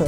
Hello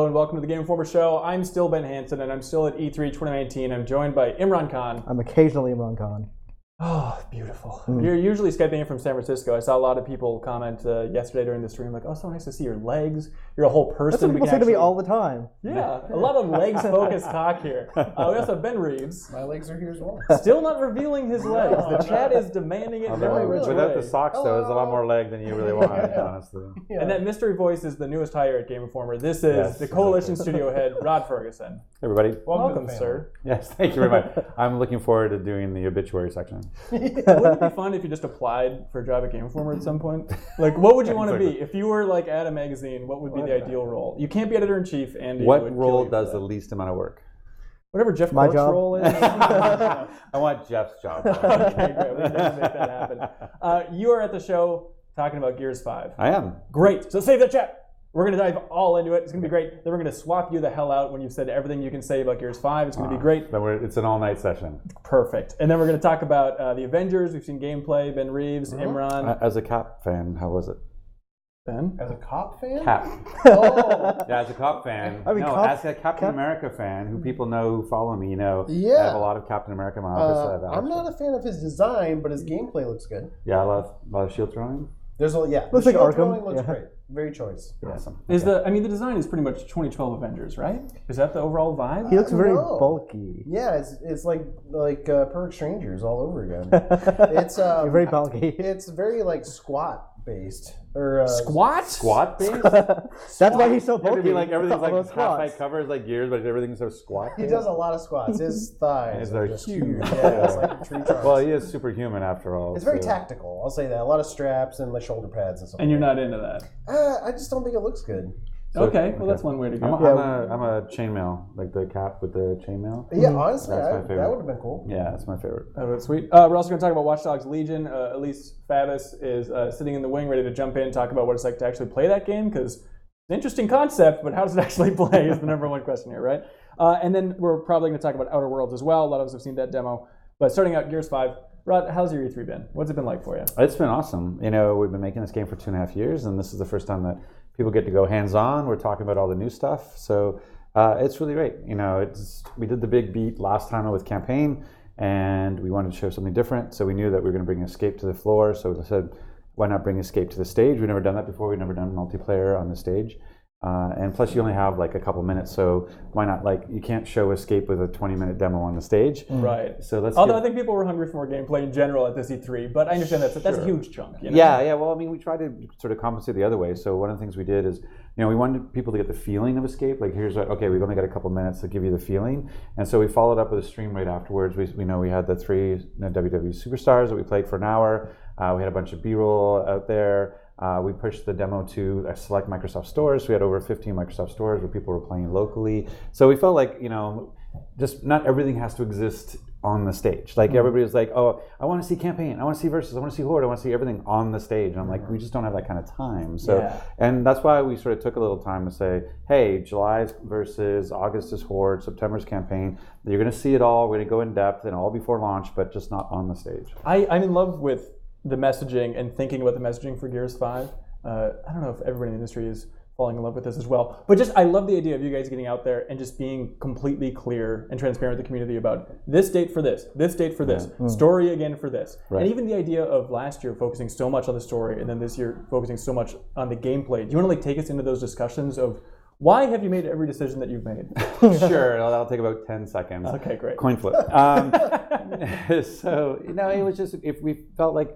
and welcome to the Game Informer Show. I'm still Ben Hanson and I'm still at E3 2019. I'm joined by Imran Khan. I'm occasionally Imran Khan. Oh, beautiful. You're usually Skyping in from San Francisco. I saw a lot of people comment yesterday during the stream like, oh, so nice to see your legs. You're a whole person. That's what people say to me all the time. Yeah, a lot of legs-focused talk here. We also have Ben Reeves. My legs are here as well. Still not revealing his legs. The chat is demanding it very rich Without way. the socks, though, there's a lot more leg than you really want, honestly. Yeah. And that mystery voice is the newest hire at Game Informer. This is the Coalition Studio head, Rod Fergusson. Hey, everybody. Welcome, sir. Yes, thank you very much. I'm looking forward to doing the obituary section. Wouldn't it be fun if you just applied for a job at Game Informer at some point? Like, what would you want to be? If you were like at a magazine, what would be the ideal role? You can't be editor-in-chief, and what role does the least amount of work? Whatever Jeff Clark's role is. I want Jeff's job. Okay, great. We can make that happen. You are at the show talking about Gears 5. I am. Great. So save that chat. We're going to dive all into it. It's going to be great. Then we're going to swap you the hell out when you've said everything you can say about Gears 5. It's going to be great. Then it's an all-night session. Perfect. And then we're going to talk about the Avengers. We've seen gameplay. Ben Reeves, Imran. As a Cap fan, how was it? Ben? As a cop fan? Cap. Oh. Yeah, as a cop fan. I mean, as a Captain America fan, who people know who follow me, I have a lot of Captain America in my office. I'm not a fan of his design, but his gameplay looks good. Yeah, a lot of shield throwing. There's looks like shield Arkham. throwing looks great. Very choice. Awesome. The design is pretty much 2012 Avengers, right? Is that the overall vibe? He looks very bulky. Yeah, it's like Perfect Strangers all over again. It's very bulky. It's very like squat based or Squat based? That's why he's so bulky. It'd be like everything's All like those half-height covers like Gears, but everything's so squat. He does a lot of squats. His thighs are just huge. Yeah, it's like a tree trunk. Well, he is superhuman after all. It's very tactical. I'll say that. A lot of straps and like shoulder pads and stuff. And you're not into that? I just don't think it looks good. Okay, well that's one way to go. I'm a chainmail, like the cap with the chainmail. Yeah, honestly, That's my favorite. that would have been cool. Yeah, that's my favorite. Oh, that's sweet. We're also going to talk about Watch Dogs Legion. Elise Favis is sitting in the wing, ready to jump in and talk about what it's like to actually play that game, because it's an interesting concept, but how does it actually play is the number one question here, right? And then we're probably going to talk about Outer Worlds as well. A lot of us have seen that demo. But starting out, Gears 5. Rod, how's your E3 been? What's it been like for you? It's been awesome. We've been making this game for 2.5 years, and this is the first time that people get to go hands-on. We're talking about all the new stuff, so it's really great. We did the big beat last time with campaign, and we wanted to show something different. So we knew that we were going to bring Escape to the floor. So we said, why not bring Escape to the stage? We've never done that before. We've never done multiplayer on the stage. And plus you only have like a couple minutes, so why not, you can't show Escape with a 20-minute demo on the stage. Right. So Although I think people were hungry for more gameplay in general at this E3, but I understand that's a huge chunk. Yeah, well, we tried to sort of compensate the other way. So one of the things we did is, we wanted people to get the feeling of Escape. Like, we've only got a couple minutes to give you the feeling. And so we followed up with a stream right afterwards. We had the 3 WWE superstars that we played for an hour. We had a bunch of B-roll out there. We pushed the demo to select Microsoft stores. So we had over 15 Microsoft stores where people were playing locally. So we felt like, just not everything has to exist on the stage. Like everybody was like, oh, I want to see campaign, I want to see versus, I want to see horde, I want to see everything on the stage. And I'm like, we just don't have that kind of time. So, and that's why we sort of took a little time to say, hey, July's versus, August is horde, September's campaign. You're going to see it all. We're going to go in depth and all before launch, but just not on the stage. I'm in love with the messaging and thinking about the messaging for Gears 5. I don't know if everybody in the industry is falling in love with this as well, but I love the idea of you guys getting out there and just being completely clear and transparent with the community about this date for this date for this, story again for this. Right. And even the idea of last year focusing so much on the story and then this year focusing so much on the gameplay. Do you want to take us into those discussions of why have you made every decision that you've made? Sure, that'll take about 10 seconds. Okay, great. Coin flip. So, it was just, if we felt like,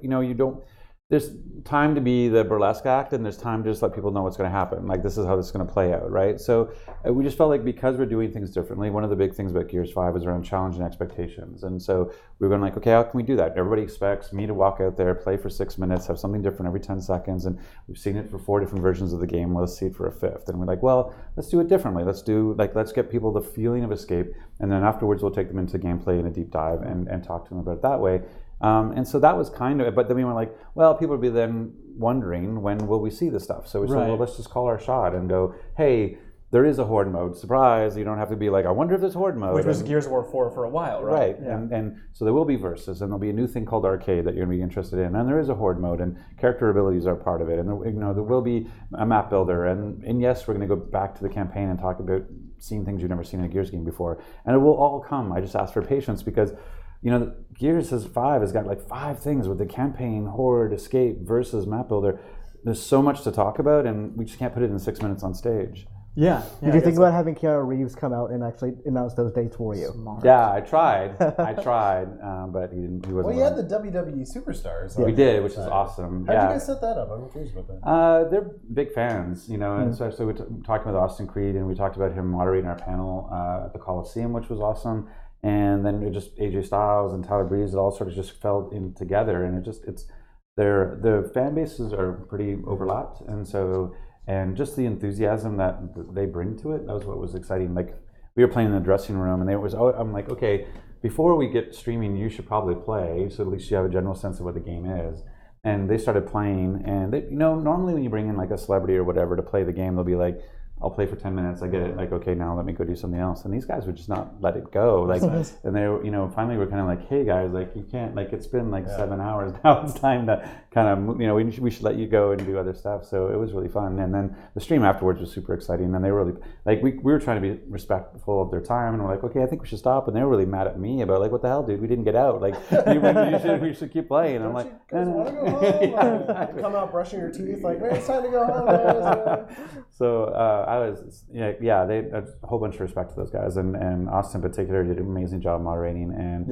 there's time to be the burlesque act and there's time to just let people know what's going to happen. Like, this is how this is going to play out, right? So we just felt like because we're doing things differently, one of the big things about Gears 5 is around challenging expectations. And so we were going like, okay, how can we do that? Everybody expects me to walk out there, play for 6 minutes, have something different every 10 seconds. And we've seen it for 4 different versions of the game. Let's see it for a 5th. And we're like, well, let's do it differently. Let's get people the feeling of Escape. And then afterwards, we'll take them into gameplay and a deep dive and talk to them about it that way. And so that was kind of it. But then we were like, well, people would be then wondering, when will we see this stuff? So we said, well, let's just call our shot and go, hey, there is a horde mode. Surprise! You don't have to be like, I wonder if there's horde mode. Which was Gears of War 4 for a while, right? Right. Yeah. And so there will be verses, and there'll be a new thing called arcade that you're going to be interested in. And there is a horde mode, and character abilities are part of it. And there will be a map builder. And yes, we're going to go back to the campaign and talk about seeing things you've never seen in a Gears game before. And it will all come. I just ask for patience because, Gears 5 has got like 5 things with the campaign, horde, escape, versus map builder. There's so much to talk about, and we just can't put it in 6 minutes on stage. Yeah. Did you think about having Keanu Reeves come out and actually announce those dates for you? Smart. Yeah, I tried, but he didn't. He wasn't. Well, you had the WWE superstars. We did, which is awesome. How did you guys set that up? I'm curious about that. They're big fans, and especially we talked with Austin Creed, and we talked about him moderating our panel at the Coliseum, which was awesome. And then it just AJ Styles and Tyler Breeze, it all sort of just fell in together, and the fan bases are pretty overlapped, and just the enthusiasm that they bring to it, that was what was exciting. Like, we were playing in the dressing room, and I'm like, okay, before we get streaming, you should probably play, so at least you have a general sense of what the game is. And they started playing, and they, normally when you bring in like a celebrity or whatever to play the game, they'll be like, I'll play for 10 minutes. I get it. Like, okay, now let me go do something else. And these guys would just not let it go. Like, and they, finally we're kind of like, hey guys, like you can't, like it's been like 7 hours now. It's time to kind of, we should let you go and do other stuff. So it was really fun. And then the stream afterwards was super exciting. And they were really, like, we were trying to be respectful of their time. And we're like, okay, I think we should stop. And they were really mad at me about like, what the hell, dude? We didn't get out. Like, we should keep playing. And I'm like, you guys want to go home? Exactly. Come out brushing your teeth, like, man, it's time to go home. So I was, they a whole bunch of respect to those guys, and Austin in particular did an amazing job moderating, and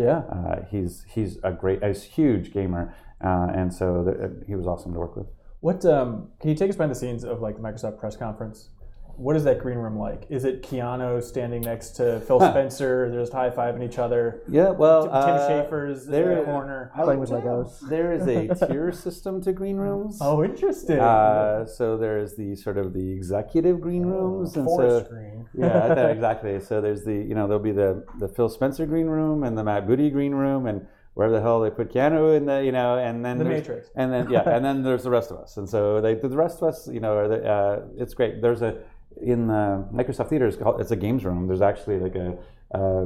he's a huge gamer, and so he was awesome to work with. What can you take us behind the scenes of like the Microsoft press conference? What is that green room like? Is it Keanu standing next to Phil Spencer? They're just high-fiving each other. Yeah, well, Tim Schafer's in the corner. Playing with Legos. There is a tier system to green rooms. Oh, interesting. So there's the sort of the executive green rooms, and forest green. Yeah, exactly. So there's the there'll be the Phil Spencer green room and the Matt Booty green room, and wherever the hell they put Keanu in the and then the Matrix, and then and then there's the rest of us, and so the rest of us it's great. There's in the Microsoft Theater, it's a games room. There's actually like a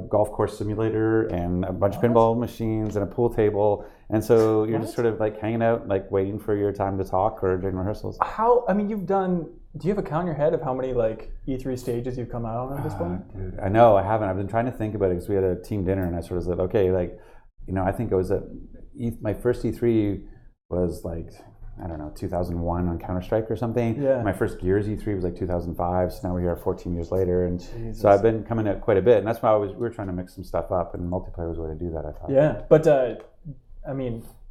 golf course simulator and a bunch of pinball machines and a pool table, and so you're just sort of like hanging out, like waiting for your time to talk or during rehearsals. Do you have a count in your head of how many like E3 stages you've come out on at this point? Dude, I know I haven't. I've been trying to think about it because we had a team dinner, and I sort of said, okay, like, I think it was my first E3 was like, I don't know, 2001 on Counter-Strike or something. Yeah. My first Gears E3 was like 2005, so now we're here 14 years later, and Jesus. So I've been coming out quite a bit, and that's why we were trying to mix some stuff up, and multiplayer was a way to do that, I thought. Yeah, but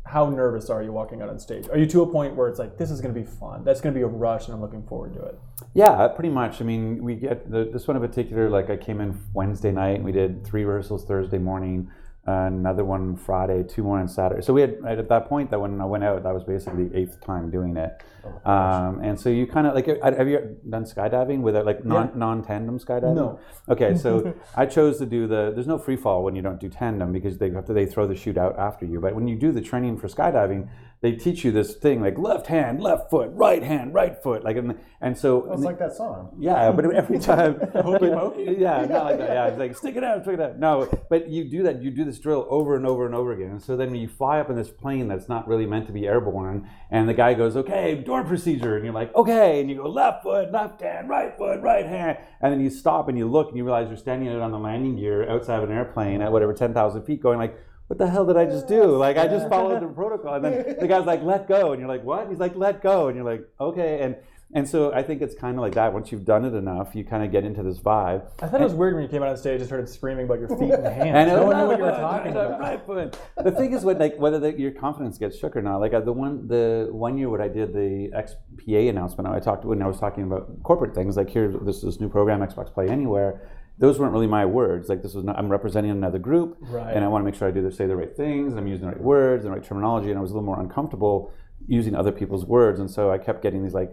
how nervous are you walking out on stage? Are you to a point where it's like, this is going to be fun, that's going to be a rush, and I'm looking forward to it? Yeah, pretty much. I mean, we get this one in particular, like I came in Wednesday night, and we did 3 rehearsals Thursday morning, another one Friday, 2 more on Saturday. So we had, at that point, that when I went out, that was basically the 8th time doing it. And so you kind of like, have you done skydiving without like non-tandem skydiving? No. Okay, so I chose to do there's no free fall when you don't do tandem because they throw the chute out after you. But when you do the training for skydiving, they teach you this thing like left hand, left foot, right hand, right foot, like, and so it's like that song. Yeah, but every time, Hokey pokey? Yeah, not like that. Yeah, it's like stick it out. No, but you do that. You do this drill over and over and over again. And so then when you fly up in this plane that's not really meant to be airborne, and the guy goes, okay, door procedure, and you're like, okay, and you go left foot, left hand, right hand, and then you stop and you look and you realize you're standing out on the landing gear outside of an airplane at whatever 10,000 feet, going like, what the hell did I just do? Like, I just followed the protocol. And then the guy's like, let go. And you're like, what? He's like, let go. And you're like, okay. And so I think it's kind of like that. Once you've done it enough, you kind of get into this vibe. I thought it was weird when you came out on stage and started screaming about your feet and hands. I know, no one knew what you were talking about. Right foot. The thing is, whether your confidence gets shook or not. Like the one year when I did the XPA announcement, when I was talking about corporate things, like this new program, Xbox Play Anywhere. Those weren't really my words. Like I'm representing another group, right. And I want to make sure I say the right things, and I'm using the right words and the right terminology, and I was a little more uncomfortable using other people's words, and so I kept getting these like,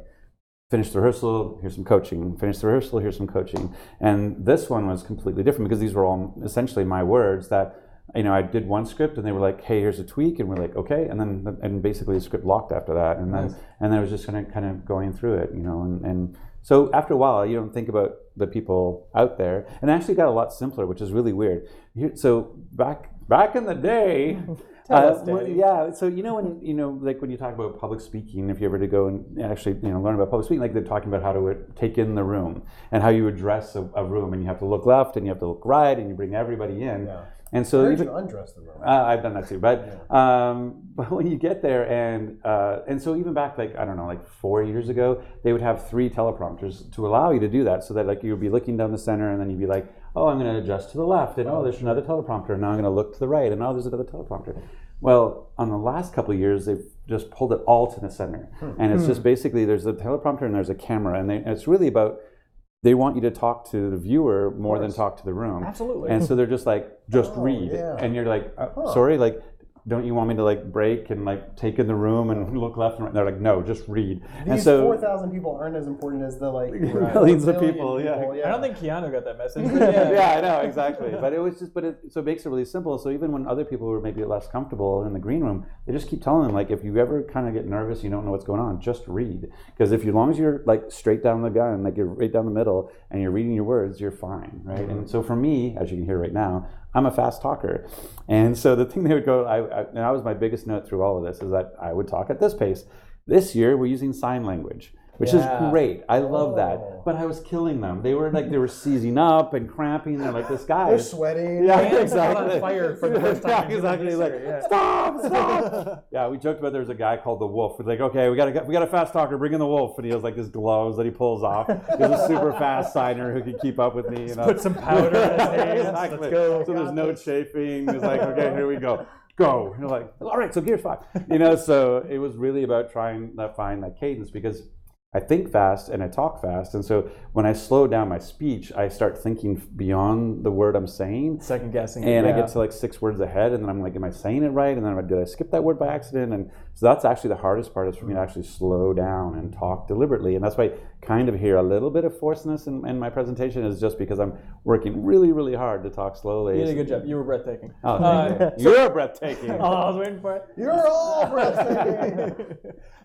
finish the rehearsal, here's some coaching, finish the rehearsal, here's some coaching. And this one was completely different because these were all essentially my words that I did one script and they were like, hey, here's a tweak, and we're like, okay, and basically the script locked after that, and then I was just kind of going through it, and so after a while you don't think about the people out there, and it actually got a lot simpler, which is really weird. So back in the day. So when you talk about public speaking, if you ever to go and actually learn about public speaking, like they're talking about how to take in the room and how you address a room, and you have to look left and you have to look right and you bring everybody in. Yeah. And so you undress the room. I've done that too, but when you get there, and so even back like 4 years ago, they would have 3 teleprompters to allow you to do that, so that like you'd be looking down the center, and then you'd be like, oh, I'm going to adjust to the left, and there's another teleprompter, and now I'm going to look to the right, and there's another teleprompter. Well, on the last couple of years, they've just pulled it all to the center, and it's just basically there's a teleprompter and there's a camera, and it's really about. They want you to talk to the viewer more than talk to the room. Absolutely. And so they're just like, read. Yeah. And you're like, sorry, like, don't you want me to like break and like take in the room and look left and right? And they're like, no, just read. These and so 4,000 people aren't as important as the like millions of people. Yeah. I don't think Keanu got that message. Yeah, I know, exactly. But it was just, so it makes it really simple. So even when other people were maybe less comfortable in the green room, they just keep telling them, like, if you ever kind of get nervous, you don't know what's going on, just read. Because as long as you're like straight down the gun, like you're right down the middle, and you're reading your words, you're fine, right? Mm-hmm. And so for me, as you can hear right now, I'm a fast talker. And so the thing they would go, and that was my biggest note through all of this, is that I would talk at this pace. This year, we're using sign language, which is great. I love that. But I was killing them. They were seizing up and cramping. They're like, this guy. They're sweating. Yeah, exactly. On fire for the first time. Yeah, exactly. Like, stop. Yeah, we joked about there's a guy called the Wolf. We're like, okay, we got a fast talker. Bring in the Wolf. And he has like his gloves that he pulls off. He's a super fast signer who can keep up with me. Put some powder in his hands. Exactly. Let's go. So there's no chafing. It's like, okay, here we go. Go. And you're like, all right, so Gears 5. So it was really about trying to find that cadence, because I think fast and I talk fast, and so when I slow down my speech, I start thinking beyond the word I'm saying, second guessing, and I get to like 6 words ahead, and then I'm like, am I saying it right? And then did I skip that word by accident? And so that's actually the hardest part, is for me to actually slow down and talk deliberately, and that's why I kind of hear a little bit of forcedness in my presentation, is just because I'm working really, really hard to talk slowly. You did a good job. You were breathtaking. Oh, thank you. You're breathtaking. Oh, I was waiting for it. You're all breathtaking.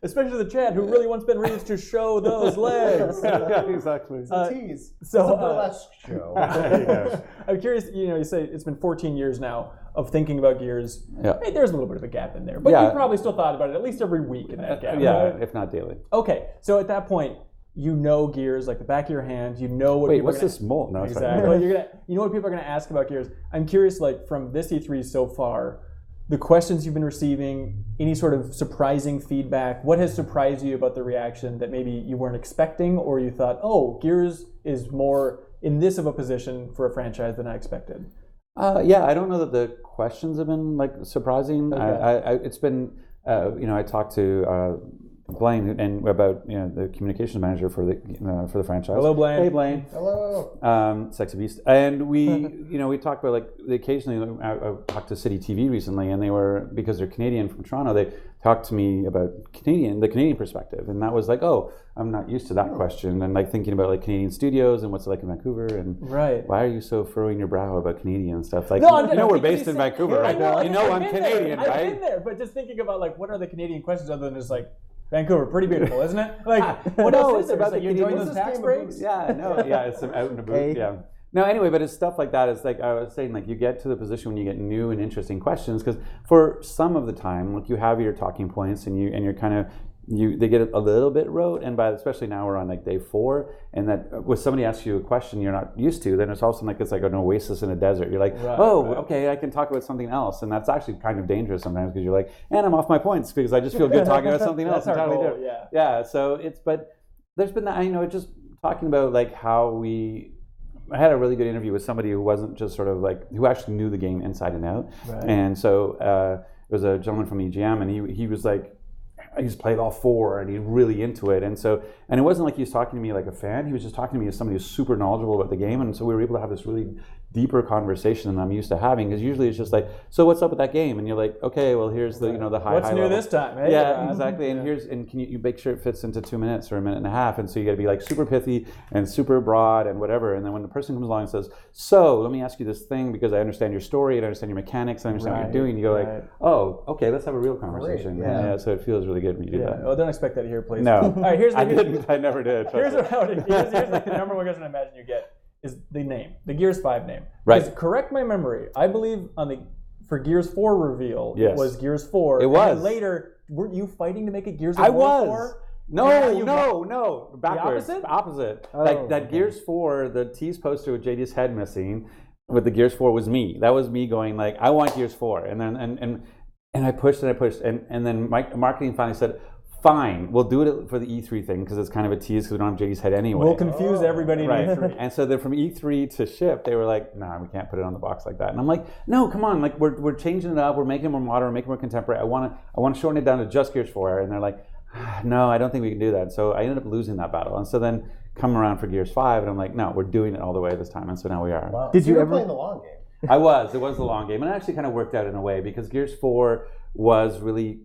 Especially the Chad, who really wants Ben Reeves to show those legs. Yeah, exactly. It's a tease. So, it's a burlesque show. There you go. I'm curious, you say it's been 14 years now of thinking about Gears. Yeah. Hey, there's a little bit of a gap in there. But you probably still thought about it at least every week in that gap. Yeah, right? if not daily. Okay, so at that point, you know Gears like the back of your hand. You know what. Wait, people what's are gonna, this mold? No, exactly. Well, you know what people are going to ask about Gears. I'm curious, like from this E3 so far, the questions you've been receiving, any sort of surprising feedback. What has surprised you about the reaction that maybe you weren't expecting, or you thought, oh, Gears is more in this of a position for a franchise than I expected? Yeah, I don't know that the questions have been like surprising. Okay. It's been, I talked to Blaine and about the communications manager for the franchise. Hello, Blaine. Hey, Blaine. Hello. Sexy beast. And we we talked about like occasionally. I talked to City TV recently, and they were, because they're Canadian from Toronto, they talked to me about the Canadian perspective, and that was like, oh, I'm not used to that question, and like thinking about like Canadian studios and what's it like in Vancouver, and why are you so furrowing your brow about Canadian stuff? Like, we're based in Vancouver, right? I'm Canadian, right? I've been there, but just thinking about like what are the Canadian questions other than just like Vancouver, pretty beautiful, isn't it? Like, what else is there? Like, you enjoying those tax breaks? It's some out in the boot. Yeah. No, anyway, but it's stuff like that. It's like I was saying, like you get to the position when you get new and interesting questions, because for some of the time, like you have your talking points, and you're kind of they get a little bit rote, and especially now we're on like day 4, and that when somebody asks you a question you're not used to, then it's also like it's like an oasis in a desert. You're like, okay, I can talk about something else, and that's actually kind of dangerous sometimes, because you're like, and I'm off my points because I just feel good talking about something else entirely different. Yeah. So but there's been that, just talking about like how I had a really good interview with somebody who wasn't just sort of like, who actually knew the game inside and out, and so it was a gentleman from EGM, and he was like, he's played all 4 and he's really into it, and it wasn't like he was talking to me like a fan. He was just talking to me as somebody who's super knowledgeable about the game, and so we were able to have this really deeper conversation than I'm used to having, because usually it's just like, so what's up with that game? And you're like, okay, well here's the the high What's new level. this time? Hey, Yeah, exactly. And can you make sure it fits into 2 minutes or a minute and a half? And so you got to be like super pithy and super broad and whatever. And then when the person comes along and says, so let me ask you this thing because I understand your story and I understand your mechanics, I understand what you're doing. You go like, oh, okay, let's have a real conversation. Great, yeah. So it feels really good when you do that. Well, don't expect that here, please. No, All right, I never did. Here's like the number one question I imagine you get is the name, the Gears 5 name. Right. Because correct my memory, I believe for Gears 4 reveal, Yes. it was Gears 4. It was. And then later, weren't you fighting to make it Gears of I War was. 4? No. Backwards. The opposite. Oh, Like that okay. Gears 4, the tease poster with JD's head missing, with the Gears 4 was me. That was me going like, I want Gears 4. And then and I pushed and then marketing finally said, fine, we'll do it for the E3 thing because it's kind of a tease because we don't have JD's head anyway. We'll confuse everybody in Right. E3. And so then from E3 to ship, they were like, nah, we can't put it on the box like that. And I'm like, no, come on, like we're changing it up, we're making it more modern, we're making it more contemporary. I want to shorten it down to just Gears 4. And they're like, no, I don't think we can do that. So I ended up losing that battle. And so then come around for Gears 5, and I'm like, no, we're doing it all the way this time. And so now we are. Wow. Did So you were ever- playing the long game? It was the long game, and it actually kind of worked out in a way because Gears 4 was really,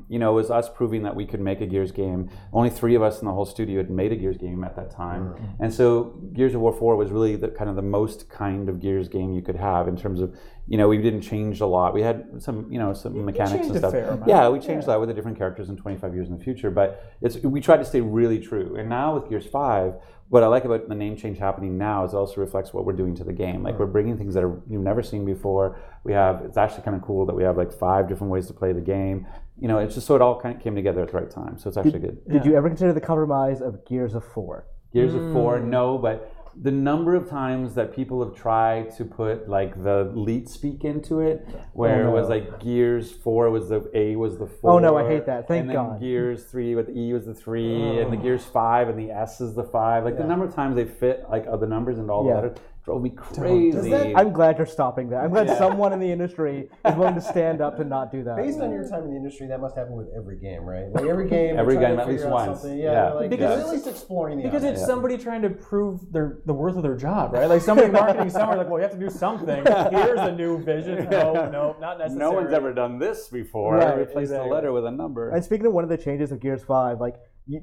it was us proving that we could make a Gears game. Only 3 of us in the whole studio had made a Gears game at that time, and so Gears of War 4 was really the most kind of Gears game you could have in terms of, we didn't change a lot. We had some, some mechanics and changed a stuff. fair amount. Yeah, we changed that with the different characters in 25 years in the future, but we tried to stay really true. And now with Gears 5. What I like about the name change happening now is it also reflects what we're doing to the game. Like we're bringing things that you've never seen before. It's actually kind of cool that we have like 5 different ways to play the game. It's just so it all kind of came together at the right time. So it's actually good. Did you ever consider the compromise of Gears of 4? Gears of 4, no, but the number of times that people have tried to put like the leet speak into it, where it was like Gears 4 was the A was the 4. Oh no, I hate that. Thank and then God. Gears 3 with the E was the 3, and the Gears 5 and the S is the 5. Like the number of times they fit like the numbers into all the letters drove me crazy. I'm glad you're stopping that. I'm glad someone in the industry is willing to stand up to not do that. Based on your time in the industry, that must happen with every game, right? Like every game, Every they're trying game to at least figure out once. something. Yeah. Like Because they're at least exploring the Because idea. it's somebody trying to prove the worth of their job, right? Like somebody marketing somewhere, like, well, you have to do something. Here's a new vision. No, not necessary. No one's ever done this before. Right, Replace the letter with a number. And speaking of one of the changes of Gears 5, like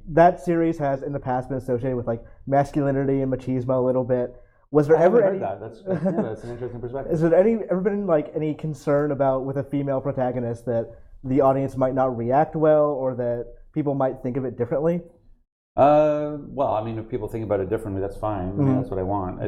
that series has in the past been associated with like masculinity and machismo a little bit. Was there I haven't ever heard any? that. That's an interesting perspective. Is there ever been like any concern about with a female protagonist that the audience might not react well, or that people might think of it differently? Well, I mean, if people think about it differently, that's fine. I mean, that's what I want.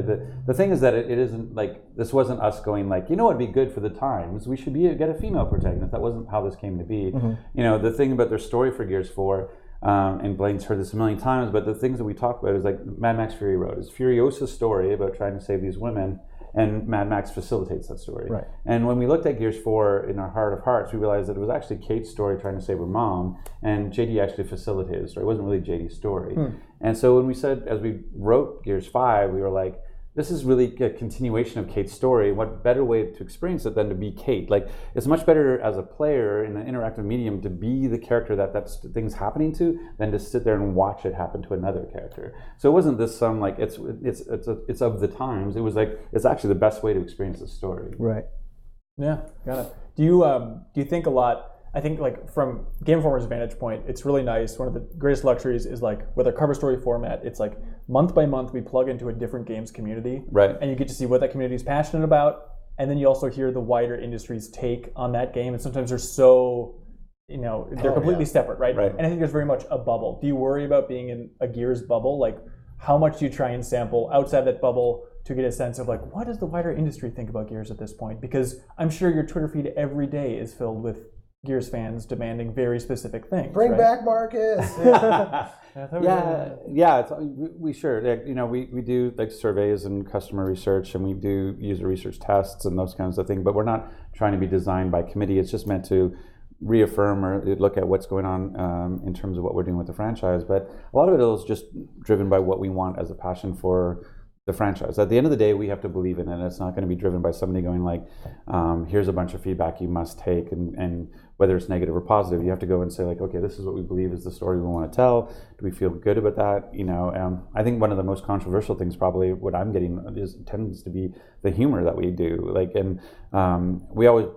The thing is that it isn't like, this wasn't us going like, what'd be good for the times? We should get a female protagonist. That wasn't how this came to be. The thing about their story for Gears 4, and Blaine's heard this a million times, but the things that we talk about is like Mad Max Fury Road. It's Furiosa's story about trying to save these women, and Mad Max facilitates that story. Right. And when we looked at Gears 4 in our heart of hearts, we realized that it was actually Kate's story trying to save her mom, and JD actually facilitated the story. It wasn't really JD's story. And so when we said, as we wrote Gears 5, we were like, this is really a continuation of Kate's story. What better way to experience it than to be Kate? Like, it's much better as a player in an interactive medium to be the character that thing's happening to than to sit there and watch it happen to another character. So it wasn't this it's of the times. It was like, it's actually the best way to experience the story. Right. Yeah, got it. Do you think a lot? I think like from Game Informer's vantage point, it's really nice. One of the greatest luxuries is like with our cover story format, it's like month by month we plug into a different games community. Right. And you get to see what that community is passionate about. And then you also hear the wider industry's take on that game. And sometimes they're so, they're completely separate, right? Right. And I think there's very much a bubble. Do you worry about being in a Gears bubble? Like how much do you try and sample outside that bubble to get a sense of like, what does the wider industry think about Gears at this point? Because I'm sure your Twitter feed every day is filled with Gears fans demanding very specific things. Bring right? back Marcus. We sure. We do like surveys and customer research, and we do user research tests and those kinds of things. But we're not trying to be designed by committee. It's just meant to reaffirm or look at what's going on in terms of what we're doing with the franchise. But a lot of it is just driven by what we want as a passion for the franchise. At the end of the day, we have to believe in it. It's not going to be driven by somebody going like, here's a bunch of feedback you must take, and whether it's negative or positive, you have to go and say like, okay, this is what we believe is the story we want to tell. Do we feel good about that? I think one of the most controversial things, probably what I'm getting, tends to be the humor that we do. We always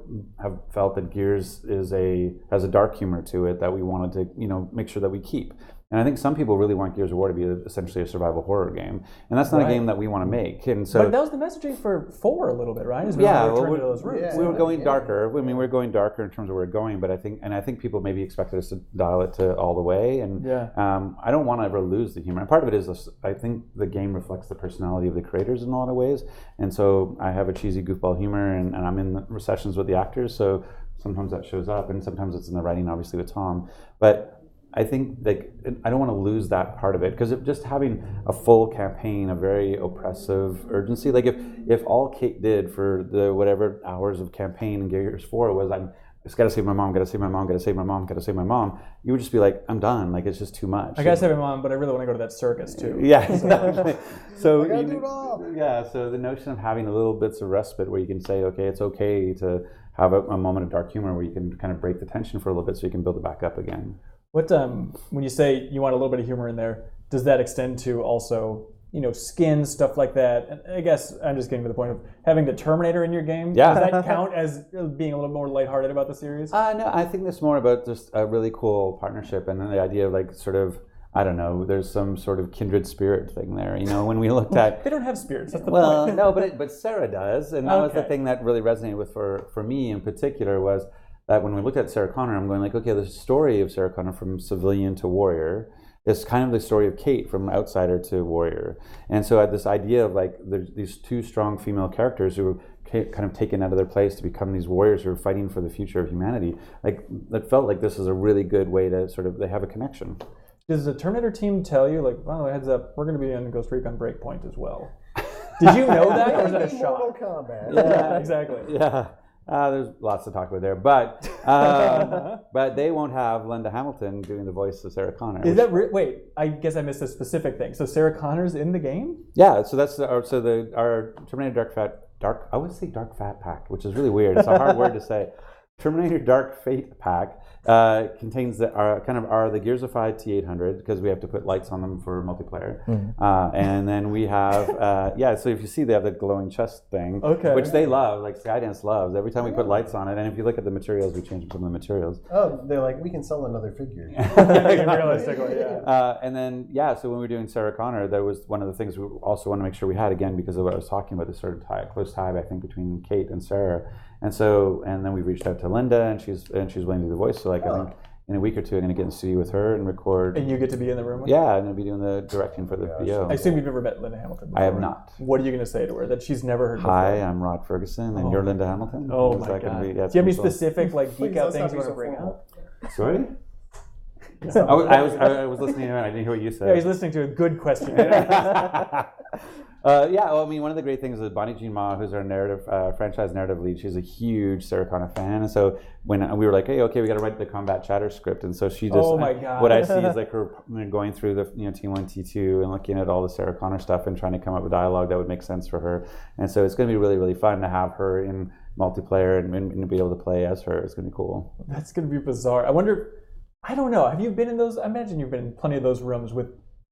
have felt that Gears has a dark humor to it that we wanted to make sure that we keep. And I think some people really want Gears of War to be essentially a survival horror game, and that's not a game that we want to make. And so, but that was the messaging for 4 a little bit, right? We were going darker. I mean, we're going darker in terms of where we're going, but I think people maybe expected us to dial it to all the way, and I don't want to ever lose the humor. And part of it is I think the game reflects the personality of the creators in a lot of ways, and so I have a cheesy goofball humor, and I'm in the sessions with the actors, so sometimes that shows up, and sometimes it's in the writing, obviously with Tom, but I think I don't want to lose that part of it, because just having a full campaign, a very oppressive urgency, like if all Kate did for the whatever hours of campaign in Gears 4 was I just gotta save my mom, gotta save my mom, gotta save my mom, gotta save my mom, you would just be like, I'm done. Like, it's just too much. I gotta save my mom, but I really want to go to that circus too. Yeah, exactly. So I gotta do it all. Yeah, so the notion of having a little bits of respite where you can say, okay, it's okay to have a moment of dark humor where you can kind of break the tension for a little bit so you can build it back up again. What when you say you want a little bit of humor in there, does that extend to also skins, stuff like that? And I guess I'm just getting to the point of having the Terminator in your game. Yeah. Does that count as being a little more lighthearted about the series? No, I think it's more about just a really cool partnership and the idea of like sort of, I don't know, there's some sort of kindred spirit thing there. When we looked at they don't have spirits. That's the point. No, but Sarah does, and that was the thing that really resonated with for me in particular was that when we looked at Sarah Connor, I'm going like, okay, the story of Sarah Connor from civilian to warrior is kind of the story of Kate from outsider to warrior. And so I had this idea of like there's these 2 strong female characters who were kind of taken out of their place to become these warriors who are fighting for the future of humanity. Like, that felt like this is a really good way to sort of, they have a connection. Does the Terminator team tell you, like, well, heads up, we're going to be on Ghost Recon Breakpoint as well? Did you know that, or was that a shock? Mortal Kombat. Yeah, exactly. Yeah. There's lots to talk about there, but they won't have Linda Hamilton doing the voice of Sarah Connor. Is that wait? I guess I missed a specific thing. So Sarah Connor's in the game? Yeah. So that's our Terminator Dark. I would say Dark Fat Pack, which is really weird. It's a hard word to say. Terminator Dark Fate Pack contains the Gears of 5 T800 because we have to put lights on them for multiplayer. And then we have, so if you see they have that glowing chest thing, which they love, like Skydance loves. Every time we put lights on it, and if you look at the materials, we change some of the materials. Oh, they're like, we can sell another figure. Realistically, yeah. And then, so when we were doing Sarah Connor, that was one of the things we also want to make sure we had, again, because of what I was talking about, this sort of close tie, I think, between Kate and Sarah. And then we reached out to Linda, and she's willing to do the voice. So I think in a week or two, I'm going to get in the studio with her and record. And you get to be in the room with her? Yeah, I'm going to be doing the directing for the VO. I assume you've never met Linda Hamilton before. I have not. What are you going to say to her that she's never heard before? Hi, I'm Rod Fergusson, and you're Linda Hamilton. Oh, my God. Do you have any specific geek out things you want to bring up? Sorry? I was listening to it. I didn't hear what you said. Yeah, he's listening to a good question. One of the great things is Bonnie Jean Ma, who's our franchise narrative lead, she's a huge Sarah Connor fan. And so when we were like, hey, okay, we got to write the combat chatter script. And so she just, oh my God. What I see is like her going through the T1, T2 and looking at all the Sarah Connor stuff and trying to come up with dialogue that would make sense for her. And so it's going to be really, really fun to have her in multiplayer and be able to play as her. It's going to be cool. That's going to be bizarre. I wonder, I don't know, have you been in those? I imagine you've been in plenty of those rooms with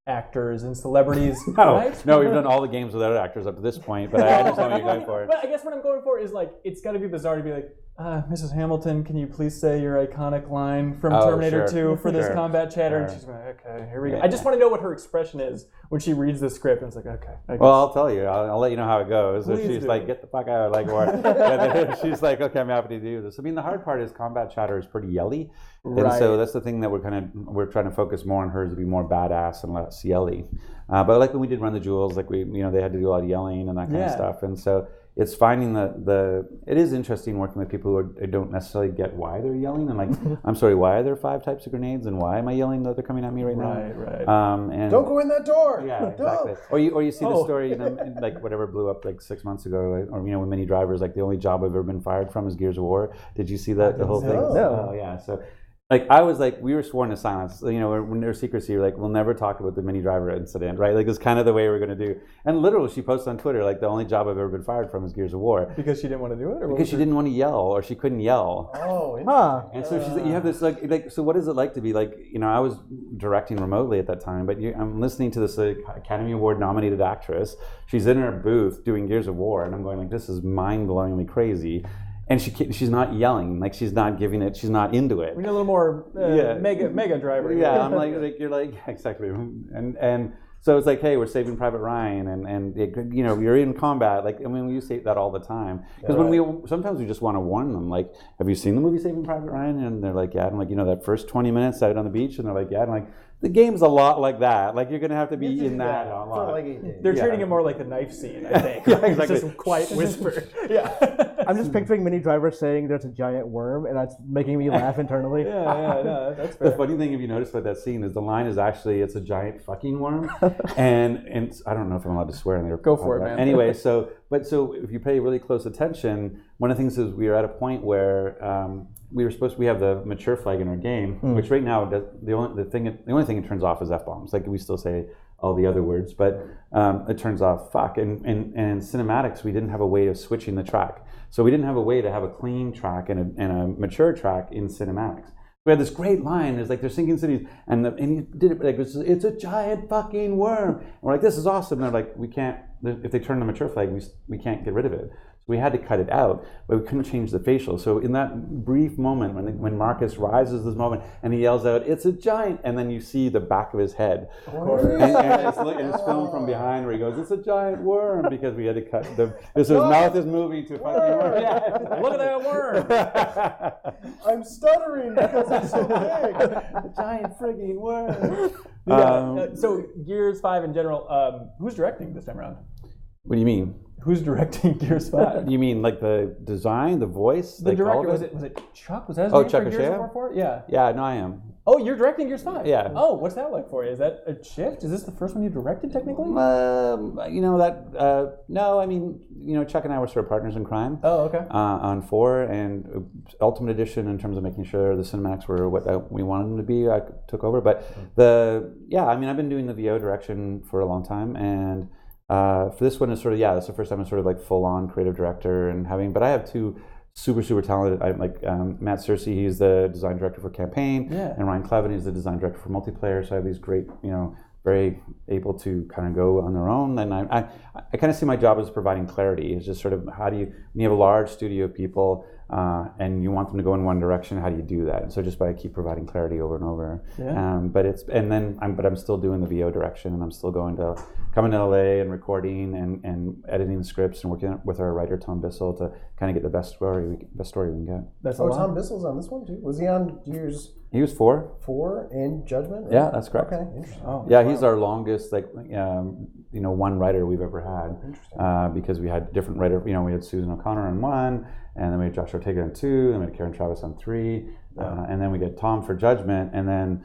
actors and celebrities, right? No, we've done all the games without actors up to this point, but I understand what you're going for. But I guess what I'm going for is like, it's got to be bizarre to be like, Mrs. Hamilton, can you please say your iconic line from Terminator 2 for this combat chatter? And she's going, okay, here we go. I just want to know what her expression is when she reads the script, and it's like, okay. Well, I'll tell you. I'll let you know how it goes. Please she's do. Like, get the fuck out, like, or and she's like, okay, I'm happy to do this. I mean, the hard part is combat chatter is pretty yelly, and so that's the thing that we're trying to focus more on her to be more badass and less yelly. But like when we did Run the Jewels, like they had to do a lot of yelling and that kind of stuff, and so it's finding it is interesting working with people who don't necessarily get why they're yelling, and like, I'm sorry, why are there 5 types of grenades, and why am I yelling that they're coming at me right now? Right. And don't go in that door. Yeah, exactly. Or you see the story, like whatever blew up like 6 months ago, or with many drivers, like the only job I've ever been fired from is Gears of War. Did you see that the whole thing? No. Oh yeah. So Like I was like, we were sworn to silence. You know, when there's secrecy, like we'll never talk about the Mini Driver incident, right? Like it's kind of the way we're going to do. And literally, she posted on Twitter, like the only job I've ever been fired from is Gears of War Because she didn't want to do it, or because she didn't want to yell or she couldn't yell. Oh, Huh. And so she's like, you have this like. So what is it like to be like? You know, I was directing remotely at that time, but I'm listening to this Academy Award nominated actress. She's in her booth doing Gears of War, and I'm going like, this is mind-blowingly crazy. And she's not yelling, like she's not giving it, she's not into it. We need a little more mega driver. Yeah, I'm like you're like exactly, and so it's like, hey, we're Saving Private Ryan, and you know, you're in combat. Like I mean, we say that all the time because sometimes we just want to warn them. Like, have you seen the movie Saving Private Ryan? And they're like, yeah. And I'm like, you know, that first 20 minutes out on the beach, and they're like, yeah. And I'm like, the game's a lot like that. Like you're gonna have to be in that a lot. They're treating it more like the knife scene, I think. Yeah, exactly. It's just quiet whisper. Yeah. I'm just picturing Mini Driver saying there's a giant worm, and that's making me laugh internally. No, that's fair. The funny thing, if you notice about that scene, is the line is actually, it's a giant fucking worm, and I don't know if I'm allowed to swear in there. Go for it, man. Anyway, so if you pay really close attention, one of the things is we are at a point where we have the mature flag in our game, which right now the only thing it turns off is F-bombs. Like we still say all the other words, but it turns off fuck. And in cinematics, we didn't have a way of switching the track. So we didn't have a way to have a clean track and a mature track in cinematics. We had this great line. It's like they're sinking cities, and he did it like it's a giant fucking worm. And we're like, this is awesome. And they're like, we can't. If they turn the mature flag, we can't get rid of it. So we had to cut it out, but we couldn't change the facial. So in that brief moment when Marcus rises this moment and he yells out, "It's a giant!" and then you see the back of his head, and it's filmed from behind where he goes, "It's a giant worm," because we had to cut his mouth is moving to fucking worm. Yeah, look at that worm. I'm stuttering because it's so big. A giant frigging worm. So Gears 5 in general, who's directing this time around? What do you mean? Who's directing Gears 5? You mean like the design, the voice? The like director, was it Chuck? Was that his name Chuck for Gears O'Shea? of War 4? Yeah. Yeah, no, I am. Oh, you're directing Gears 5? Yeah. Oh, what's that like for you? Is that a shift? Is this the first one you directed technically? You know that, no, I mean, you know, Chuck and I were sort of partners in crime. Oh, okay. On 4 and Ultimate Edition in terms of making sure the cinematics were what we wanted them to be, I took over. But I mean, I've been doing the VO direction for a long time, and for this one is sort of, it's the first time I'm sort of like full-on creative director but I have two super talented, Matt Searcy, he's the design director for Campaign, and Ryan Clevin, he's the design director for Multiplayer, so I have these great, you know, very able to kind of go on their own, and I kind of see my job as providing clarity. It's just sort of when you have a large studio of people and you want them to go in one direction, how do you do that? And so just by keep providing clarity over and over. But I'm still doing the VO direction, and I'm still coming to LA and recording and editing the scripts and working with our writer Tom Bissell to kind of get the best story we can get. That's Tom Bissell's on this one too. Was he on Gears? He was 4. 4 in Judgment? Yeah, that's correct. Okay, interesting. Oh, yeah, he's our longest, one writer we've ever had. Because we had different writer. You know, we had Susan O'Connor on 1, and then we had Josh Ortega on 2, and we had Karen Travis on 3, and then we get Tom for Judgment, and then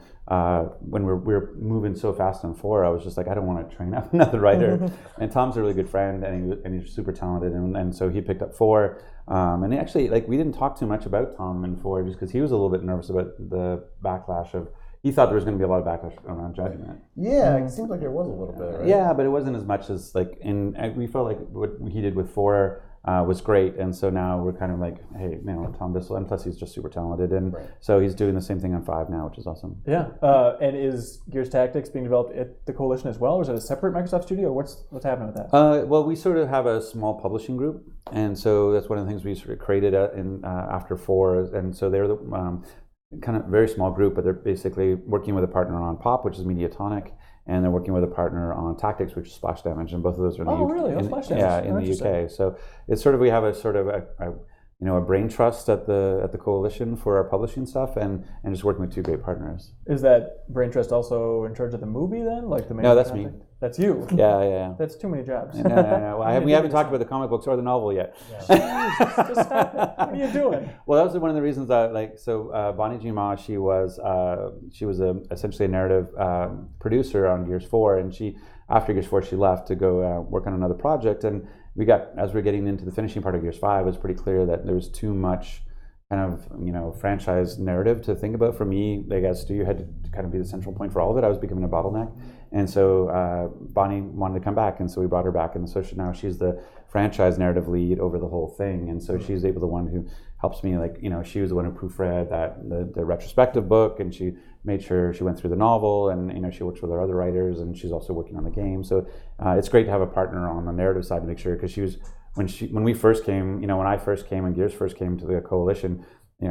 when we're moving so fast on 4, I was just like, I don't want to train up another writer. And Tom's a really good friend, and he's super talented, and so he picked up 4. And actually, we didn't talk too much about Tom in 4 just because he was a little bit nervous about the backlash of. He thought there was going to be a lot of backlash around Judgment. Yeah, it seemed like there was a little bit, right? Yeah, but it wasn't as much as we felt like what he did with 4 was great, and so now we're kind of like, hey, you know, Tom Bissell, and plus he's just super talented, and so he's doing the same thing on 5 now, which is awesome. Yeah, and is Gears Tactics being developed at the Coalition as well, or is it a separate Microsoft studio? What's happening with that? Well, we sort of have a small publishing group, and so that's one of the things we sort of created after 4, and so they're the kind of very small group, but they're basically working with a partner on Pop, which is Mediatonic, and they're working with a partner on Tactics, which is Splash Damage, and both of those are in the UK. Really? Splash Damage. Yeah, in the UK. So it's sort of, we have a brain trust at the Coalition for our publishing stuff, and just working with 2 great partners. Is that brain trust also in charge of the movie then, like the main? No, that's me. That's you. Yeah. That's too many jobs. No. We haven't talked about the comic books or the novel yet. Yeah. Just stop it. What are you doing? Well, that was one of the reasons Bonnie G. Ma, she was essentially a narrative producer on Gears 4, and after Gears 4 she left to go work on another project, and as we were getting into the finishing part of Gears 5, it was pretty clear that there was too much kind of franchise narrative to think about for me. I guess Stu had to kind of be the central point for all of it. I was becoming a bottleneck, and so Bonnie wanted to come back, and so we brought her back, and so now she's the franchise narrative lead over the whole thing, and so she's able the one who helps me, like, she was the one who proofread the retrospective book, and she made sure she went through the novel, and she works with our other writers, and she's also working on the game. So it's great to have a partner on the narrative side to make sure, because she was when we first came, when I first came and Gears first came to the coalition,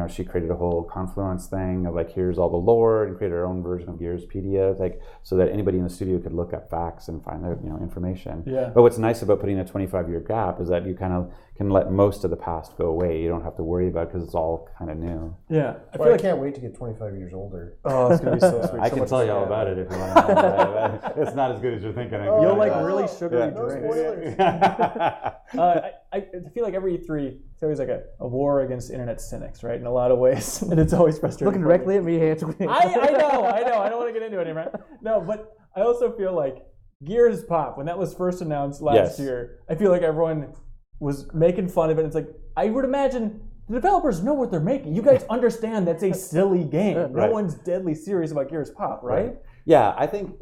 she created a whole Confluence thing of like, here's all the lore, and created her own version of Gearspedia, like, so that anybody in the studio could look up facts and find out, information. Yeah. But what's nice about putting a 25-year gap is that you kind of can let most of the past go away. You don't have to worry about it because it's all kind of new. Yeah. I can't wait to get 25 years older. Oh, it's going to be so sweet. I can tell you all about it if you want to know. It's not as good as you're thinking. You'll like really sugary drinks. I feel like every E3, it's always like a war against internet cynics, right? In a lot of ways, and it's always frustrating. Looking directly at me, Hanson. I know. I don't want to get into it anymore. No, but I also feel like Gears Pop, when that was first announced last year, I feel like everyone was making fun of it. It's like, I would imagine the developers know what they're making. You guys understand that's a silly game. No one's deadly serious about Gears Pop, right? Yeah, I think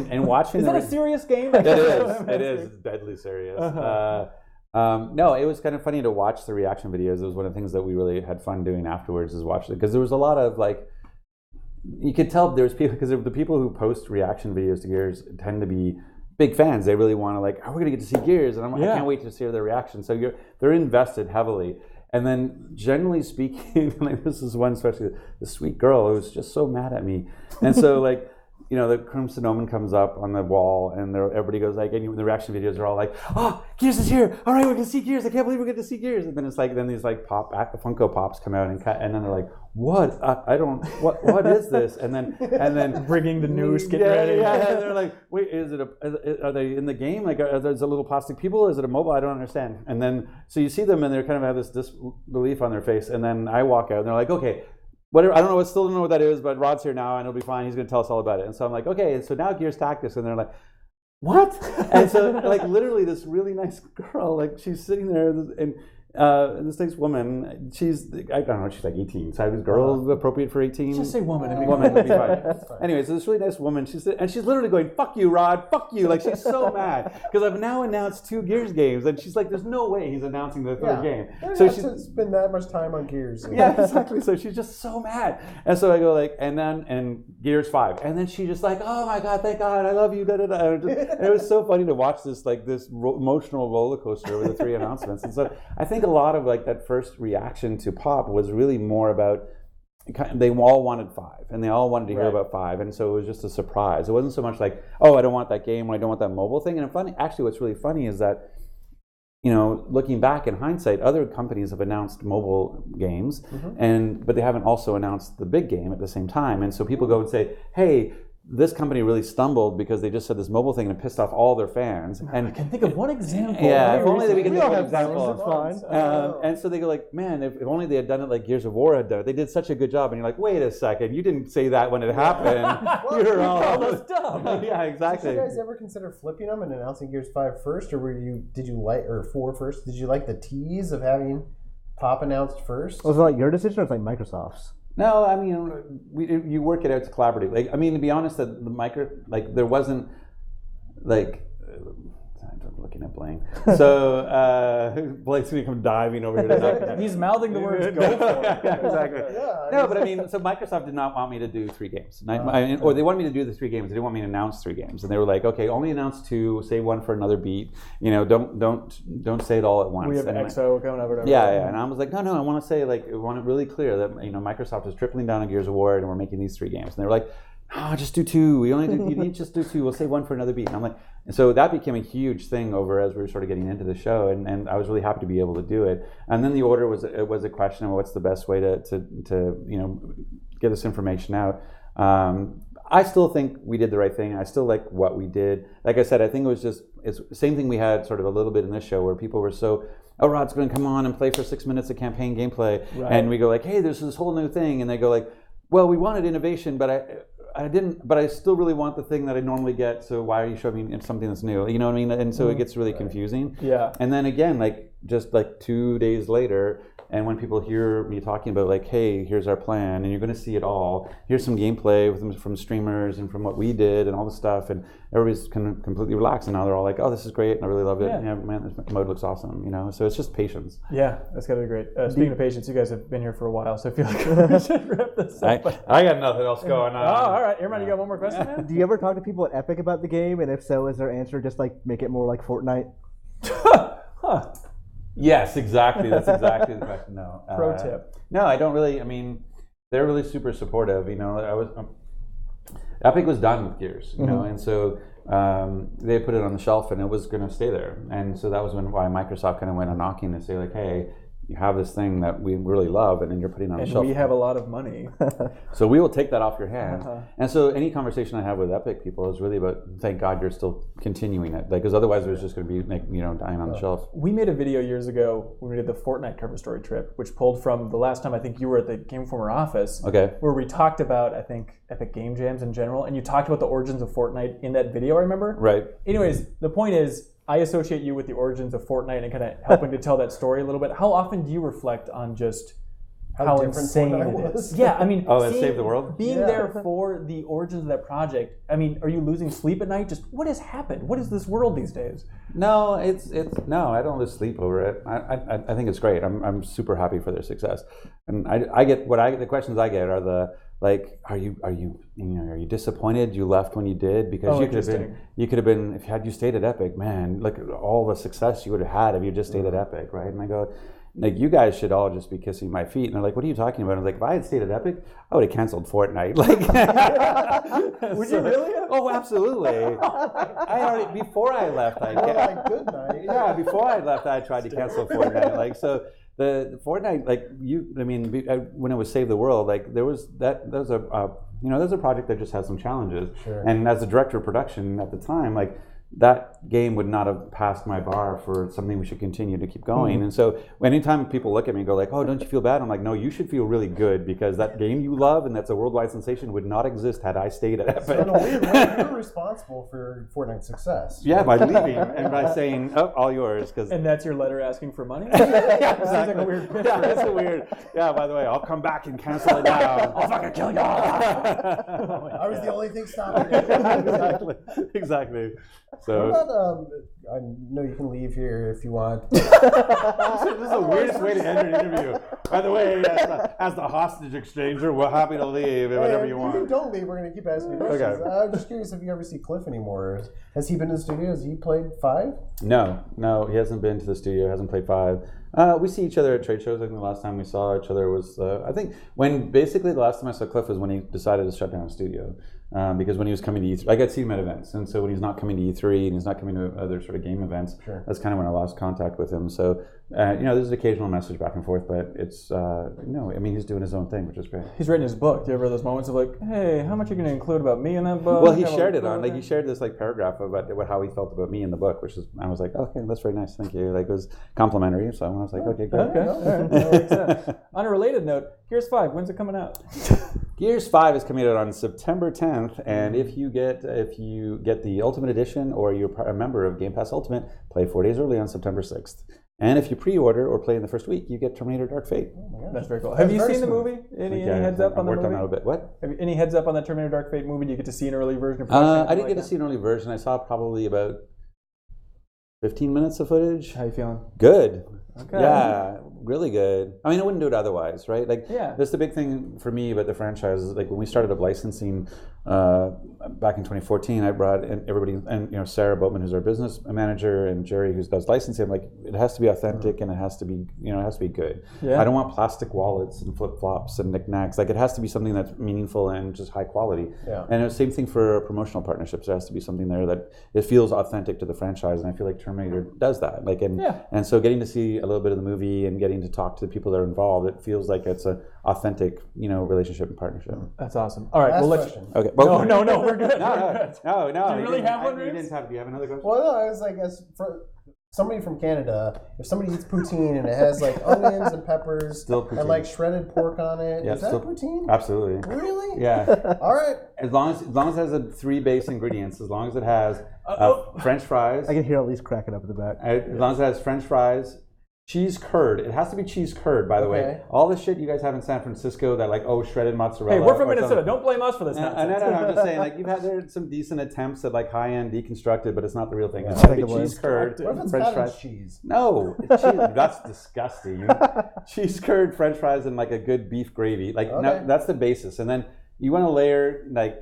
in watching is that a serious game? It is. It is deadly serious. No, it was kind of funny to watch the reaction videos. It was one of the things that we really had fun doing afterwards, is watching it, because there was a lot of like, you could tell there was people, because the people who post reaction videos to Gears tend to be big fans. They really want to like, we're gonna get to see Gears, and I can't wait to see their reaction. So they're invested heavily. And then generally speaking, like, this is one, especially the sweet girl who was just so mad at me, and so like, the Crimson Omen comes up on the wall, and everybody goes like, and the reaction videos are all like, "Oh, Gears is here! All right, we're gonna see Gears! I can't believe we're gonna see Gears!" And then it's like, then these like Funko Pops come out and then they're like, "What? What is this?" And then bringing the news, getting ready. Yeah, and they're like, "Wait, are they in the game? Like, are there little plastic people? Is it a mobile? I don't understand." And then so you see them, and they kind of have this disbelief on their face, and then I walk out, and they're like, "Okay. Whatever, I don't know, still don't know what that is, but Rod's here now, and it'll be fine. He's going to tell us all about it." And so I'm like, okay, and so now Gears Tactics, and they're like, what? And so like literally this really nice girl, like she's sitting there, and this nice woman, I don't know, she's like 18. So I was girl appropriate for 18. Just say woman. Woman would be fine. Anyway, so this really nice woman, she's literally going, "Fuck you, Rod, fuck you!" Like, she's so mad because I've now announced 2 Gears games, and she's like, "There's no way he's announcing the third game." So she's spent that much time on Gears. Yeah, exactly. So she's just so mad, and so I go like, and Gears 5, and then she just like, "Oh my God, thank God, I love you." Da, da, da. And it was so funny to watch this emotional roller coaster with the 3 announcements, and so I think a lot of like that first reaction to Pop was really more about, they all wanted 5, and they all wanted to hear about 5, and so it was just a surprise. It wasn't so much like, "Oh, I don't want that game," or "I don't want that mobile thing." And actually what's really funny is that, looking back in hindsight, other companies have announced mobile games, but they haven't also announced the big game at the same time. And so people go and say, "Hey, this company really stumbled because they just said this mobile thing and it pissed off all their fans." And I can think of one example. Yeah, if only we can think of an example. example. It's fine. And so they go like, "Man, if only they had done it like Gears of War had done it. They did such a good job." And you're like, "Wait a second, you didn't say that when it happened." You're all dumb. Yeah, exactly. Did you guys ever consider flipping them and announcing Gears 5 first, or did you like, or 4 first? Did you like the tease of having Pop announced first? Was it like your decision or it's like Microsoft's? No, I mean, you work it out collaboratively. Like, I mean, to be honest, there wasn't like. I'm looking at Blaine. So Blaine's gonna come diving over here. He's mouthing the words "go for it." Yeah, exactly. No, but I mean, so Microsoft did not want me to do 3 games, or they wanted me to do the 3 games. They didn't want me to announce 3 games, and they were like, "Okay, only announce 2. Save 1 for another beat. Don't say it all at once." We have EXO coming over. Yeah, and I was like, no, I want to say, like, I want it really clear that Microsoft is tripling down on Gears of War, and we're making these 3 games. And they were like, "Oh, just do 2. You need just do 2. We'll save 1 for another beat." And I'm like, and so that became a huge thing over as we were sort of getting into the show, and I was really happy to be able to do it. And then the order was a question of what's the best way to get this information out. I still think we did the right thing. I still like what we did. Like I said, I think it's the same thing we had sort of a little bit in this show where people were so, "Oh, Rod's going to come on and play for 6 minutes of campaign gameplay," and we go like, "Hey, there's this whole new thing," and they go like, "Well, we wanted innovation, but I didn't, but I still really want the thing that I normally get, so why are you showing me something that's new?" You know what I mean? And so it gets really confusing. Yeah. And then again, like just like 2 days later, And when people hear me talking about like, hey, here's our plan, and you're going to see it all. Here's some gameplay from streamers and from what we did and all the stuff, and everybody's kind of completely relaxed, and now they're all like, oh, this is great, and I really love it. Yeah, man, this mode looks awesome. So it's just patience. Yeah, that's got to be great. Speaking of patience, you guys have been here for a while, so I feel like we should wrap this up. I got nothing else going on. Oh, all right, Aaron, you got one more question, man? Do you ever talk to people at Epic about the game, and if so, is their answer just like make it more like Fortnite? Huh. Yes, exactly. That's exactly the question. No. Pro tip. No, I don't really. I mean, they're really super supportive. Epic was done with Gears, and so they put it on the shelf, and it was going to stay there. And so that was why Microsoft kind of went on knocking to say like, hey, you have this thing that we really love, and then you're putting it on the shelf. And we have a lot of money. So we will take that off your hands. And so any conversation I have with Epic people is really about, thank God you're still continuing it. Because otherwise it was just going to be dying on the shelf. We made a video years ago when we did the Fortnite cover story trip, which pulled from the last time I think you were at the Game Informer office, where we talked about, I think, Epic Game Jams in general, and you talked about the origins of Fortnite in that video, I remember? Right. Anyways, the point is, I associate you with the origins of Fortnite and kind of helping to tell that story a little bit. How often do you reflect on just how insane it is? Yeah, I mean, it saved the world? Being there for the origins of that project, I mean, are you losing sleep at night? Just what has happened? What is this world these days? No, no, I don't lose sleep over it. I think it's great. I'm super happy for their success. And the questions I get are the like, are you disappointed you left when you did? Because you could have been if you stayed at Epic, man, look at all the success you would have had if you just stayed at Epic, right? And I go, like, you guys should all just be kissing my feet. And they're like, what are you talking about? I was like, if I had stayed at Epic, I would have canceled Fortnite. Like, would you really? Oh, absolutely. Before I left, good night. Yeah, before I left, I tried to cancel Fortnite. Like, so the Fortnite, like when it was Save the World, like there was a project that just had some challenges. Sure. And as the director of production at the time, like, that game would not have passed my bar for something we should continue to keep going. Mm-hmm. And so anytime people look at me and go like, oh, don't you feel bad? I'm like, no, you should feel really good, because that game you love and that's a worldwide sensation would not exist had I stayed at Epic. So in a weird way, you're responsible for Fortnite's success. Yeah, by leaving and by saying, oh, all yours. And that's your letter asking for money? Yeah, exactly. Sounds like a weird picture. Yeah, that's a weird. Yeah, by the way, I'll come back and cancel it down. I'll fucking kill you all. I was the only thing stopping it. Exactly. So. What about, I know you can leave here if you want. This is the weirdest way to end an interview. By the way, as the hostage exchanger, we're happy to leave whenever you want. If you don't leave, we're going to keep asking questions. Okay. I'm just curious if you ever see Cliff anymore. Has he been to the studio? Has he played 5? No, he hasn't been to the studio, hasn't played 5. We see each other at trade shows. I think the last time we saw each other was, I think, the last time I saw Cliff was when he decided to shut down the studio. Because when he was coming to E3, I got to see him at events, and so when he's not coming to E3 and he's not coming to other sort of game events, sure. That's kind of when I lost contact with him. So, there's an occasional message back and forth, but it's, he's doing his own thing, which is great. He's writing his book. Do you ever have those moments of like, hey, how much are you going to include about me in that book? Well, he shared it on, he shared this paragraph about how he felt about me in the book, which is, I was like, okay, that's very nice, thank you. Like, it was complimentary, so I was like, okay, great. Okay, all right. That makes sense. On a related note, Gears 5, when's it coming out? Gears 5 is coming out on September 10th, and if you get the Ultimate Edition or you're a member of Game Pass Ultimate, play 4 days early on September 6th. And if you pre-order or play in the first week, you get Terminator Dark Fate. Oh my God. That's very cool. Have you seen the movie? Any heads up on the movie? I worked on that a bit. What? Any heads up on that Terminator Dark Fate movie? Do you get to see an early version of I didn't get to see an early version. I saw probably about 15 minutes of footage. How you feeling? Good. Okay. Yeah, really good. I mean, I wouldn't do it otherwise, right? That's the big thing for me about the franchise is when we started up licensing back in 2014, I brought in everybody, and Sarah Boatman, who's our business manager, and Jerry, who does licensing. I'm like, it has to be authentic, and it has to be, good. Yeah. I don't want plastic wallets and flip flops and knickknacks. Like, it has to be something that's meaningful and just high quality. Yeah. And the same thing for promotional partnerships. There has to be something there that it feels authentic to the franchise, and I feel like Terminator does that. And so getting to see a little bit of the movie and getting to talk to the people that are involved, it feels like it's an authentic, relationship and partnership. That's awesome. All right, Okay. Well, no, we're good. No. Do you really have one, you didn't have. Do you have another question? Well, no, I was like, as for somebody from Canada, if somebody eats poutine and it has onions and peppers and shredded pork on it, is that poutine? Absolutely. Really? Yeah. All right. As long as it has the 3 base ingredients, as long as it has French fries. I can hear at least cracking up in the back. As long as it has French fries, cheese curd. It has to be cheese curd, by the way. All the shit you guys have in San Francisco that like, shredded mozzarella. Hey, we're from Minnesota. Don't blame us for this nonsense. No. I'm just saying, like, there's some decent attempts at like high-end deconstructed, but it's not the real thing. It's like cheese curd, French fries. Cheese? No, it's cheese. That's disgusting. Cheese curd, French fries, and like a good beef gravy. Like, now, that's the basis. And then you want to layer like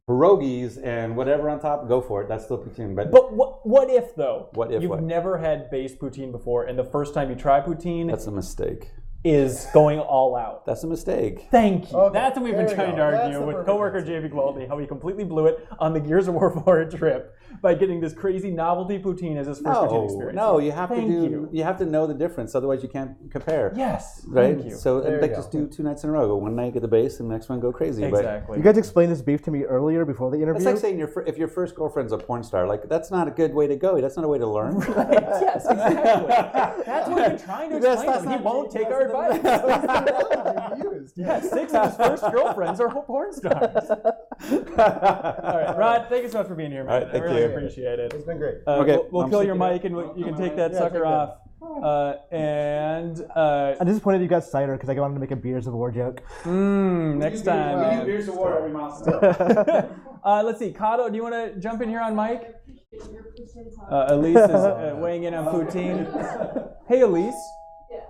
pierogies and whatever on top, go for it. That's still poutine. But what if though? What if you've never had base poutine before, and the first time you try poutine, that's a mistake. Is going all out. That's a mistake. Thank you. Okay, that's what we've been trying to argue with coworker JB Gwaltney, how he completely blew it on the Gears of War 4 trip by getting this crazy novelty poutine as his first poutine experience. No, you have you have to know the difference, otherwise you can't compare. Yes. Right? Thank you. So like just do 2 nights in a row. Go one night, get the base, and the next one go crazy. Exactly. You guys explained this beef to me earlier before the interview. It's like saying if your first girlfriend's a porn star, like that's not a good way to go. That's not a way to learn. Right. Yes, exactly. That's what we've been trying to explain to him. He won't take our advice. Yeah, 6 of his first girlfriends are porn stars. All right, Rod, thank you so much for being here, man. Right, thank I really you. appreciate it. It's been great. We'll kill your mic and you can take that sucker off. I'm disappointed you got cider because I wanted to make a Beers of War joke. Next time. We do Beers of War every month. Let's see, Kato, do you want to jump in here on mic? Elise is weighing in on poutine. Hey, Elise.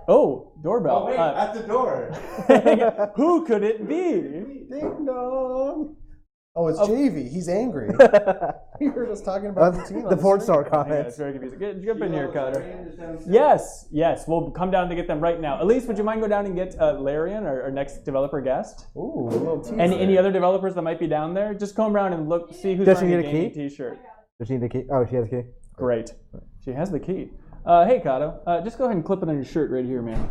Oh, doorbell. Oh, wait, at the door. Who could it be? Ding dong. Oh, it's JV. He's angry. You heard us talking about the porn star comments. It's very confusing. Jump in here, Connor. Yes. We'll come down to get them right now. Elise, would you mind go down and get Larian, our next developer guest? Ooh, a little teaser. And any other developers that might be down there? Just come around and look, see who's wearing a gaming t-shirt. Does she need a key? Oh, she has a key. Great. She has the key. Hey, Kato, just go ahead and clip it on your shirt right here, man.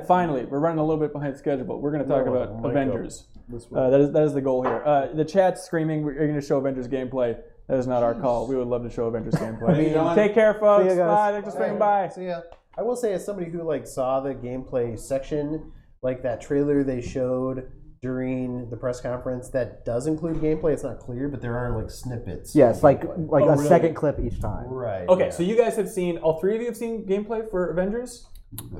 Finally, we're running a little bit behind schedule, but we're going to talk about Avengers. That is the goal here. The chat's screaming, we're going to show Avengers gameplay. That is not our call. We would love to show Avengers gameplay. Take care, folks. Bye. Thanks for swinging by. So yeah, I will say as somebody who saw the gameplay section, like that trailer they showed during the press conference that does include gameplay. It's not clear, but there are snippets. Yes, like a second clip each time. Right. Okay, so you guys have seen, all 3 of you have seen gameplay for Avengers?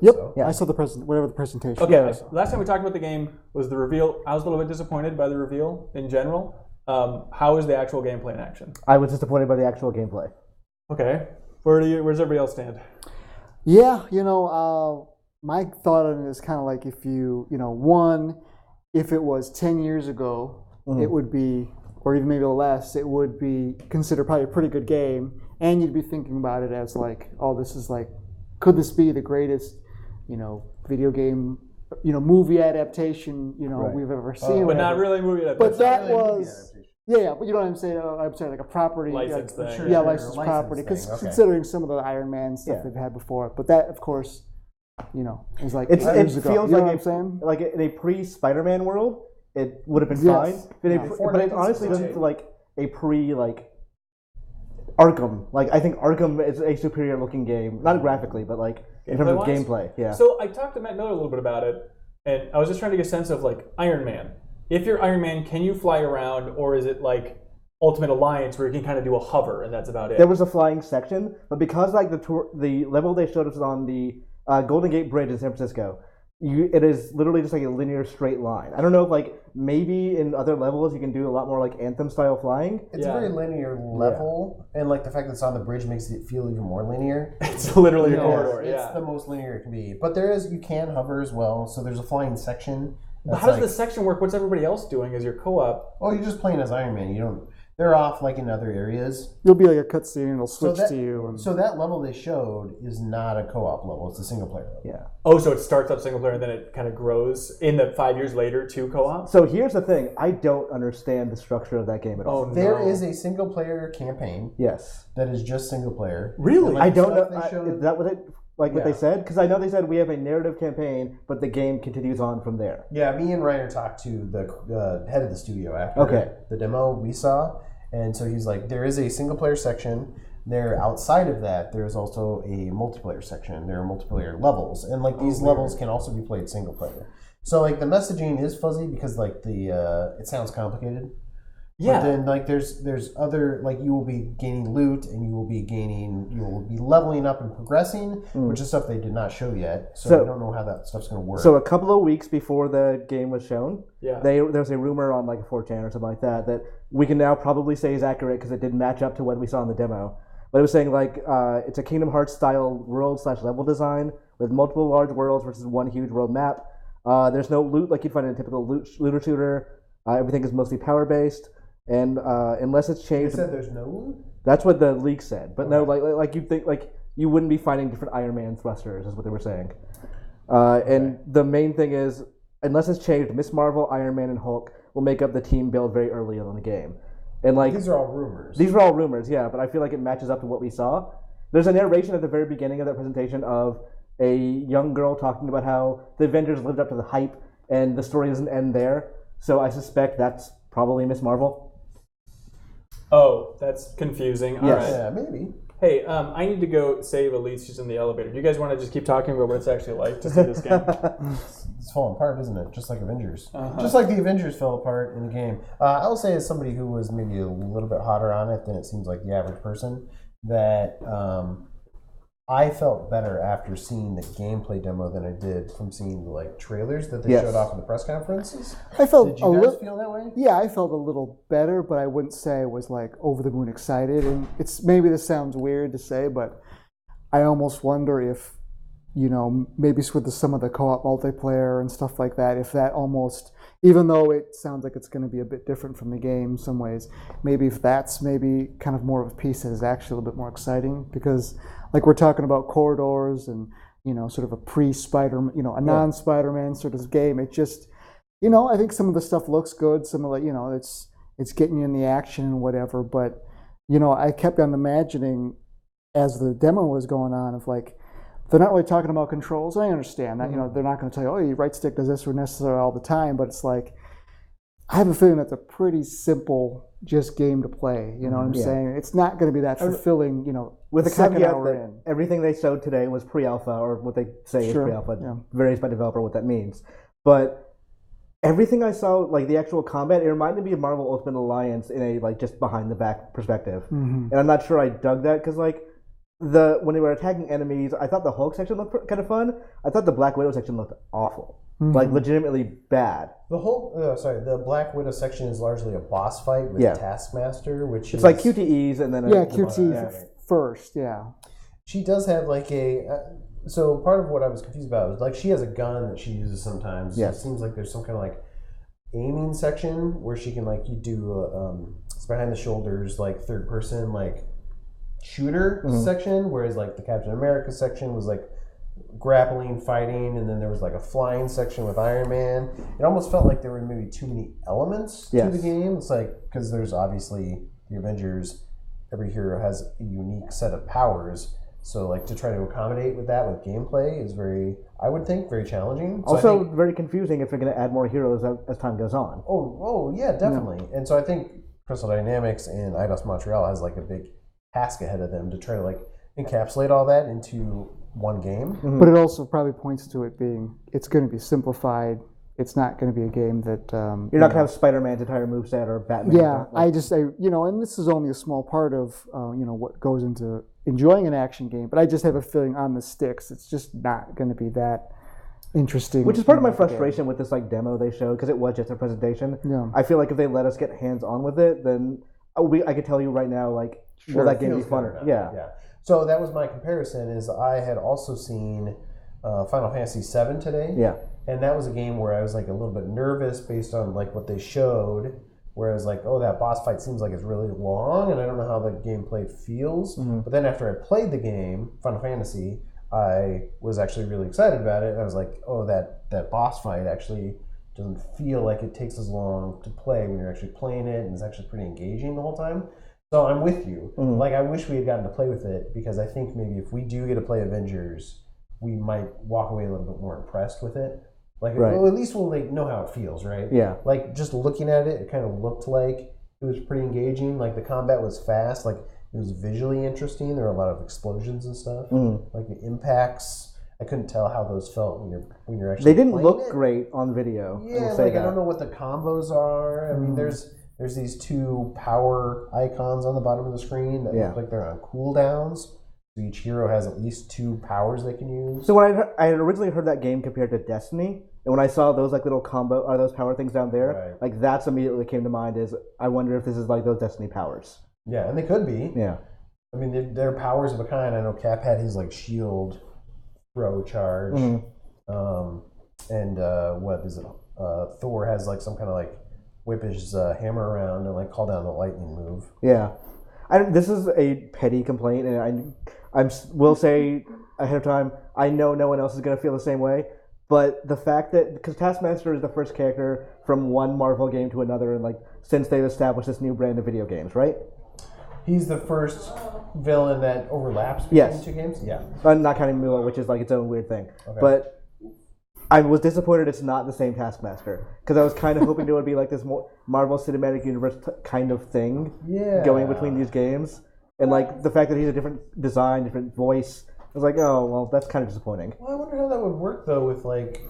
Yep. So. Yeah. I saw the presentation. Okay. Yeah. Last time we talked about the game was the reveal. I was a little bit disappointed by the reveal in general. How is the actual gameplay in action? I was disappointed by the actual gameplay. Okay. Where's everybody else stand? Yeah, my thought on it is kind of like if it was 10 years ago, it would be, or even maybe less, it would be considered probably a pretty good game, and you'd be thinking about it as like, oh, this is like, could this be the greatest, video game, movie adaptation, we've ever seen? But not really movie adaptation. But that was, yeah, but you know what I'm saying? I'm saying like a property. License thing. Yeah, licensed property. Because considering some of the Iron Man stuff they've had before. But that, of course, is like it years ago. Feels you know like what I'm saying? Like in a pre-Spider-Man world, it would have been fine. But it honestly doesn't feel like a Arkham. Like I think Arkham is a superior looking game, not graphically, but like in terms of gameplay. Yeah. So I talked to Matt Miller a little bit about it, and I was just trying to get a sense of like Iron Man. If you're Iron Man, can you fly around, or is it like Ultimate Alliance where you can kind of do a hover and that's about it? There was a flying section, but because like the level they showed us on the Golden Gate Bridge in San Francisco, it is literally just like a linear straight line. I don't know if like maybe in other levels you can do a lot more like Anthem style flying. It's a very linear level, and like the fact that it's on the bridge makes it feel even more linear. It's literally a corridor. It's the most linear it can be. But you can hover as well, so there's a flying section. But how does the section work? What's everybody else doing as your co-op? Oh, you're just playing as Iron Man. They're off like in other areas. You'll be like a cutscene and it'll switch to you. So that level they showed is not a co-op level. It's a single player level. Yeah. Oh, so it starts up single player and then it kind of grows in the 5 years later to co-op? So here's the thing. I don't understand the structure of that game at all. Oh, There is a single player campaign. Yes. That is just single player. Really? I don't know. Is that what what they said? Because I know they said we have a narrative campaign, but the game continues on from there. Yeah, me and Reiner talked to the head of the studio after the demo we saw. And so he's like, there is a single-player section. There, outside of that, there is also a multiplayer section. There are multiplayer levels. And like these levels can also be played single-player. So like the messaging is fuzzy because like it sounds complicated. Yeah. But then like there's other, like you will be gaining loot and you will be leveling up and progressing, which is stuff they did not show yet. So I don't know how that stuff's going to work. So a couple of weeks before the game was shown, Yeah. there was a rumor on like 4chan or something like that we can now probably say is accurate because it didn't match up to what we saw in the demo. But it was saying like it's a Kingdom Hearts style world/level design with multiple large worlds versus one huge world map. There's no loot like you'd find in a typical looter shooter. Everything is mostly power based. And unless it's changed, they said there's no loot? That's what the leak said. But no, like you think like you wouldn't be finding different Iron Man thrusters, is what they were saying. And the main thing is, unless it's changed, Miss Marvel, Iron Man, and Hulk will make up the team build very early in the game. And like these are all rumors. These are all rumors, yeah. But I feel like it matches up to what we saw. There's a narration at the very beginning of that presentation of a young girl talking about how the Avengers lived up to the hype, and the story doesn't end there. So I suspect that's probably Miss Marvel. Oh, that's confusing. All right. Yeah, maybe. Hey, I need to go save Elise. She's in the elevator. Do you guys want to just keep talking about what it's actually like to see this game? It's falling apart, isn't it? Just like Avengers. Just like the Avengers fell apart in the game. I will say, as somebody who was maybe a little bit hotter on it than it seems like the average person, that I felt better after seeing the gameplay demo than I did from seeing the like trailers that they showed off in the press conferences. I felt Did you guys feel that way? Yeah, I felt a little better, but I wouldn't say I was like over the moon excited. And it's maybe this sounds weird to say, but I almost wonder if, you know, maybe with some of the co-op multiplayer and stuff like that, if that almost, even though it sounds like it's going to be a bit different from the game in some ways, maybe if that's maybe kind of more of a piece that is actually a little bit more exciting, because like we're talking about corridors and, you know, sort of a pre-Spider, you know, a non-Spider-Man sort of game. It just, you know, I think some of the stuff looks good. Some of the, you know, it's getting you in the action and whatever. But, you know, I kept on imagining as the demo was going on of like, they're not really talking about controls. I understand that, you know, they're not going to tell you, oh, your right stick does this or necessarily all the time. But it's like, I have a feeling that's a pretty simple just game to play. You know what I'm saying? It's not going to be that fulfilling, you know, with the second caveat hour that in. everything they showed today was pre-alpha, or what they say is pre-alpha. Yeah. Varies by developer what that means. But everything I saw, like the actual combat, it reminded me of Marvel Ultimate Alliance in a like just behind the back perspective. And I'm not sure I dug that because like when they were attacking enemies, I thought the Hulk section looked kind of fun. I thought the Black Widow section looked awful. Like legitimately bad. The Black Widow section is largely a boss fight with Taskmaster, which it's like QTEs and then QTE first, She does have like so part of what I was confused about was like she has a gun that she uses sometimes. So it seems like there's some kind of like aiming section where she can like you do it's behind the shoulders like third person like shooter section, whereas like the Captain America section was like grappling, fighting, and then there was like a flying section with Iron Man. It almost felt like there were maybe too many elements to the game. It's like, because there's obviously the Avengers, every hero has a unique set of powers. So like to try to accommodate with that with gameplay is I would think, very challenging. So also very confusing if you're going to add more heroes as time goes on. Oh yeah, definitely. And so I think Crystal Dynamics and Eidos Montreal has like a big task ahead of them to try to like encapsulate all that into one game. But it also probably points to it being, it's going to be simplified. It's not going to be a game that you're not going to have Spider-Man's entire moveset or Batman. Yeah, you know, and this is only a small part of you know what goes into enjoying an action game. But I just have a feeling on the sticks, it's just not going to be that interesting. Which is part of my frustration with this like demo they showed, because it was just a presentation. Yeah. I feel like if they let us get hands on with it, then I could tell you right now, like, will that game be funner? Yeah. So that was my comparison. Is I had also seen Final Fantasy VII today. Yeah. And that was a game where I was like a little bit nervous based on like what they showed, where I was like, oh, that boss fight seems like it's really long, and I don't know how the gameplay feels. But then after I played the game, Final Fantasy, I was actually really excited about it. And I was like, oh, that boss fight actually doesn't feel like it takes as long to play when you're actually playing it, and it's actually pretty engaging the whole time. So I'm with you. Like, I wish we had gotten to play with it, because I think maybe if we do get to play Avengers, we might walk away a little bit more impressed with it. Like, well, at least we'll like know how it feels, right? Yeah. Like, just looking at it, it kind of looked like it was pretty engaging. Like, the combat was fast. Like, it was visually interesting. There were a lot of explosions and stuff. Like, the impacts, I couldn't tell how those felt when you're actually They didn't playing look it. great on video. Yeah, like, I don't know what the combos are. I mean, there's there's these two power icons on the bottom of the screen that look like they're on cooldowns. So each hero has at least 2 powers they can use. So when I had originally heard that game compared to Destiny, and when I saw those like little combo or those power things down there, like that's immediately came to mind. Is I wonder if this is like those Destiny powers. Yeah, and they could be. Yeah. I mean, they're powers of a kind. I know Cap had his like shield throw charge, and what is it? Thor has like some kind of like whip his hammer around and like call down the lightning move. Yeah, this is a petty complaint, and I will say ahead of time, I know no one else is going to feel the same way. But the fact that because Taskmaster is the first character from one Marvel game to another, and like since they've established this new brand of video games, right? He's the first villain that overlaps between the 2 games? Yeah. I'm not counting Mula, which is like its own weird thing. Okay. But I was disappointed it's not the same Taskmaster. Because I was kind of hoping there would be like this more Marvel Cinematic Universe kind of thing going between these games. And like the fact that he's a different design, different voice, I was like, oh, well, that's kind of disappointing. Well, I wonder how that would work though with like,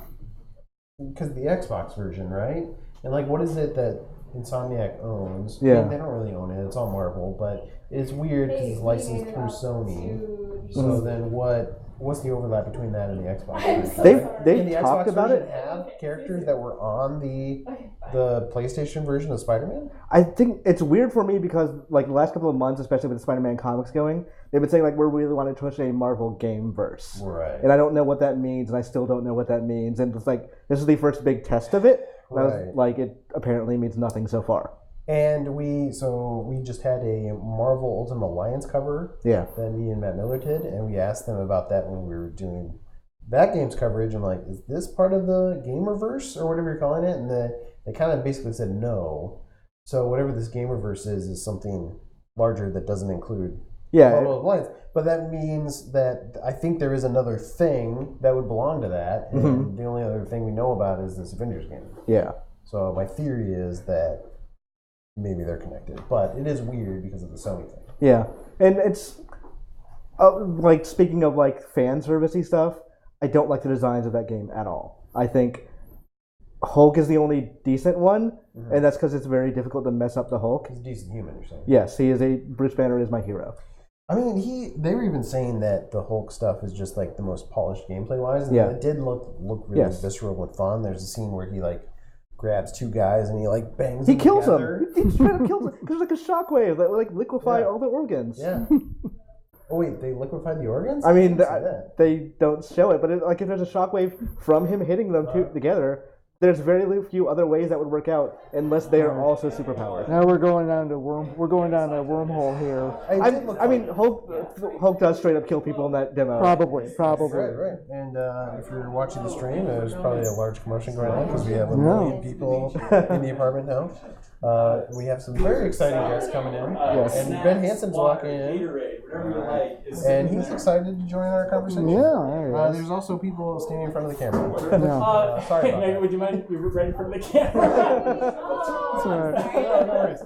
because the Xbox version, right? And like, what is it that Insomniac owns? Yeah. I mean, they don't really own it. It's all Marvel, but it's weird because it's licensed through Sony. So then what's the overlap between that and the Xbox version? They've talked about it. Have characters that were on the PlayStation version of Spider-Man? I think it's weird for me because like the last couple of months, especially with the Spider-Man comics going, they've been saying like we're really wanting to push a Marvel game verse. Right. And I don't know what that means, and I still don't know what that means. And it's like this is the first big test of it. And I was like, it apparently means nothing so far. And we just had a Marvel Ultimate Alliance cover that me and Matt Miller did, and we asked them about that when we were doing that game's coverage. I'm like, is this part of the Gamerverse or whatever you're calling it? And they kind of basically said no. So whatever this Gamerverse is something larger that doesn't include Marvel Alliance. But that means that I think there is another thing that would belong to that, and the only other thing we know about is this Avengers game. Yeah. So my theory is that maybe they're connected, but it is weird because of the Sony thing. Yeah, and it's like speaking of like fan servicey stuff, I don't like the designs of that game at all. I think Hulk is the only decent one, and that's because it's very difficult to mess up the Hulk. He's a decent human, you're saying? Yes, Bruce Banner is my hero. I mean, they were even saying that the Hulk stuff is just like the most polished gameplay wise, and it did look really visceral and fun. There's a scene where he like grabs 2 guys and he like bangs them kills together. He straight up kills them. There's like a shockwave that like liquefy all the organs. Yeah. Oh wait, they liquefied the organs? I mean, they don't show it, but like if there's a shockwave from him hitting them together, there's very few other ways that would work out unless they are also superpowered. Now we're going down a wormhole here. I mean, Hulk does straight up kill people in that demo. Probably. Right. And if you're watching the stream, there's probably a large commotion going on because we have 1 million people in the apartment now. We have some very exciting guests coming in. Yes. And Ben Hanson's walking in. And he's excited to join our conversation. Yeah. There's also people standing in front of the camera. Sorry about that. Would you mind if you were right in front of the camera? That's all right. No worries.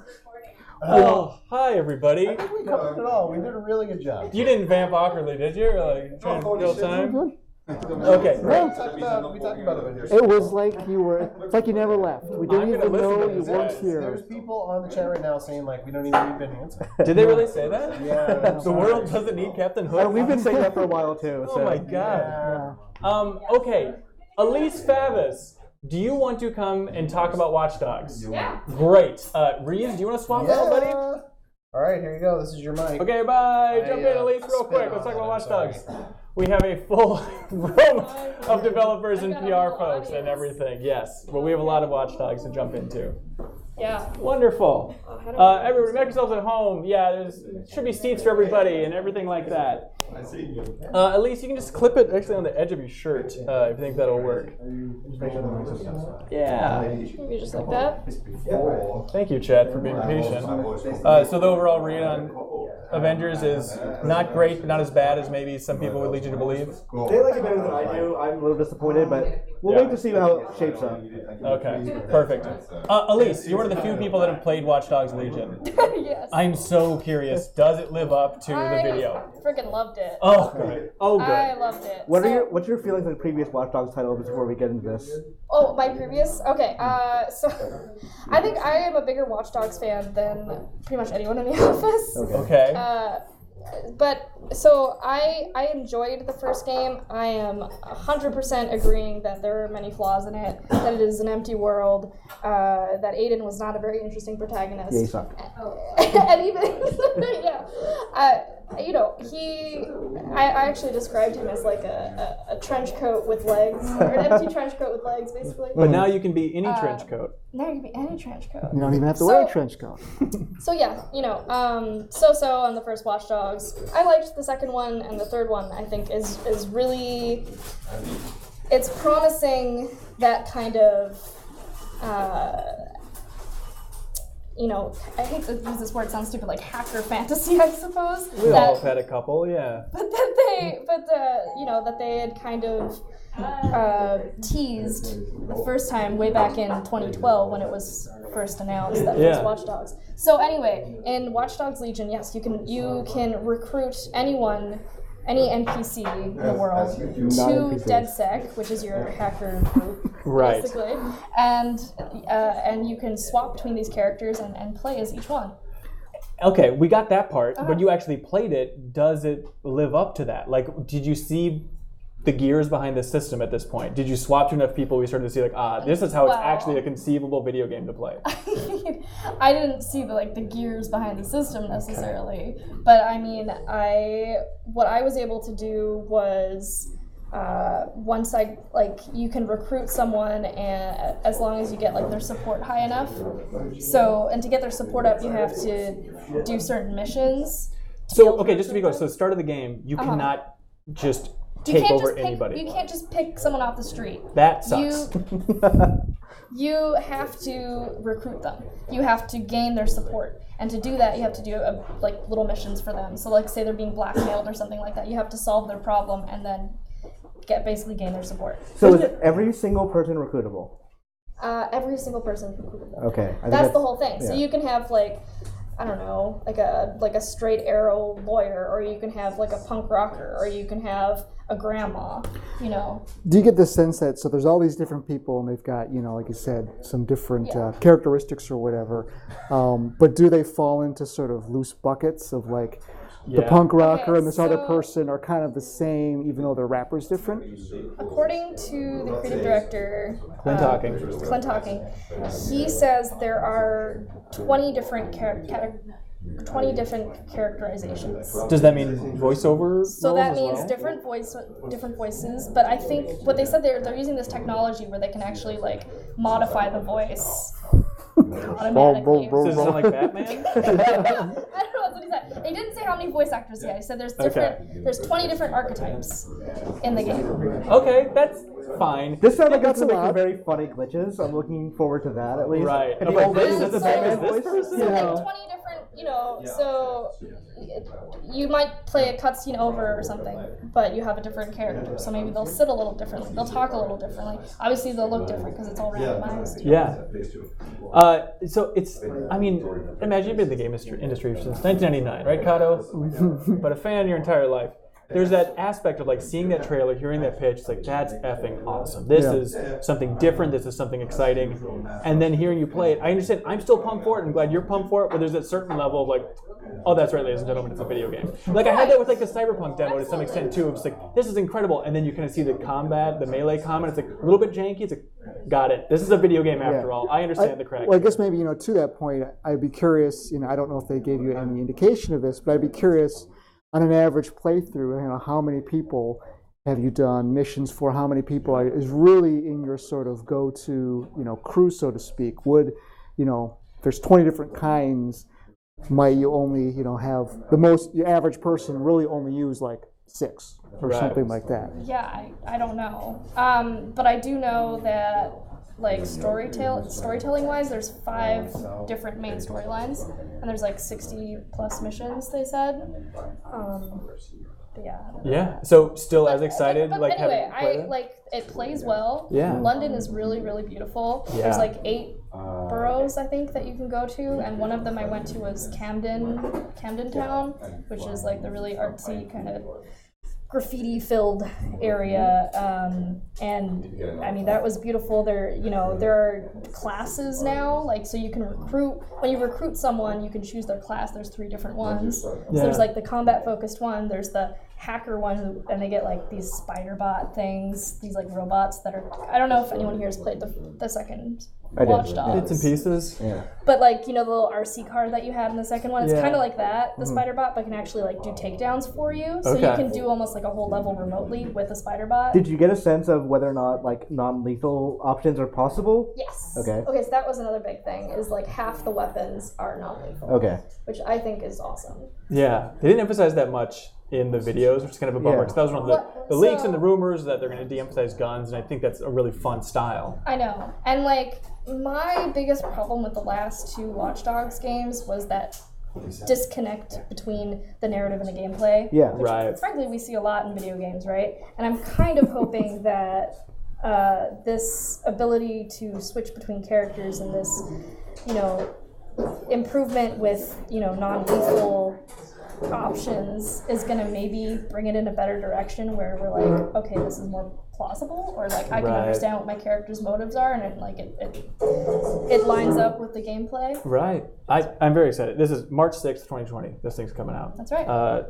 Hi everybody. I think we covered it all. We did a really good job. You didn't vamp awkwardly, did you? Or like trying to kill time? Okay. We talked about Avengers. It was like it's like you never left. We didn't even know you weren't here. There's people on the chat right now saying like we don't even need Ben Hanson. Did they really say that? Yeah. The world doesn't need Captain Hood. We've been saying that for a while too. Oh my god. Okay. Elise Favis, do you want to come and talk about Watch Dogs? Yeah. Great. Reeves, do you want to swap out, buddy? All right, here you go. This is your mic. Okay, bye. Jump in, Elise, real quick. Let's talk about Watch Dogs. We have a full room of developers and PR folks and everything. Yes, well, we have a lot of Watch Dogs to jump into. Yeah. Wonderful. Everybody, make yourselves at home. Yeah, there should be seats for everybody and everything like that. Elise, you can just clip it actually on the edge of your shirt if you think that'll work. Yeah. Maybe just like that. Thank you, Chad, for being patient. So the overall read on Avengers is not great, but not as bad as maybe some people would lead you to believe. They like it better than I do. I'm a little disappointed, but we'll wait to see how it shapes up. Okay, perfect. Elise, you're one of the few people that have played Watch Dogs Legion. Yes. I'm so curious. Does it live up to the video? I freaking loved it. Oh, good. Oh, good. I loved it. What's your feelings on the previous Watch Dogs title before we get into this? Oh, Oh, my previous? Okay, so I think I am a bigger Watch Dogs fan than pretty much anyone in the office. Okay. But so I enjoyed the first game. I am 100% agreeing that there are many flaws in it, that it is an empty world, that Aiden was not a very interesting protagonist. Yeah, he sucked. And even, you know, I actually described him as like a trench coat with legs, or an empty trench coat with legs, basically. But now you can be any trench coat. Now you can be any trench coat. You don't even have to wear a trench coat. So yeah, you know, so on the first Watch Dogs. I liked the second one, and the third one I think is really, it's promising that kind of, you know, I hate to use this word, it sounds stupid, like hacker fantasy, I suppose. We all have had a couple, yeah. But you know, that they had kind of teased the first time way back in 2012 when it was first announced that it was Watch Dogs. So anyway, in Watch Dogs Legion, yes, you can recruit anyone, any NPC in the world to DedSec, which is your hacker group, Right. basically, and you can swap between these characters and play as each one. Okay, we got that part, but you actually played it. Does it live up to that? Like, did you see the gears behind the system at this point? Did you swap to enough people we started to see like, this is how it's actually a conceivable video game to play? I didn't see the gears behind the system necessarily, but I mean, what I was able to do was once you can recruit someone, and as long as you get their support high enough. So, and to get their support up, you have to do certain missions. So, okay, just to be clear, so start of the game, you cannot just take over anybody. You can't just pick someone off the street. That sucks. You have to recruit them. You have to gain their support. And to do that, you have to do little missions for them. So say they're being blackmailed or something like that. You have to solve their problem and then basically gain their support. So is every single person recruitable? Every single person is recruitable. Okay. That's the whole thing. Yeah. So you can have I don't know, like a straight arrow lawyer, or you can have a punk rocker, or you can have a grandma, you know. Do you get the sense that, so there's all these different people and they've got, like you said, some different characteristics or whatever, but do they fall into sort of loose buckets of the punk rocker and this other person are kind of the same, even though their rapper's different? According to the creative director, Clint Hawking, he says there are 20 different characterizations. Does that mean voiceover? So that roles means as well? different voices. But I think what they said, they're using this technology where they can actually modify the voice automatically. Does it sound like Batman? I don't know. That's what he said. He didn't say how many voice actors yet. He said there's there's 20 different archetypes in the game. Okay, that's fine. This sounds like it's some very funny glitches. I'm looking forward to that at least. Right. And I'm the like, old this lady is the does same as Batman this voice. person? So 20 different, so you might play a cutscene over or something, but you have a different character. So maybe they'll sit a little differently. They'll talk a little differently. Obviously, they'll look different because it's all randomized. Yeah. So imagine you've been in the game industry since 1999, right, Kato? But a fan your entire life. There's that aspect of seeing that trailer, hearing that pitch. It's that's effing awesome. This is something different. This is something exciting. And then hearing you play it, I understand. I'm still pumped for it. I'm glad you're pumped for it. But there's that certain level of oh, that's right, ladies and gentlemen, it's a video game. I had that with the Cyberpunk demo to some extent too. It's this is incredible. And then you kind of see the combat, the melee combat. It's a little bit janky. It's got it. This is a video game after all. I understand the crack. Well, I guess maybe to that point, I'd be curious. I don't know if they gave you any indication of this, but I'd be curious. On an average playthrough, how many people have you done missions for? How many people is really in your sort of go-to, crew, so to speak? Would, there's 20 different kinds. Might you only, have your average person really only use 6 or something like that? Yeah, I don't know. But I do know that storytelling wise, there's 5 different main storylines, and there's 60 plus missions, they said. But yeah. Yeah. So still as excited, but anyway, it plays well. Yeah. London is really, really beautiful. Yeah. There's 8 boroughs, I think, that you can go to, and one of them I went to was Camden Town, which is the really artsy kind of graffiti-filled area, and I mean that was beautiful. There are classes now, like so you can recruit. When you recruit someone, you can choose their class. There's 3 different ones. So there's like the combat-focused one. There's the hacker one, and they get like these spider bot things, these like robots that are. I don't know if anyone here has played the second Watch Dogs. Bits and pieces. Yeah. But like the little RC car that you had in the second one, it's kind of like that, the spider bot, but can actually like do takedowns for you. So you can do almost like a whole level remotely with a spider bot. Did you get a sense of whether or not like non-lethal options are possible? Yes. Okay. Okay, so that was another big thing. Is like half the weapons are non-lethal. Okay. Which I think is awesome. Yeah, they didn't emphasize that much in the videos, which is kind of a bummer. Because that was one of the leaks and the rumors that they're going to de-emphasize guns, and I think that's a really fun style. I know, and like my biggest problem with the last 2 Watch Dogs games was that disconnect between the narrative and the gameplay. Yeah. Which, right. frankly, we see a lot in video games, right? And I'm kind of hoping that this ability to switch between characters and this, improvement with, non-lethal options is going to maybe bring it in a better direction where we're like, okay, this is more plausible, or like I can understand what my character's motives are, and it lines up with the gameplay. Right. I'm very excited. This is March 6th, 2020. This thing's coming out. That's right.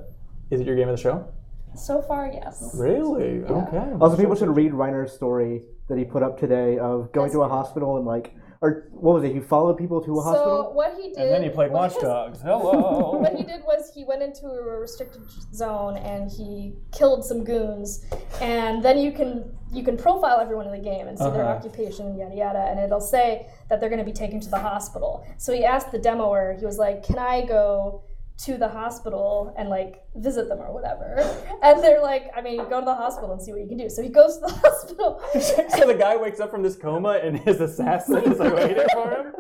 Is it your game of the show? So far, yes. Really? Yeah. Okay. Also, people should read Reiner's story that he put up today of going to a hospital and like, or what was it? He followed people to a hospital? So what he did... And then he played Watch Dogs. Hello! What he did was he went into a restricted zone and he killed some goons, and then you can profile everyone in the game and see their occupation, yada yada, and it'll say that they're going to be taken to the hospital. So he asked the demoer, he was like, can I go to the hospital and like visit them or whatever? And they're like, I mean, go to the hospital and see what you can do. So he goes to the hospital. So the guy wakes up from this coma and his assassin is like waiting for him?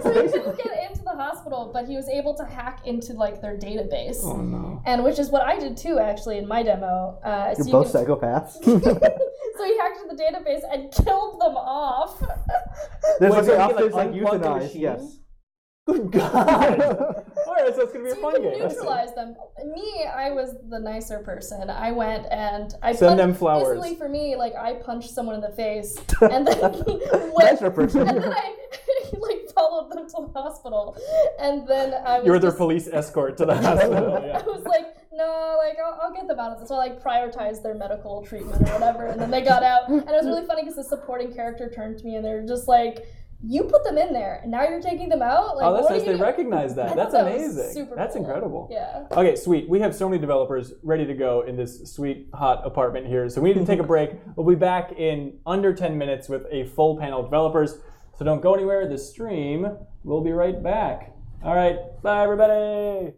So he didn't get into the hospital, but he was able to hack into like their database. Oh no. And which is what I did too, actually, in my demo. You're both psychopaths. So he hacked into the database and killed them off. There's Wait, like so an he, option like unplugged the euthanize, machine? yes. Good God! Alright, so it's gonna be a So fun you can game. neutralize them. Me, I was the nicer person. I went and I Send them flowers. Basically, for me, like I punched someone in the face, and then Nicer person. and then I like followed them to the hospital, and then I was. You were their just- police escort to the hospital. Yeah. I was like, no, like I'll get them out of this. So I like prioritized their medical treatment or whatever, and then they got out. And it was really funny because the supporting character turned to me and they're just like, "You put them in there, and now you're taking them out." Like, Oh, that's what nice. are They you doing? recognize that. I That's thought that was amazing. super That's cool. incredible. Yeah. Okay, sweet. We have so many developers ready to go in this sweet, hot apartment here. So we need to take a break. We'll be back in under 10 minutes with a full panel of developers. So don't go anywhere. The stream will be right back. All right. Bye, everybody.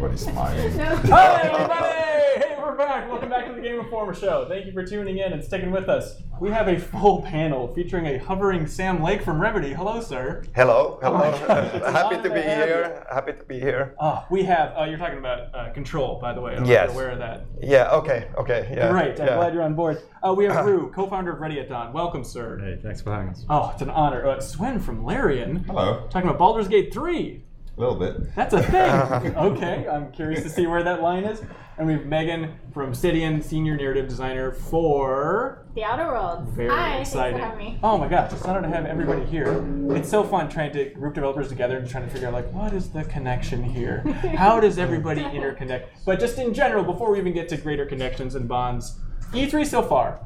everybody's smiling. Hi, everybody! Hey, we're back. Welcome back to the Game Informer Show. Thank you for tuning in and sticking with us. We have a full panel featuring a hovering Sam Lake from Remedy. Hello, sir. Hello. Happy Happy to be here. Happy to be here. We have, you're talking about Control, by the way. I don't know if Yes. you're aware of that. Yeah, okay, yeah. Great, I'm glad you're on board. We have Rue, co-founder of Ready at Dawn. Welcome, sir. Hey, thanks for having us. Oh, it's an honor. Swen from Larian. Hello. Talking about Baldur's Gate 3. A little bit. That's a thing. Okay, I'm curious to see where that line is. And we have Megan from Obsidian, senior narrative designer for The Outer Worlds. Very Hi, exciting. Thanks for having me. Oh my gosh, it's an honor to have everybody here. It's so fun trying to group developers together and trying to figure out like what is the connection here? How does everybody interconnect? But just in general, before we even get to greater connections and bonds, E3 so far.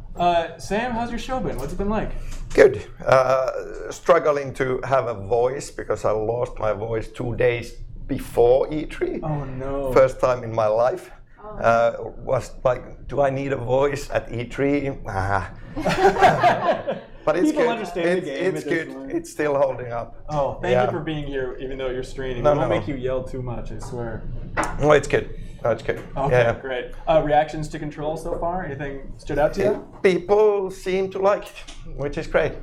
Sam, how's your show been? What's it been like? Good. Struggling to have a voice because I lost my voice 2 days before E3. Oh no. First time in my life. Was like, do I need a voice at E3? But it's People good. understand the game It's at this good. point. It's still holding up. Oh, thank you for being here, even though you're straining. No, We won't no. make you yell too much, I swear. No, it's good. No, it's good. Okay, Yeah. great. Reactions to Control so far? Anything stood out to you? People seem to like it, which is great.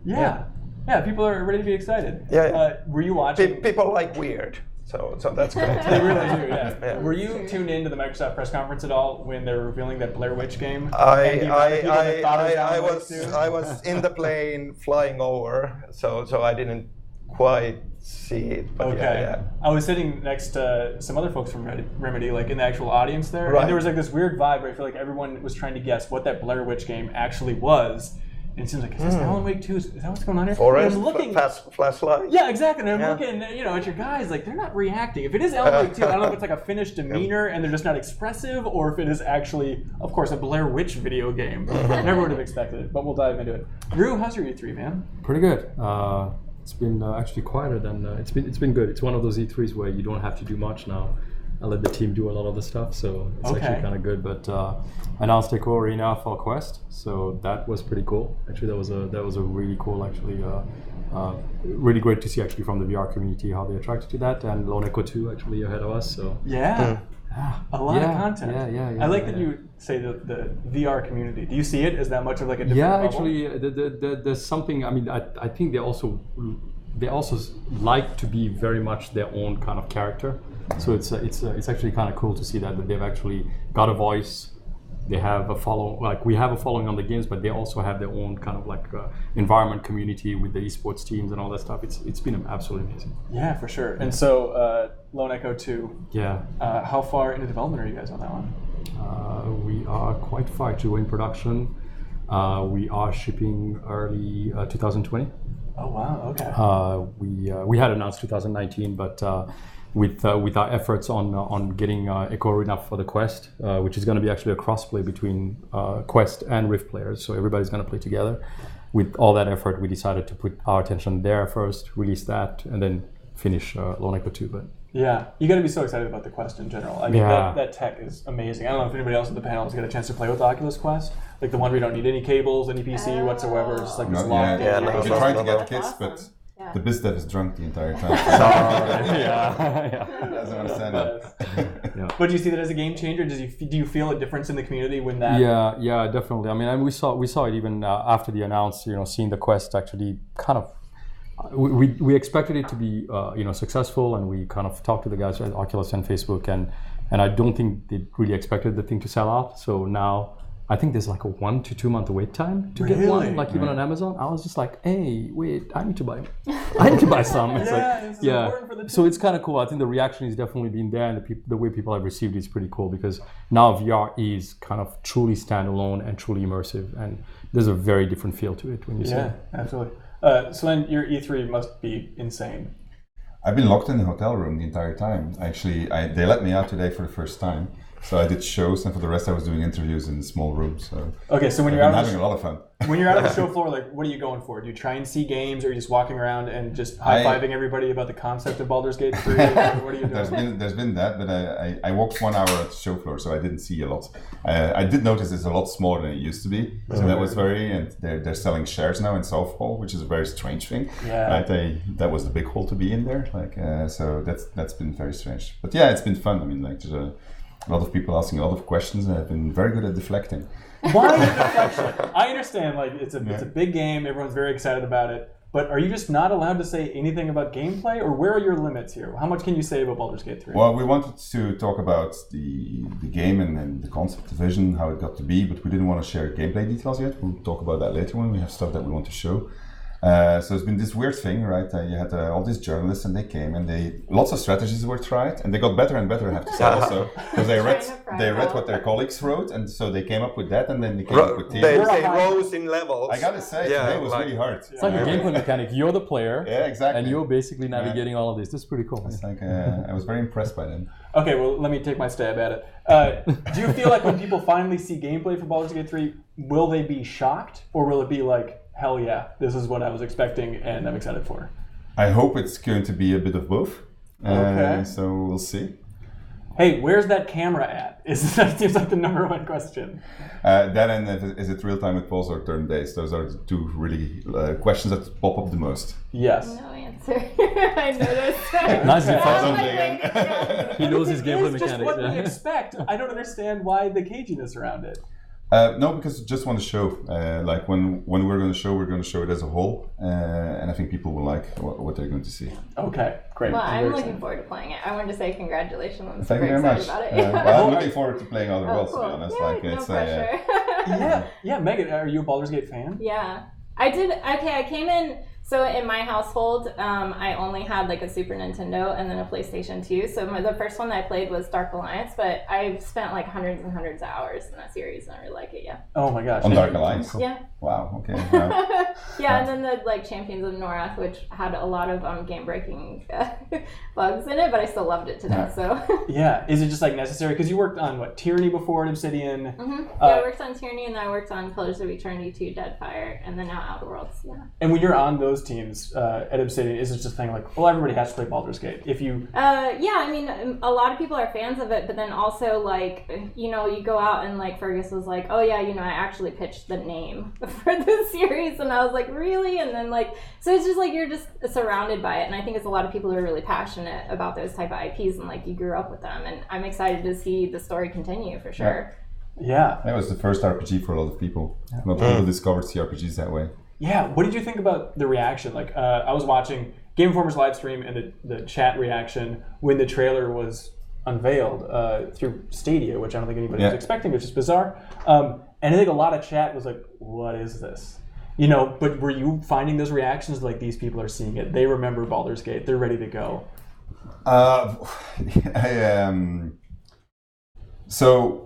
Yeah. Yeah, people are ready to be excited. Yeah. Were you watching? People like weird, so that's great. They really do, yeah. Yeah. Were you tuned into the Microsoft press conference at all when they were revealing that Blair Witch game? And the I amount of people that thought it was Alan Wake 2? was in the plane flying over, so I didn't quite see it. But Okay. yeah. I was sitting next to some other folks from Remedy, like in the actual audience there, Right. and there was like this weird vibe where I feel like everyone was trying to guess what that Blair Witch game actually was. And it seems like, is this Alan Wake 2? Is that what's going on here? Forest, And I'm looking. flashlight. Yeah, exactly. And I'm Yeah. looking, at your guys, like, they're not reacting. If it is Alan Wake 2, I don't know if it's like a finished demeanor and they're just not expressive, or if it is actually, of course, a Blair Witch video game. Never would have expected it, but we'll dive into it. Rue, how's your E3, man? Pretty good. It's been actually quieter than it's been good. It's one of those E3s where you don't have to do much now. I let the team do a lot of the stuff, so it's actually kind of good. But announced Echo Arena for Quest, so that was pretty cool. Actually, that was a really cool, actually, really great to see actually from the VR community how they attracted to that, and Lone Echo 2 actually ahead of us. So Yeah. A lot of content. Yeah. I like that you say the VR community. Do you see it as that much of like a different Yeah, bubble? actually, there's something. I mean, I think they also like to be very much their own kind of character. So it's actually kind of cool to see that they've actually got a voice. They have a we have a following on the games, but they also have their own kind of like environment community with the esports teams and all that stuff. It's been absolutely amazing. Yeah, for sure. And so, Lone Echo 2. Yeah. How far into development are you guys on that one? We are quite far to in production. We are shipping early 2020. Oh wow, okay. We had announced 2019, but with our efforts on getting Echo Arena for the Quest, which is going to be actually a crossplay between Quest and Rift players, so everybody's going to play together. With all that effort, we decided to put our attention there first, release that, and then finish Lone Echo 2. But yeah, you got to be so excited about the Quest in general. I mean, that tech is amazing. I don't know if anybody else on the panel has got a chance to play with the Oculus Quest, like the one where you don't need any cables, any PC whatsoever. It's just like this locked in. We've been trying to get kits, but the biz dev is drunk the entire time. yeah. Doesn't understand that. But do you see that as a game changer? Do you feel a difference in the community when that? Yeah, definitely. I mean, and we saw it even after the announce. Seeing the Quest actually kind of. We expected it to be successful, and we kind of talked to the guys at Oculus and Facebook, and I don't think they really expected the thing to sell out. So now I think there's like a 1 to 2 month wait time to get one, like even on Amazon. I was just like, hey, wait, I need to buy some. It's so it's kind of cool. I think the reaction has definitely been there, and the way people have received it is pretty cool, because now VR is kind of truly standalone and truly immersive, and there's a very different feel to it when you see it. Yeah, absolutely. Swen, your E3 must be insane. I've been locked in the hotel room the entire time. Actually, they let me out today for the first time. So I did shows, and for the rest, I was doing interviews in small rooms. So Okay, so when I've you're been out having a lot of fun. when you're out on the show floor, like, what are you going for? Do you try and see games, or are you just walking around and just high-fiving everybody about the concept of Baldur's Gate 3? Or what are you doing? There's been that, but I walked 1 hour at the show floor, so I didn't see a lot. I did notice it's a lot smaller than it used to be. So that was and they're selling shares now in South Hall, which is a very strange thing. Yeah. Right? That was the big hole to be in there. So that's been very strange. But yeah, it's been fun. I mean, there's a lot of people asking a lot of questions, and I've been very good at deflecting. Why deflection? I understand, it's a big game, everyone's very excited about it, but are you just not allowed to say anything about gameplay, or where are your limits here? How much can you say about Baldur's Gate 3? Well, we wanted to talk about the game and the concept, the vision, how it got to be, but we didn't want to share gameplay details yet. We'll talk about that later when we have stuff that we want to show. So it's been this weird thing, right? You had all these journalists, and they came, and lots of strategies were tried, and they got better and better, I have to say, also, because they read what their colleagues wrote, and so they came up with that, and then they came up with They rose in levels. I gotta say, today it was really hard. It's like a gameplay mechanic. You're the player, exactly, and you're basically navigating all of this. That's pretty cool. It's I was very impressed by them. Okay, well, let me take my stab at it. Do you feel like when people finally see gameplay for Baldur's Gate 3, will they be shocked, or will it be like, hell yeah, this is what I was expecting and I'm excited for? I hope it's going to be a bit of both. Okay. So we'll see. Hey, where's that camera at? That seems like the number one question. That and is it real time with pulse or turn-based? Those are the two really questions that pop up the most. Yes. No answer. I noticed. Nice defense. He knows his gameplay It's just mechanics. what we expect. I don't understand why the caginess around it. No, because I just want to show, when we're going to show it as a whole, and I think people will like what they're going to see. Okay, great. Well, I'm looking forward to playing it. I wanted to say congratulations. I'm Thank you super very excited much. about it. Well, I'm looking forward to playing Outer Worlds, cool. to be honest. Yeah, no pressure. Yeah, Megan, are you a Baldur's Gate fan? Yeah, I did. Okay, I came in. So in my household, I only had a Super Nintendo and then a PlayStation 2. So the first one that I played was Dark Alliance, but I've spent hundreds and hundreds of hours in that series and I really like it, yeah. Oh my gosh. On Dark Alliance? Yeah. Wow, okay. Yeah, and then the Champions of Norath, which had a lot of game-breaking bugs in it, but I still loved it to death, so. Yeah, is it just necessary? Because you worked on, Tyranny before at Obsidian? Mm-hmm. Yeah, I worked on Tyranny and then I worked on Pillars of Eternity 2, Deadfire, and then now Outer Worlds, yeah. And when you're on those teams at Obsidian, is it just a thing everybody has to play Baldur's Gate? If you... yeah, I mean, a lot of people are fans of it, but then also, you go out and, Fergus was like, oh yeah, I actually pitched the name for the series, and I was like, really? And then, so it's just you're just surrounded by it, and I think it's a lot of people who are really passionate about those type of IPs, and, you grew up with them, and I'm excited to see the story continue, for sure. Yeah. That was the first RPG for a lot of people. A lot of people discovered CRPGs that way. Yeah, what did you think about the reaction? I was watching Game Informer's live stream and the chat reaction when the trailer was unveiled through Stadia, which I don't think anybody was expecting, which is bizarre. And I think a lot of chat was like, what is this? But were you finding those reactions these people are seeing it? They remember Baldur's Gate. They're ready to go. So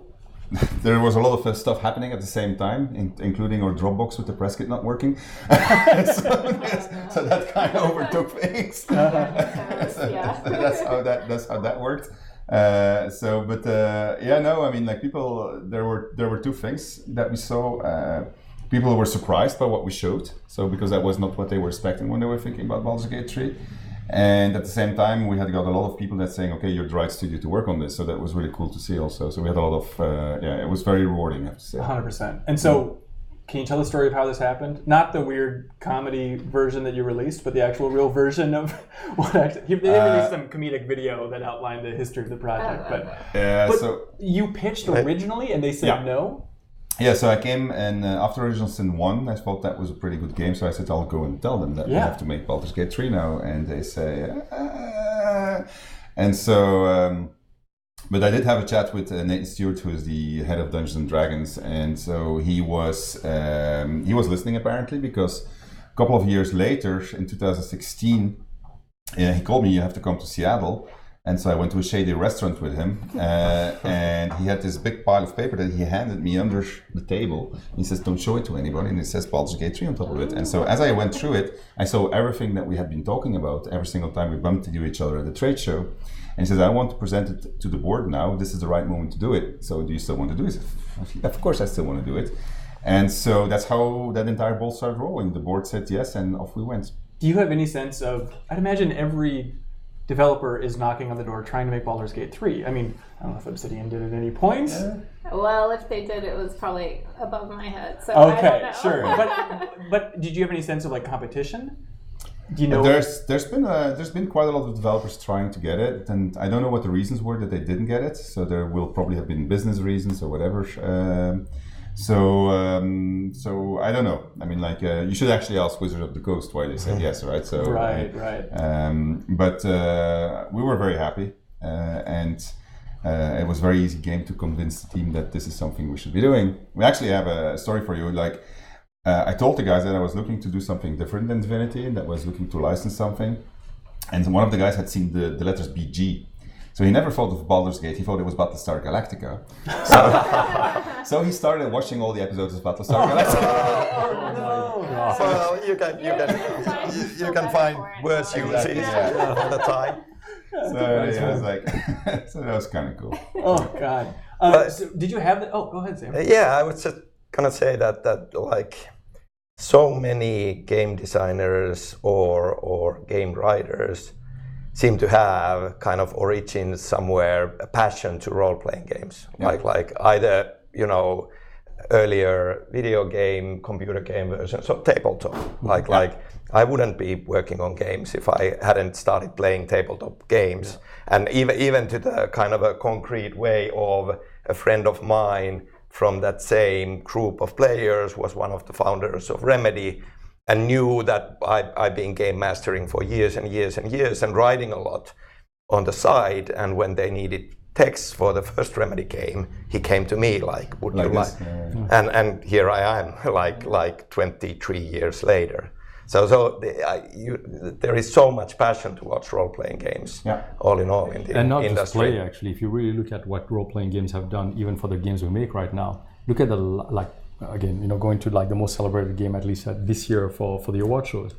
there was a lot of stuff happening at the same time, including our Dropbox with the press kit not working. So that kind of overtook things. So that's how that worked. People. There were two things that we saw. People were surprised by what we showed. So because that was not what they were expecting when they were thinking about Baldur's Gate 3. And at the same time, we had got a lot of people that saying, okay, you're the right studio to work on this. So that was really cool to see also. So we had a lot of, it was very rewarding, I have to say. 100%. And so, can you tell the story of how this happened? Not the weird comedy version that you released, but the actual real version of what actually... They released some comedic video that outlined the history of the project. But you pitched originally and they said no? Yeah, so I came and after Original Sin 1, I thought that was a pretty good game, so I said I'll go and tell them that we have to make Baldur's Gate 3 now, and they say, and so, but I did have a chat with Nathan Stewart, who is the head of Dungeons and Dragons, and so he was listening apparently, because a couple of years later, in 2016, he called me, you have to come to Seattle. And so I went to a shady restaurant with him, and he had this big pile of paper that he handed me under the table. He says, "Don't show it to anybody," and it says Baldur's Gate 3 on top of it. And so as I went through it, I saw everything that we had been talking about every single time we bumped into each other at the trade show. And he says, "I want to present it to the board now. This is the right moment to do it. So do you still want to do it?" I said, "Of course I still want to do it." And so that's how that entire ball started rolling. The board said yes, and off we went. Do you have any sense of, I'd imagine every developer is knocking on the door trying to make Baldur's Gate 3. I mean, I don't know if Obsidian did at any point. Well, if they did, it was probably above my head. So okay, I don't know. Sure. But did you have any sense of like competition? Do you know? There's been quite a lot of developers trying to get it, and I don't know what the reasons were that they didn't get it. So there will probably have been business reasons or whatever. So I don't know. I mean, like you should actually ask Wizards of the Coast why they said yes, right? So right. But we were very happy, and it was a very easy game to convince the team that this is something we should be doing. We actually have a story for you. Like I told the guys that I was looking to do something different than Divinity, and that was looking to license something. And one of the guys had seen the letters BG. So he never thought of Baldur's Gate, he thought it was Battlestar Galactica. So he started watching all the episodes of Battlestar Galactica. Well, you can find worse uses for the time. So yeah, I was like, so that was kind of cool. Oh God! So did you have? Oh, go ahead, Sam. Yeah, I was just gonna say that like so many game designers or game writers seem to have kind of origins somewhere, a passion to role-playing games, like either earlier video game, computer game versions of tabletop. Like I wouldn't be working on games if I hadn't started playing tabletop games. And even to the kind of a concrete way of a friend of mine from that same group of players was one of the founders of Remedy, and knew that I've been game mastering for years and years and years and writing a lot on the side. And when they needed text for the first Remedy game, he came to me like, "Would you like?" And here I am, like 23 years later. So there is so much passion towards role-playing games, all in all, in the industry. And not just play, actually. If you really look at what role-playing games have done, even for the games we make right now, look at again, going to like the most celebrated game, at least this year for the award shows.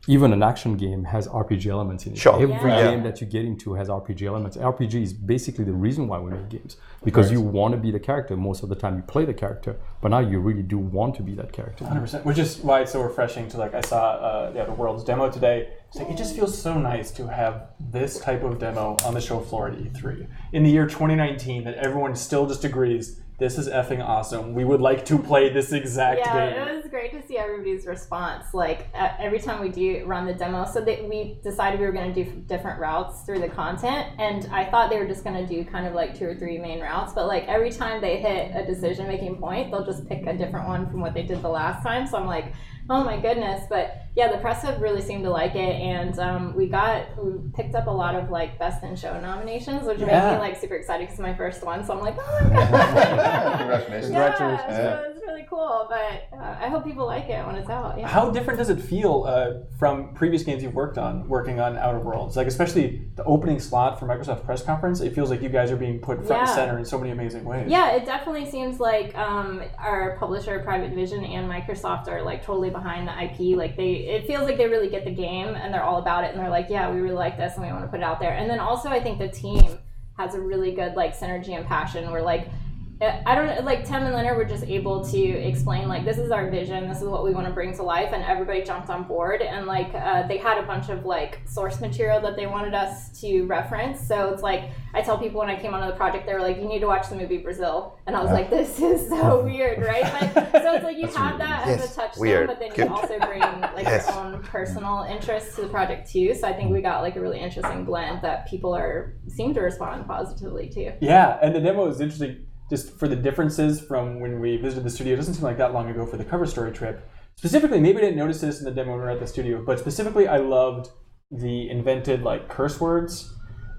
Even an action game has RPG elements in it. Sure. Every game that you get into has RPG elements. RPG is basically the reason why we make games, because you want to be the character. Most of the time you play the character, but now you really do want to be that character. 100%, which is why it's so refreshing to I saw the World's demo today. It's like, it just feels so nice to have this type of demo on the show floor at E3 in the year 2019 that everyone still just agrees, this is effing awesome. We would like to play this exact game. Yeah, it was great to see everybody's response. Like every time we do run the demo, so we decided we were going to do different routes through the content, and I thought they were just going to do kind of like 2 or 3 main routes. But like every time they hit a decision-making point, they'll just pick a different one from what they did the last time. So I'm like, oh my goodness. But yeah, the press have really seemed to like it, and we picked up a lot of like best in show nominations, which made me like super excited because it's my first one. So I'm like, oh my god. Congratulations. So it's really cool, but I hope people like it when it's out. Yeah. How different does it feel from previous games you've worked on, working on Outer Worlds? Like especially the opening slot for Microsoft press conference, it feels like you guys are being put front and center in so many amazing ways. Yeah, it definitely seems like our publisher, Private Division, and Microsoft are like totally behind the IP. Like it feels like they really get the game and they're all about it, and they're like, yeah, we really like this and we want to put it out there. And then also I think the team has a really good like synergy and passion where like I don't know, like Tim and Leonard were just able to explain like, this is our vision, this is what we want to bring to life, and everybody jumped on board. And like they had a bunch of like source material that they wanted us to reference. So it's like, I tell people when I came onto the project, they were like, you need to watch the movie Brazil, and I was like, this is so weird, right? But so it's like you have that as a touchstone, but then you also bring like your own personal interests to the project too. So I think we got like a really interesting blend that people seem to respond positively to. Yeah, and the demo is interesting. Just for the differences from when we visited the studio. It doesn't seem like that long ago for the cover story trip. Specifically, maybe I didn't notice this in the demo when we were at the studio, but specifically I loved the invented like curse words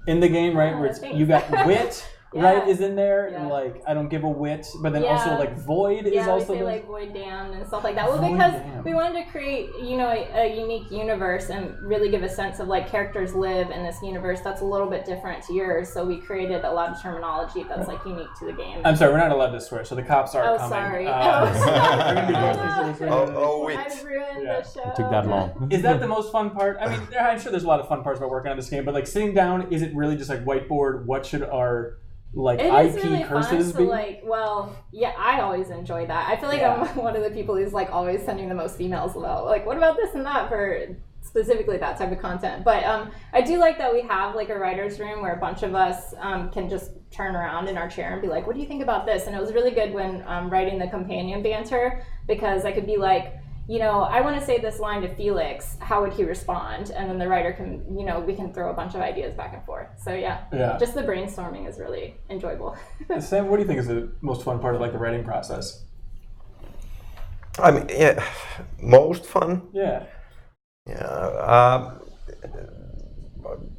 in the game, right? Where you got wit, right, is in there, Yeah. and like I don't give a whit, but then Yeah. also like void is Yeah, also we say there. like void damned and stuff like that. Well, Void because damned. we wanted to create, a unique universe and really give a sense of like characters live in this universe that's a little bit different to yours. So we created a lot of terminology that's like unique to the game. I'm sorry, we're not allowed to swear, so the cops are Oh, coming. sorry. We're gonna be ghosting for this. wait. I've ruined Yeah. the show. It took that long. Is that the most fun part? I mean, I'm sure there's a lot of fun parts about working on this game, but like sitting down, is it really just like whiteboard? What should our like It is IP really fun curses to be? I always enjoy that. I feel like I'm one of the people who's like always sending the most emails about like, what about this and that for specifically that type of content. But I do like that we have like a writer's room where a bunch of us can just turn around in our chair and be like, what do you think about this? And it was really good when writing the companion banter, because I could be like, I want to say this line to Felix, how would he respond? And then the writer can, we can throw a bunch of ideas back and forth. So yeah. Just the brainstorming is really enjoyable. Sam, what do you think is the most fun part of like the writing process? I mean, most fun. Yeah. Yeah.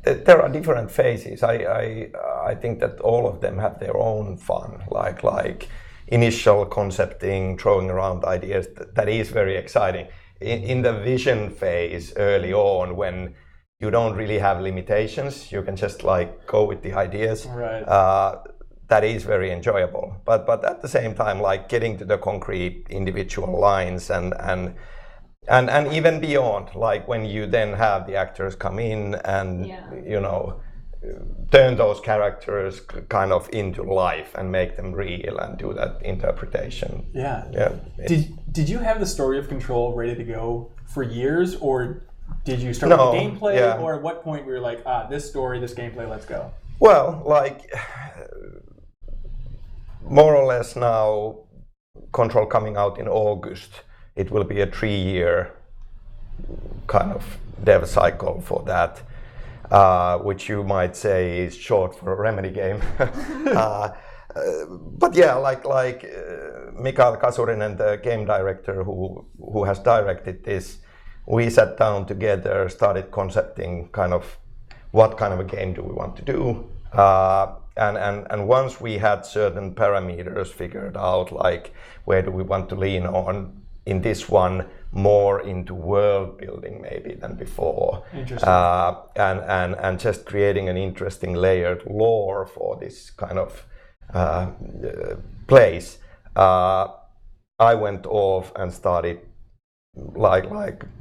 There are different phases. I think that all of them have their own fun. Like initial concepting, throwing around ideas. That is very exciting. In the vision phase early on, when you don't really have limitations, you can just like go with the ideas. Right. That is very enjoyable. But at the same time, like getting to the concrete individual lines and even beyond, like when you then have the actors come in and turn those characters kind of into life and make them real and do that interpretation. Yeah. Yeah. Did you have the story of Control ready to go for years, or did you start No, with the gameplay, yeah. or at what point we were like, this story, this gameplay, let's go? Well, like more or less now, Control coming out in August, it will be a 3-year kind of dev cycle for that. Which you might say is short for a Remedy game. But yeah, like Mikael Kasurinen, the game director who has directed this, we sat down together, started concepting kind of what kind of a game do we want to do. And once we had certain parameters figured out, like where do we want to lean on in this one, more into world building maybe than before, and just creating an interesting layered lore for this kind of place. I went off and started like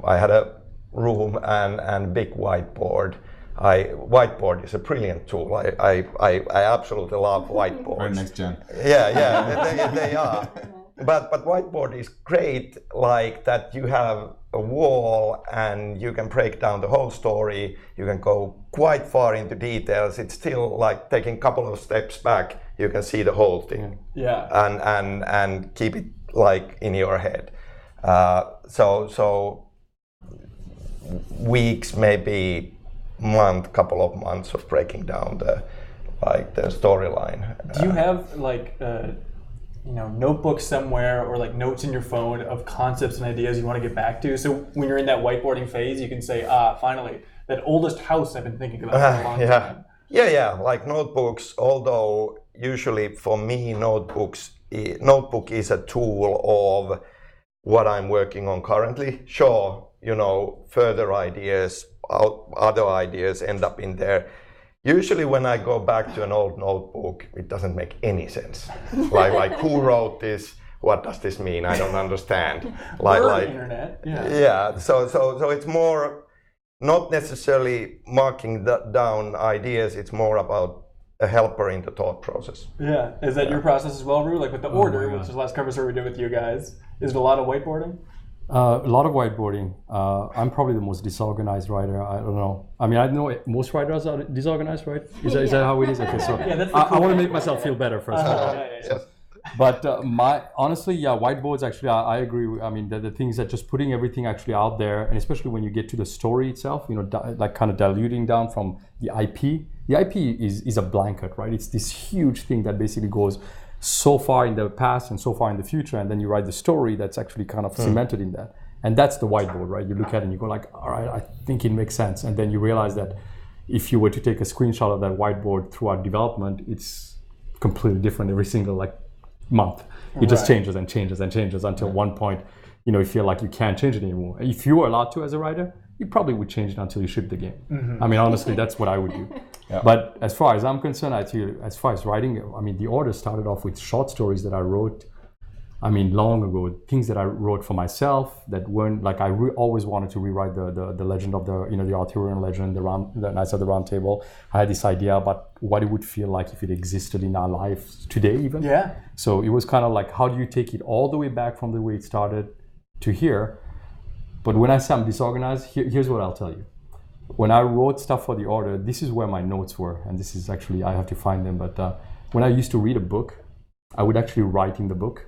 I had a room and big whiteboard. Whiteboard is a brilliant tool. I absolutely love whiteboards. Very next gen. Yeah, they are. But whiteboard is great, like that you have a wall and you can break down the whole story. You can go quite far into details. It's still like taking a couple of steps back, you can see the whole thing. Yeah. And keep it like in your head. So weeks, maybe couple of months of breaking down the storyline. Do you have like notebooks somewhere or like notes in your phone of concepts and ideas you want to get back to? So when you're in that whiteboarding phase, you can say, finally, that oldest house I've been thinking about for a long time. Yeah, like notebooks, although usually for me notebook is a tool of what I'm working on currently. Sure, further ideas, other ideas end up in there. Usually when I go back to an old notebook, it doesn't make any sense. like who wrote this? What does this mean? I don't understand. Like internet. Yeah. So it's more not necessarily marking down ideas. It's more about a helper in the thought process. Yeah. Is that your process as well, Rue? Like with the order, which is the last cover story we did with you guys. Is it a lot of whiteboarding? A lot of whiteboarding. I'm probably the most disorganized writer. I don't know. I mean, I know most writers are disorganized, right? Is that how it is? Okay, so I want to make myself feel better first of all. Yeah. But honestly, whiteboards actually, I agree. I mean, the things that just putting everything actually out there, and especially when you get to the story itself, like kind of diluting down from the IP. The IP is a blanket, right? It's this huge thing that basically goes so far in the past and so far in the future, and then you write the story that's actually kind of cemented in that. And that's the whiteboard, right? You look at it and you go like, all right, I think it makes sense. And then you realize that if you were to take a screenshot of that whiteboard throughout development, it's completely different every single like month. It just changes and changes and changes until one point, you know, you feel like you can't change it anymore. If you were allowed to as a writer, you probably would change it until you ship the game. I mean, honestly, that's what I would do. But as far as I'm concerned, I tell you, as far as writing, I mean, the order started off with short stories that I wrote, I mean, long ago, things that I wrote for myself that weren't like, I always wanted to rewrite the legend of the, you know, the Arthurian legend, the Knights of the Round Table. I had this idea about what it would feel like if it existed in our lives today even. Yeah. So it was kind of like, how do you take it all the way back from the way it started to here? But when I say I'm disorganized, here's what I'll tell you. When I wrote stuff for the order, this is where my notes were. And this is actually, I have to find them. But when I used to read a book, I would actually write in the book.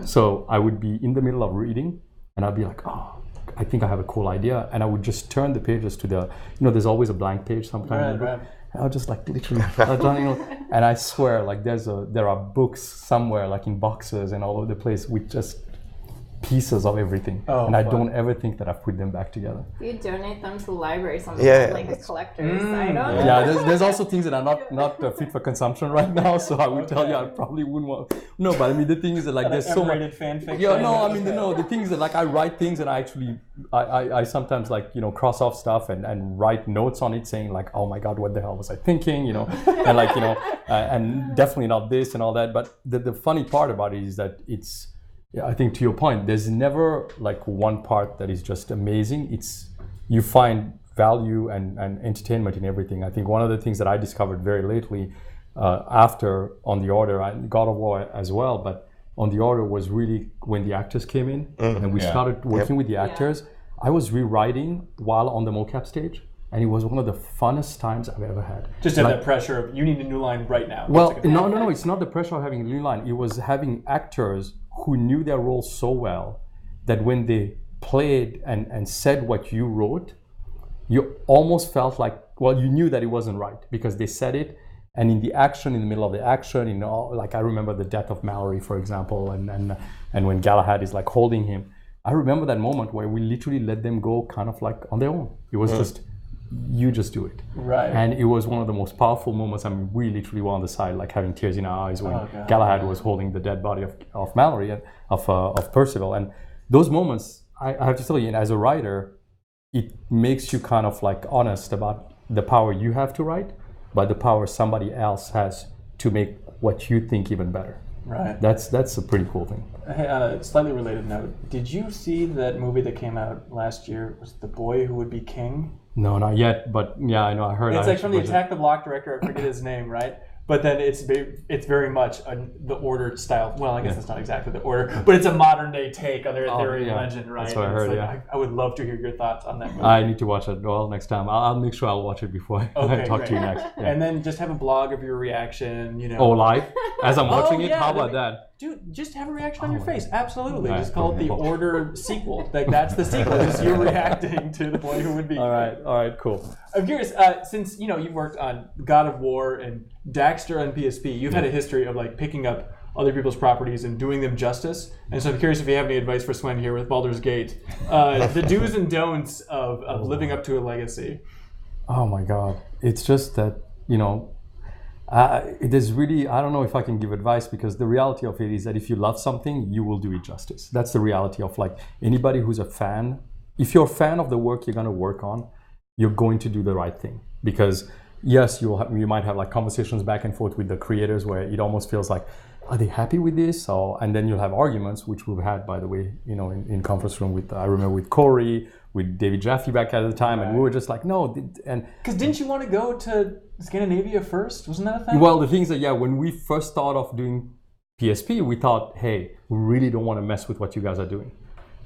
So I would be in the middle of reading and I'd be like, oh, I think I have a cool idea. And I would just turn the pages to the, you know, there's always a blank page sometimes. Right. And I'll just like literally, and I swear like there are books somewhere like in boxes and all over the place with just pieces of everything. And I don't ever think that I've put them back together. You donate them to the library something like a collector's item. Yeah, there's also things that are not fit for consumption right now, so I would tell you I probably wouldn't want. No, but I mean the thing is that like there's so much fanfic. Yeah, no, I mean the things that like I write things and I actually I sometimes like, you know, cross off stuff and write notes on it saying like, oh my god, what the hell was I thinking, you know, and like, you know, and definitely not this and all that. But the funny part about it is that it's, I think to your point, there's never like one part that is just amazing. It's, you find value and entertainment in everything. I think one of the things that I discovered very lately after On the Order, and God of War as well, but On the Order was really when the actors came in and we started working with the actors. I was rewriting while on the mocap stage. And it was one of the funnest times I've ever had. Just have that pressure of, you need a new line right now. Well, no, it's not the pressure of having a new line. It was having actors who knew their roles so well that when they played and said what you wrote, you almost felt like, well, you knew that it wasn't right because they said it. And in the action, in the middle of the action, you know, like I remember the death of Mallory, for example, and when Galahad is like holding him. I remember that moment where we literally let them go kind of like on their own. It was just, you just do it. Right. And it was one of the most powerful moments. I mean, we literally were on the side, like having tears in our eyes when Galahad was holding the dead body of Mallory and of Percival. And those moments, I have to tell you, as a writer, it makes you kind of like honest about the power you have to write, but the power somebody else has to make what you think even better. Right. That's a pretty cool thing. Hey, slightly related note. Did you see that movie that came out last year? Was The Boy Who Would Be King? No, not yet, but yeah, I know. I heard. It's like from the Attack the Block director. I forget his name, right? But then it's very much the Order style. Well, I guess it's not exactly the Order, but it's a modern day take on their Arthurian legend, right? That's what I heard. Like, I would love to hear your thoughts on that movie. I need to watch it. Well, next time I'll make sure I'll watch it before I talk to you next. Yeah. And then just have a blog of your reaction. You know. Oh, live as I'm watching it. How about that? Dude, just have a reaction on your face. Absolutely. Just call it the Order sequel. Like that's the sequel. Just you reacting to The Boy Who Would Be. All right, cool. I'm curious, since you've worked on God of War and Daxter on PSP, you've had a history of like picking up other people's properties and doing them justice. And so I'm curious if you have any advice for Swen here with Baldur's Gate. The do's and don'ts of living up to a legacy. Oh my God. It's just that, it is really, I don't know if I can give advice because the reality of it is that if you love something, you will do it justice. That's the reality of like anybody who's a fan. If you're a fan of the work you're going to work on, you're going to do the right thing. Because yes, you might have like conversations back and forth with the creators where it almost feels like, are they happy with this? And then you'll have arguments, which we've had, by the way, in conference room with, I remember with Corey, with David Jaffe back at the time, and we were just like, no. And because didn't you want to go to Scandinavia first? Wasn't that a thing? Well, the thing is that, when we first thought of doing PSP, we thought, hey, we really don't want to mess with what you guys are doing.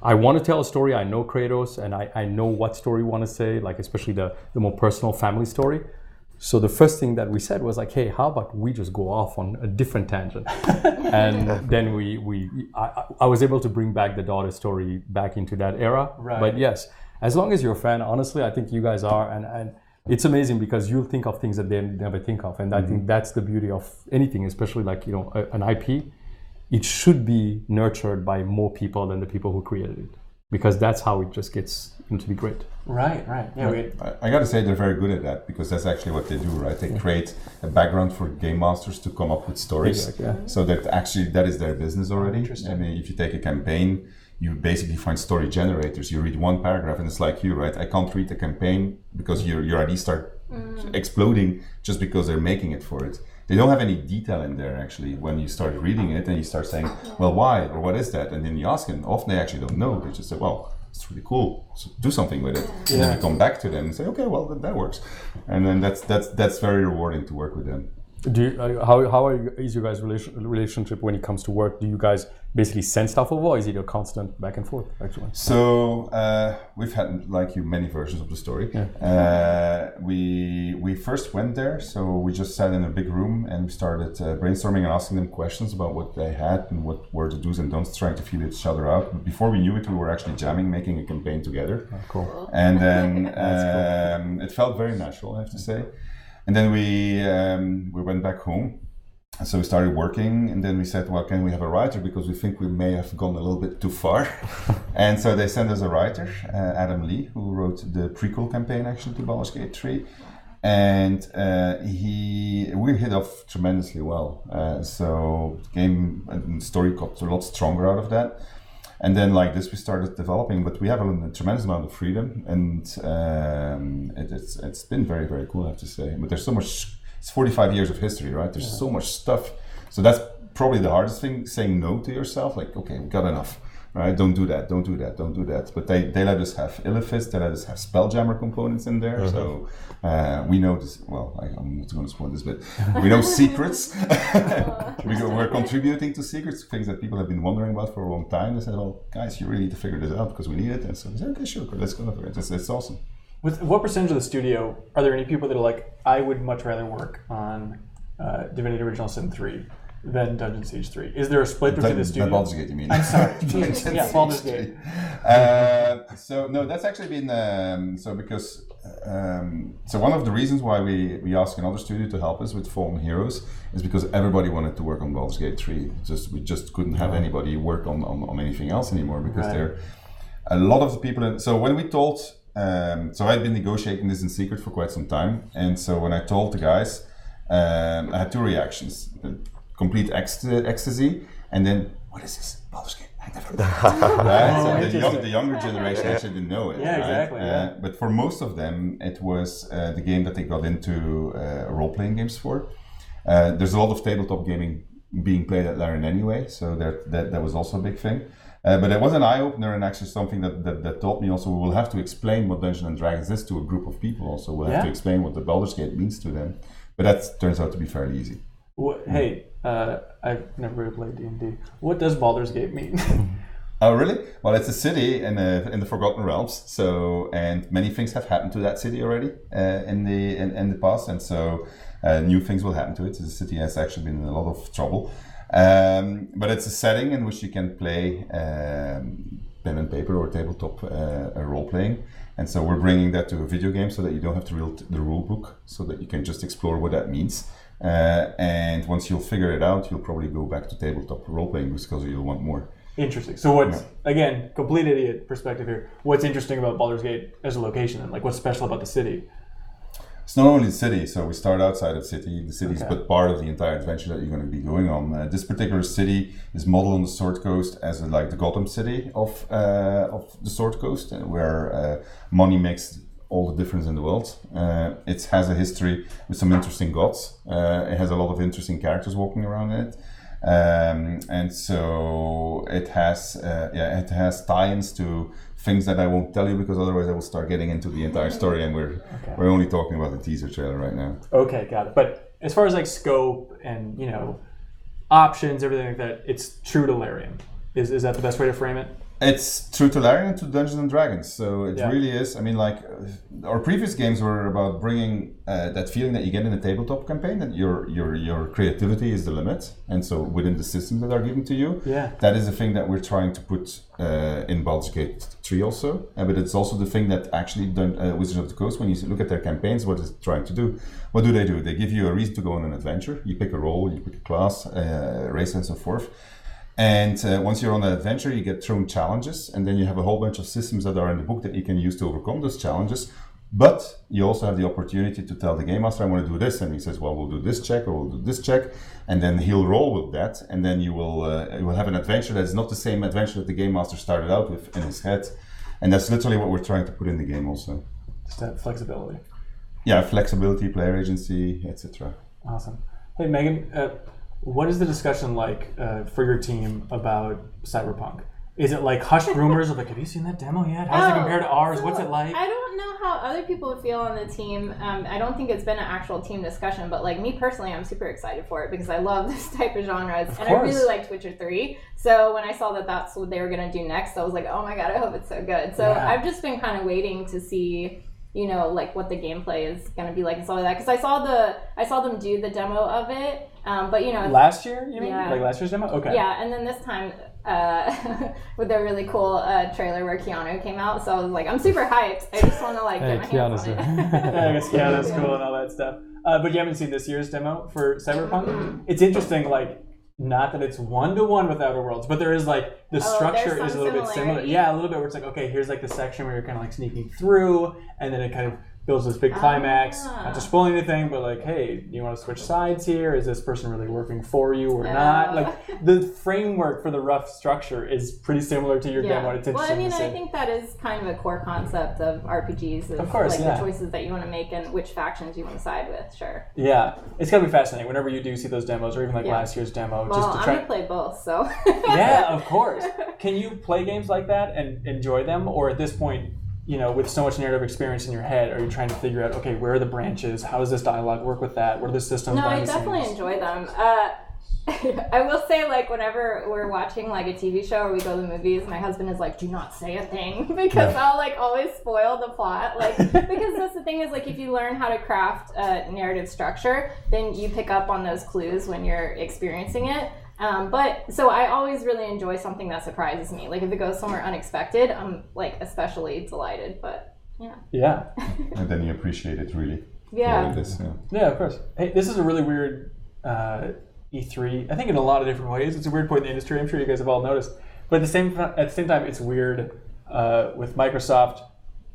I want to tell a story. I know Kratos, and I know what story we want to say, like especially the more personal family story. So the first thing that we said was like, hey, how about we just go off on a different tangent? And then I was able to bring back the daughter story back into that era. Right. But yes, as long as you're a fan, honestly, I think you guys are. And it's amazing because you'll think of things that they never think of. And I think that's the beauty of anything, especially like, an IP. It should be nurtured by more people than the people who created it. Because that's how it just gets to be great. Right. Yeah, I got to say they're very good at that because that's actually what they do, right? They create a background for game masters to come up with stories. Exactly, yeah. So that actually that is their business already. Interesting. I mean, if you take a campaign, you basically find story generators. You read one paragraph and it's like you, right? I can't read the campaign because your ideas start exploding just because they're making it for it. They don't have any detail in there actually when you start reading it and you start saying, well, why or what is that? And then you ask them. Often they actually don't know. They just say, well, it's really cool. So do something with it. And then you come back to them and say, okay, well that works. And then that's very rewarding to work with them. Do you, is your guys' relationship when it comes to work? Do you guys basically send stuff over, or is it a constant back and forth? Actually, so we've had, like you, many versions of the story. Yeah. We first went there, so we just sat in a big room and we started brainstorming and asking them questions about what they had and what were the do's and don'ts, trying to feel each other out. But before we knew it, we were actually jamming, making a campaign together. Oh, cool. And then it felt very natural, I have to say. And then we went back home, and so we started working, and then we said, well, can we have a writer, because we think we may have gone a little bit too far. And so they sent us a writer, Adam Lee, who wrote the prequel campaign actually to Baldur's Gate 3, and we hit off tremendously well. So the game and story got a lot stronger out of that. And then like this we started developing, but we have a tremendous amount of freedom, and it's been very, very cool, I have to say. But there's so much, it's 45 years of history, right? There's so much stuff. So that's probably the hardest thing, saying no to yourself, like, okay, we got enough, right? Don't do that. But they let us have Illithis, they let us have Spelljammer components in there. So we know this, well, I'm not going to spoil this bit. We know secrets. We're contributing to secrets, things that people have been wondering about for a long time. They said, well, guys, you really need to figure this out because we need it. And so we said, okay, sure, let's go for it. It's awesome. With what percentage of the studio, are there any people that are like, I would much rather work on Divinity Original Sin 3 than Dungeon Siege 3? Is there a split between the studio? Baldur's Gate, you mean? I'm sorry. Yeah, Baldur's Gate. So no, that's actually been so because so one of the reasons why we asked another studio to help us with Fallen Heroes is because everybody wanted to work on Baldur's Gate 3. We just couldn't have anybody work on anything else anymore because there a lot of the people. So when we told, so I'd been negotiating this in secret for quite some time, and so when I told the guys, I had two reactions. Complete ecstasy, and then, what is this? Baldur's Gate. I never heard of it. So the younger generation actually didn't know it. Yeah, right? exactly. But for most of them, it was the game that they got into role-playing games for. There's a lot of tabletop gaming being played at Larian anyway, so that was also a big thing. But it was an eye-opener, and actually something that taught me also, we will have to explain what Dungeons and Dragons is to a group of people also. We'll have to explain what the Baldur's Gate means to them. But that turns out to be fairly easy. Hey, I've never really played D&D. What does Baldur's Gate mean? Oh, really? Well, it's a city in the Forgotten Realms. So, and many things have happened to that city already in the past, and so new things will happen to it. The city has actually been in a lot of trouble, but it's a setting in which you can play pen and paper or tabletop role playing. And so we're bringing that to a video game so that you don't have to read the rule book, so that you can just explore what that means. And once you'll figure it out, you'll probably go back to tabletop role-playing because you'll want more. Interesting. So what's, again, complete idiot perspective here, what's interesting about Baldur's Gate as a location, and like what's special about the city? It's not only the city, so we start outside of the city is but part of the entire adventure that you're going to be going on. This particular city is modeled on the Sword Coast as like the Gotham city of the Sword Coast, where money makes all the difference in the world. It has a history with some interesting gods. It has a lot of interesting characters walking around in it. And so it has tie-ins to things that I won't tell you because otherwise I will start getting into the entire story, and we're only talking about the teaser trailer right now. Okay, got it. But as far as like scope and options, everything like that, it's true to Larian. Is that the best way to frame it? It's true to Larian, to Dungeons and Dragons. So it really is. I mean, like our previous games were about bringing that feeling that you get in a tabletop campaign, that your creativity is the limit, and so within the systems that are given to you, that is the thing that we're trying to put in Baldur's Gate 3 also. But it's also the thing that actually Wizards of the Coast, when you look at their campaigns, what is it trying to do? What do? They give you a reason to go on an adventure. You pick a role, you pick a class, race, and so forth. And once you're on an adventure, you get thrown challenges, and then you have a whole bunch of systems that are in the book that you can use to overcome those challenges. But you also have the opportunity to tell the game master, I want to do this. And he says, well, we'll do this check or we'll do this check. And then he'll roll with that. And then you will have an adventure that's not the same adventure that the game master started out with in his head. And that's literally what we're trying to put in the game also. Just that flexibility. Yeah, flexibility, player agency, etc. Awesome. Hey, Megan, what is the discussion like for your team about Cyberpunk? Is it like hushed rumors of like, have you seen that demo yet? How does it compare to ours? So What's it like? I don't know how other people feel on the team. I don't think it's been an actual team discussion, but like me personally, I'm super excited for it because I love this type of genres. I really liked Witcher 3. So when I saw that that's what they were going to do next, I was like, oh my God, I hope it's so good. So I've just been kind of waiting to see, you know, like what the gameplay is going to be like and stuff like that. Because I saw them do the demo of it. But you know, last year, you mean? Like last year's demo? Okay. Yeah, and then this time with a really cool trailer where Keanu came out. So I was like, I'm super hyped. I just want to like get my hands on it. I guess Keanu's cool and all that stuff. But you haven't seen this year's demo for Cyberpunk? It's interesting, like, not that it's one-to-one with Outer Worlds, but there is like, the structure is a little bit similar. Yeah, a little bit where it's like, okay, here's like the section where you're kind of like sneaking through, and then it kind of builds this big climax. Not to spoil anything, but like, hey, do you want to switch sides here? Is this person really working for you or not? Like, the framework for the rough structure is pretty similar to your demo. It's interesting. Well, I mean, I think that is kind of a core concept of RPGs. Of course, like the choices that you want to make and which factions you want to side with. Sure. Yeah, it's gonna be fascinating whenever you do see those demos, or even like last year's demo. Well, just to try. I'm gonna play both, so. Yeah, of course. Can you play games like that and enjoy them, or at this point, you know, with so much narrative experience in your head, are you trying to figure out, okay, where are the branches? How does this dialogue work with that? What are the systems? No, I definitely enjoy them. I will say, like, whenever we're watching like a TV show or we go to the movies, my husband is like, do not say a thing, because I'll like always spoil the plot. Like, because that's the thing is, like, if you learn how to craft a narrative structure, then you pick up on those clues when you're experiencing it. But so I always really enjoy something that surprises me. Like if it goes somewhere unexpected, I'm like especially delighted. But yeah. And then you appreciate it really. Yeah. Yeah, of course. Hey, this is a really weird E3. I think in a lot of different ways. It's a weird point in the industry. I'm sure you guys have all noticed. But at the same time, it's weird with Microsoft.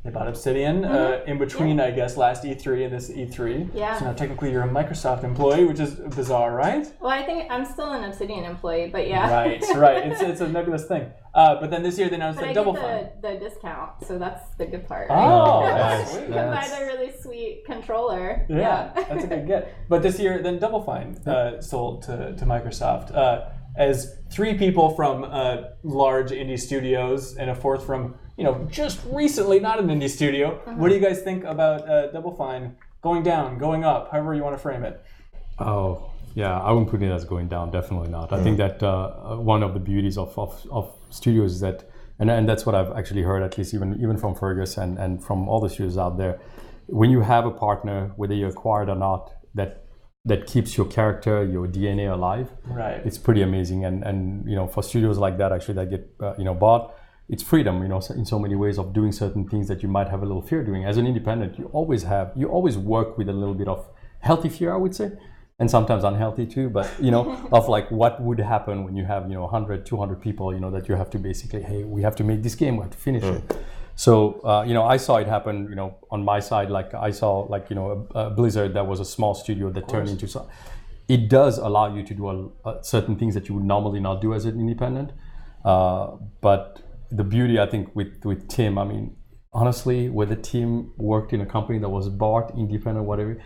They bought Obsidian in between, I guess, last E3 and this E3. Yeah. So now technically you're a Microsoft employee, which is bizarre, right? Well, I think I'm still an Obsidian employee, but yeah. Right. It's a nebulous thing. But then this year they announced Double Fine. The discount, so that's the good part. Oh, right? You can buy the really sweet controller. Yeah, that's a good get. But this year, then Double Fine sold to Microsoft as 3 people from large indie studios and a 4th from, you know, just recently not an indie studio. What do you guys think about Double Fine going down, going up, however you want to frame it? Oh, yeah, I wouldn't put it as going down, definitely not. I think that one of the beauties of studios is that, and that's what I've actually heard, at least even from Fergusson and from all the studios out there, when you have a partner, whether you acquired or not, that keeps your character, your DNA alive. Right. It's pretty amazing, and you know, for studios like that actually that get bought, it's freedom, you know, in so many ways of doing certain things that you might have a little fear doing. As an independent, you always work with a little bit of healthy fear, I would say, and sometimes unhealthy too, but you know, of like what would happen when you have, you know, 100, 200 people, you know, that you have to basically, hey, we have to make this game, we have to finish it. So, you know, I saw it happen, you know, on my side, like I saw like, you know, a Blizzard that was a small studio that turned into, so it does allow you to do certain things that you would normally not do as an independent. But the beauty, I think, with Tim, I mean, honestly, where the team worked in a company that was bought, independent, whatever,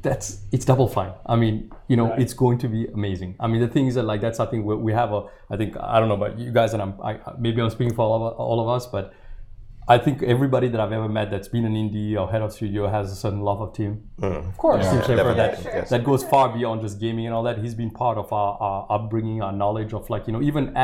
it's Double Fine. I mean, you know, It's going to be amazing. I mean, the thing is that like that's something we have I think, I don't know about you guys, and maybe I'm speaking for all of us, but I think everybody that I've ever met that's been an indie or head of studio has a certain love of Tim. Of course. That goes far beyond just gaming and all that. He's been part of our upbringing, our knowledge of like, you know, even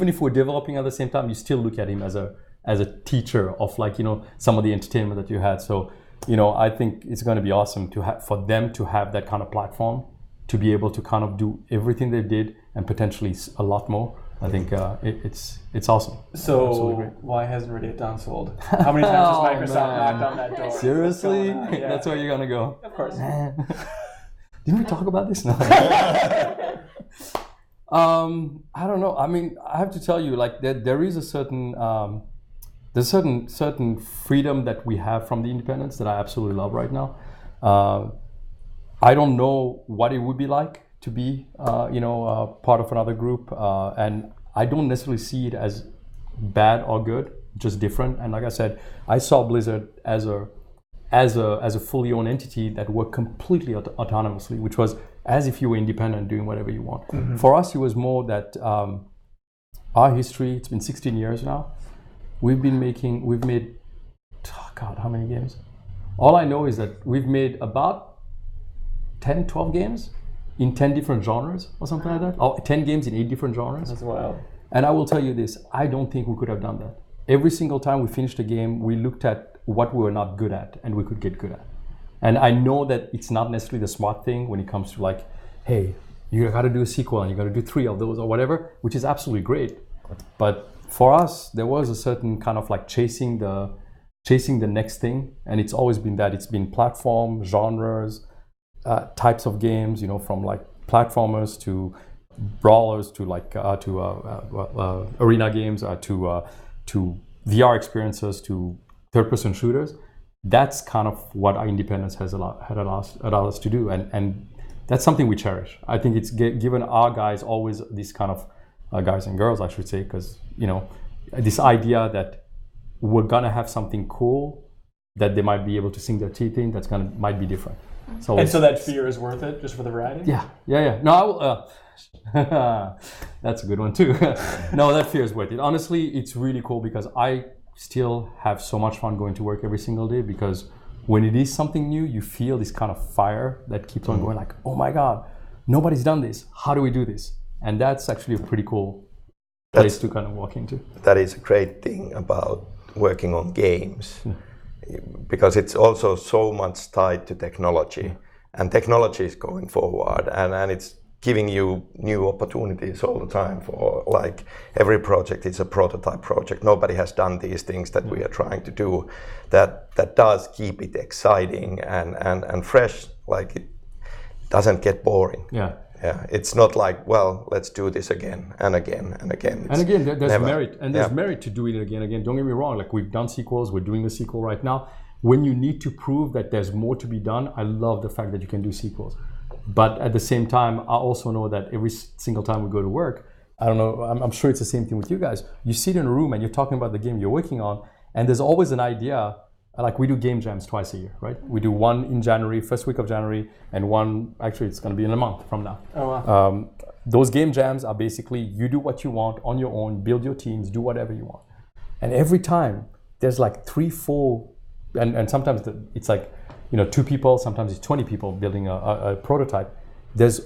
if we're developing at the same time, you still look at him as a teacher of like, you know, some of the entertainment that you had. So, you know, I think it's going to be awesome for them to have that kind of platform to be able to kind of do everything they did and potentially a lot more. I think it's awesome. So why hasn't Red Dead Dawn sold? How many times has Microsoft knocked on that door? Seriously? Yeah. That's where you're gonna go. Of course. Didn't we talk about this? No. I don't know. I mean, I have to tell you, like there is a certain there's certain freedom that we have from the independence that I absolutely love right now. I don't know what it would be like to be, part of another group, and I don't necessarily see it as bad or good, just different. And like I said, I saw Blizzard as a fully owned entity that worked completely autonomously, which was as if you were independent, doing whatever you want. Mm-hmm. For us, it was more that our history. It's been 16 years now. We've made, God, how many games? All I know is that we've made about 10, 12 games in 10 different genres or something like that. Or 10 games in 8 different genres. That's wild. And I will tell you this, I don't think we could have done that. Every single time we finished a game, we looked at what we were not good at and we could get good at. And I know that it's not necessarily the smart thing when it comes to like, hey, you got to do a sequel and you got to do 3 of those or whatever, which is absolutely great. But for us, there was a certain kind of like chasing the next thing, and it's always been that. It's been platform, genres, types of games, from like platformers to brawlers to like arena games to VR experiences to third-person shooters. That's kind of what our independence had allowed us to do, and that's something we cherish. I think it's given our guys always this kind of guys and girls, I should say, because this idea that we're gonna have something cool that they might be able to sink their teeth in. Might be different. So that fear is worth it just for the variety. Yeah. No, that's a good one too. No, that fear is worth it. Honestly, it's really cool because I still have so much fun going to work every single day, because when it is something new, you feel this kind of fire that keeps on going, like, oh my God, nobody's done this. How do we do this? And that's actually a pretty cool place to kind of walk into. That is a great thing about working on games, because it's also so much tied to technology, and technology is going forward, and it's giving you new opportunities all the time. For like every project is a prototype project. Nobody has done these things that we are trying to do. That does keep it exciting and fresh. Like it doesn't get boring. Yeah. It's not like, well, let's do this again and again and again. And again, there's merit, and there's merit to doing it again and again. Don't get me wrong. Like we've done sequels, we're doing a sequel right now. When you need to prove that there's more to be done, I love the fact that you can do sequels. But at the same time, I also know that every single time we go to work, I don't know, I'm sure it's the same thing with you guys. You sit in a room and you're talking about the game you're working on, and there's always an idea. Like we do game jams twice a year, right? We do one in January, first week of January, and one, actually it's going to be in a month from now. Oh, wow. Those game jams are basically you do what you want on your own, build your teams, do whatever you want. And every time there's like 3, 4, and sometimes it's like, 2 people, sometimes it's 20 people building a prototype. There's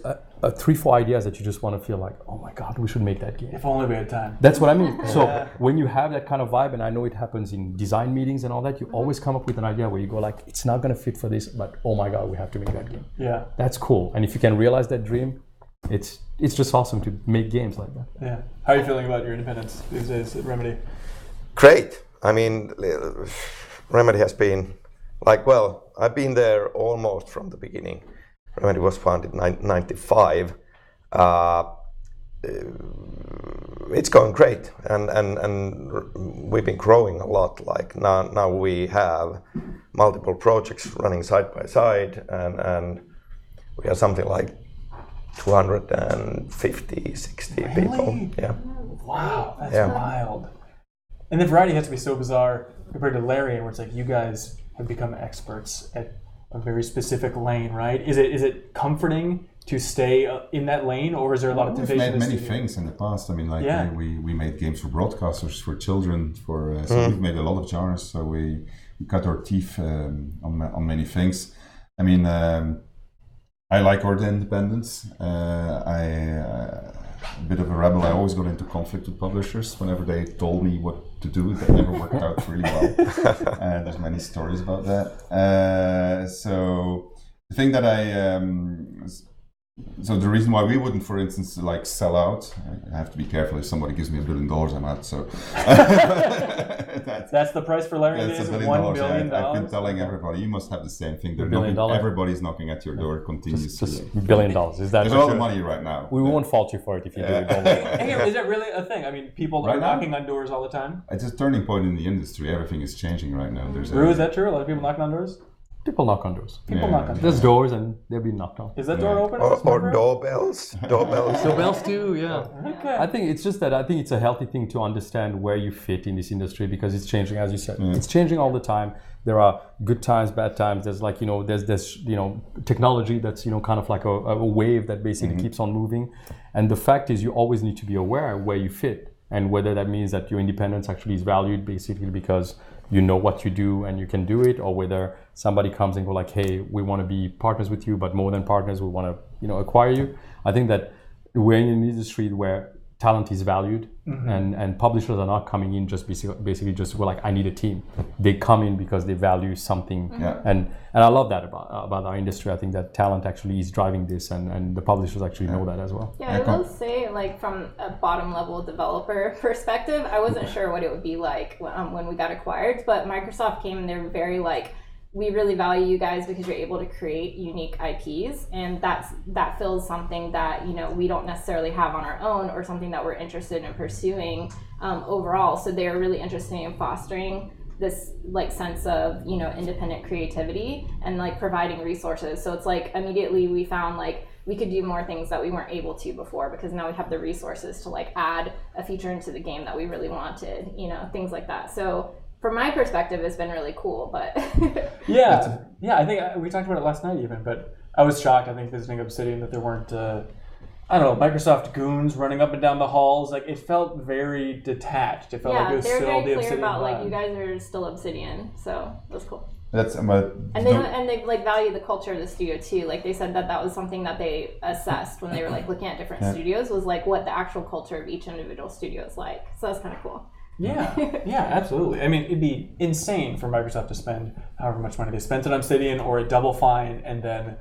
3, 4 ideas that you just want to feel like, oh my God, we should make that game. If only we had time. That's what I mean. So when you have that kind of vibe, and I know it happens in design meetings and all that, you always come up with an idea where you go like, it's not going to fit for this, but oh my God, we have to make that game. Yeah. That's cool. And if you can realize that dream, it's just awesome to make games like that. Yeah. How are you feeling about your independence these days at Remedy? Great. I mean, Remedy has been I've been there almost from the beginning. Remedy was founded in 1995. It's going great, and we've been growing a lot. Like now we have multiple projects running side by side, and we have something like 250, 60 people. Yeah. Wow, that's wild. And the variety has to be so bizarre compared to Larian, where it's like you guys have become experts at a very specific lane, right? Is it comforting to stay in that lane, or is there a lot of temptation? We've made many things in the past. I mean, we made games for broadcasters, for children, so we've made a lot of genres. So we cut our teeth on many things. I mean, I like our independence. A bit of a rebel. I always got into conflict with publishers whenever they told me what to do. That never worked out really well. There's many stories about that. So the thing that So the reason why we wouldn't, for instance, like sell out, I have to be careful if somebody gives me $1 billion, I'm out. So that's the price for Larian that's Days, $1 $1 billion. I've been telling everybody, you must have the same thing. $1 billion? Everybody's knocking at your door continuously. Just $1 billion. Is that There's a lot of money right now. We won't fault you for it if you do it. Hey, is that really a thing? I mean, people Right are now? knocking on doors all the time. It's a turning point in the industry. Everything is changing right now. Rue, is that true? A lot of people knocking on doors? People knock on doors. People knock on doors. There's doors and they're being knocked on. Is that door open? Or doorbells. Doorbells too, yeah. Okay. I think it's just that I think it's a healthy thing to understand where you fit in this industry because it's changing, as you said. It's changing all the time. There are good times, bad times. There's like, there's this, technology that's, kind of like a wave that basically keeps on moving. And the fact is you always need to be aware where you fit and whether that means that your independence actually is valued basically because you know what you do and you can do it, or whether somebody comes and go like, hey, we want to be partners with you, but more than partners, we want to, acquire you. I think that we're in an industry where talent is valued and publishers are not coming in just basically just like, I need a team. They come in because they value something. And I love that about our industry. I think that talent actually is driving this and the publishers actually know that as well. Yeah, I will say, like, from a bottom level developer perspective, I wasn't sure what it would be like when we got acquired, but Microsoft came and they were very like, we really value you guys because you're able to create unique IPs, and that fills something that we don't necessarily have on our own, or something that we're interested in pursuing overall. So they're really interested in fostering this like sense of independent creativity and like providing resources. So it's like immediately we found like we could do more things that we weren't able to before because now we have the resources to like add a feature into the game that we really wanted, things like that. So from my perspective, it's been really cool, but yeah, I think we talked about it last night even, but I was shocked, I think, visiting Obsidian that there weren't, Microsoft goons running up and down the halls. Like, it felt very detached. It felt like it was they're still very the clear Obsidian about vibe. like, you guys are still Obsidian, so that's cool. That's And they like value the culture of the studio too. Like they said that was something that they assessed when they were like looking at different studios, was like what the actual culture of each individual studio is like. So that's kind of cool. Yeah, absolutely. I mean, it'd be insane for Microsoft to spend however much money they spent on Obsidian or a Double Fine and then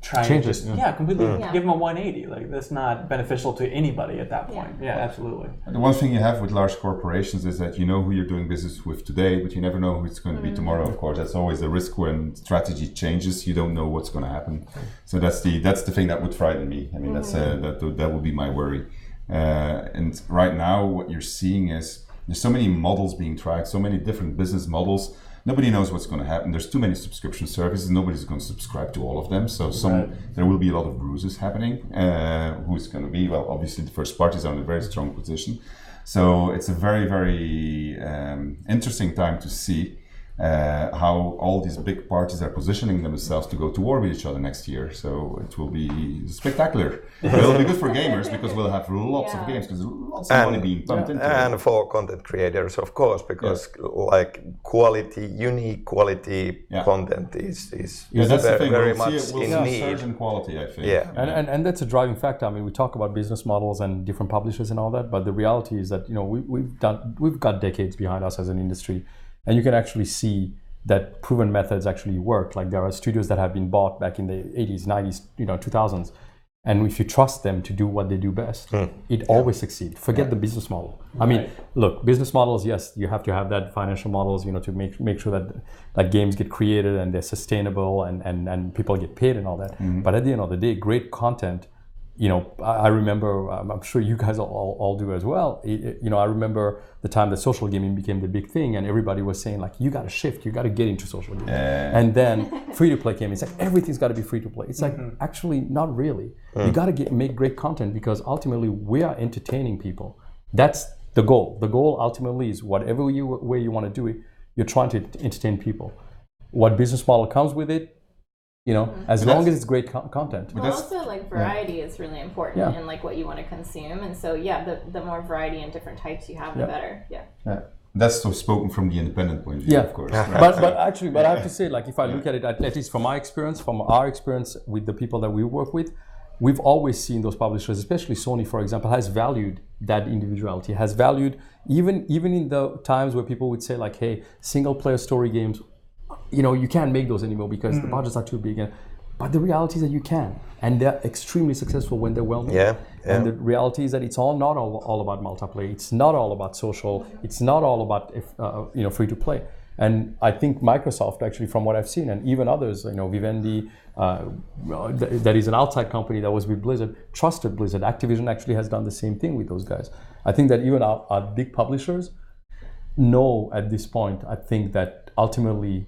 try and just completely give them a 180. Like, that's not beneficial to anybody at that point. Yeah, absolutely. The one thing you have with large corporations is that you know who you're doing business with today, but you never know who it's going to be tomorrow. Of course, that's always the risk when strategy changes. You don't know what's going to happen. So that's the thing that would frighten me. I mean, that would be my worry. And right now, what you're seeing is there's so many models being tried, so many different business models. Nobody knows what's going to happen. There's too many subscription services. Nobody's going to subscribe to all of them. So there will be a lot of bruises happening. Who's going to be? Well, obviously the first parties are in a very strong position. So it's a very, very interesting time to see how all these big parties are positioning themselves to go to war with each other next year. So it will be spectacular. It'll be good for gamers because we'll have lots of games because lots of money being pumped into it. And for content creators, of course, because like unique quality content is that's the thing. very We'll much see in a need. surge in quality, I think. Yeah. And that's a driving factor. I mean, we talk about business models and different publishers and all that, but the reality is that we've got decades behind us as an industry. And you can actually see that proven methods actually work. Like, there are studios that have been bought back in the 80s, 90s, 2000s. And if you trust them to do what they do best, it always succeeds. Forget the business model. I mean, look, business models, yes, you have to have that financial models, to make sure that games get created and they're sustainable and people get paid and all that. But at the end of the day, great content, I remember, I'm sure you guys all do as well. I remember the time that social gaming became the big thing, and everybody was saying like, you got to shift, you got to get into social gaming. And then free-to-play gaming, it's like everything's got to be free-to-play. It's like, actually, not really. You got to make great content because ultimately we are entertaining people. That's the goal. The goal ultimately is whatever way you want to do it, you're trying to entertain people. What business model comes with it, as long as it's great content. But also, like, variety is really important in like what you want to consume, and so the more variety and different types you have, the better. Yeah. That's so spoken from the independent point of view, of course. Right? But I have to say, like, if I look at it, at least from our experience with the people that we work with, we've always seen those publishers, especially Sony, for example, has valued that individuality, has valued even in the times where people would say like, hey, single player story games, you can't make those anymore because the budgets are too big. And But the reality is that you can, and they're extremely successful when they're well made. Yeah. And the reality is that it's not all about multiplayer. It's not all about social. It's not all about free to play. And I think Microsoft, actually, from what I've seen, and even others, Vivendi, that is an outside company that was with Blizzard, trusted Blizzard. Activision actually has done the same thing with those guys. I think that even our big publishers know at this point, I think that ultimately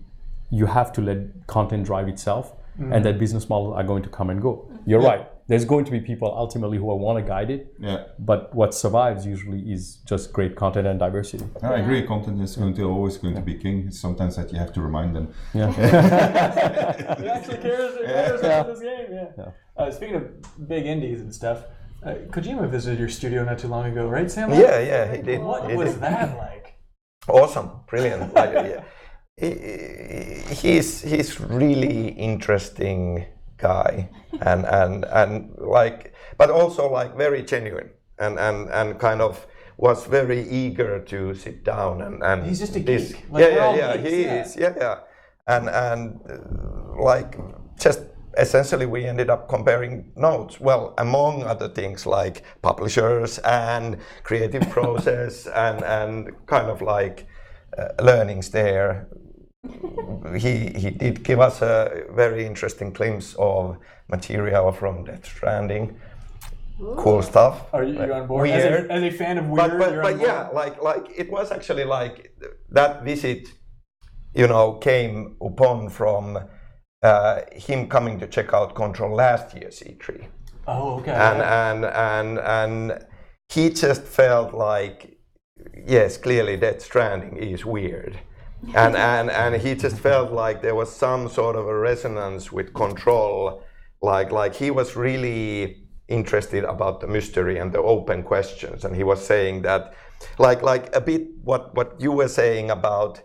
you have to let content drive itself, and that business models are going to come and go. You're right. There's going to be people ultimately who will want to guide it. Yeah. But what survives usually is just great content and diversity. I agree. Content is always going to be king. It's sometimes that you have to remind them. Yeah. It actually cares about this game. Yeah. Speaking of big indies and stuff, Kojima visited your studio not too long ago, right, Sam? Yeah, he did. What was that like? Awesome, brilliant. He's really interesting guy, and like, but also like very genuine, and kind of was very eager to sit down and he's just a this, geek. Like, he is, and like just essentially we ended up comparing notes. Well, among other things like publishers and creative process and kind of like learnings there. He did give us a very interesting glimpse of material from Death Stranding. Ooh. Cool stuff. Are you on board? As a fan of Weird, but yeah, like it was actually like that visit, came upon from him coming to check out Control last year's E3. Oh, okay. And he just felt like, yes, clearly Death Stranding is weird. And he just felt like there was some sort of a resonance with Control, like he was really interested about the mystery and the open questions, and he was saying that, like a bit what you were saying about,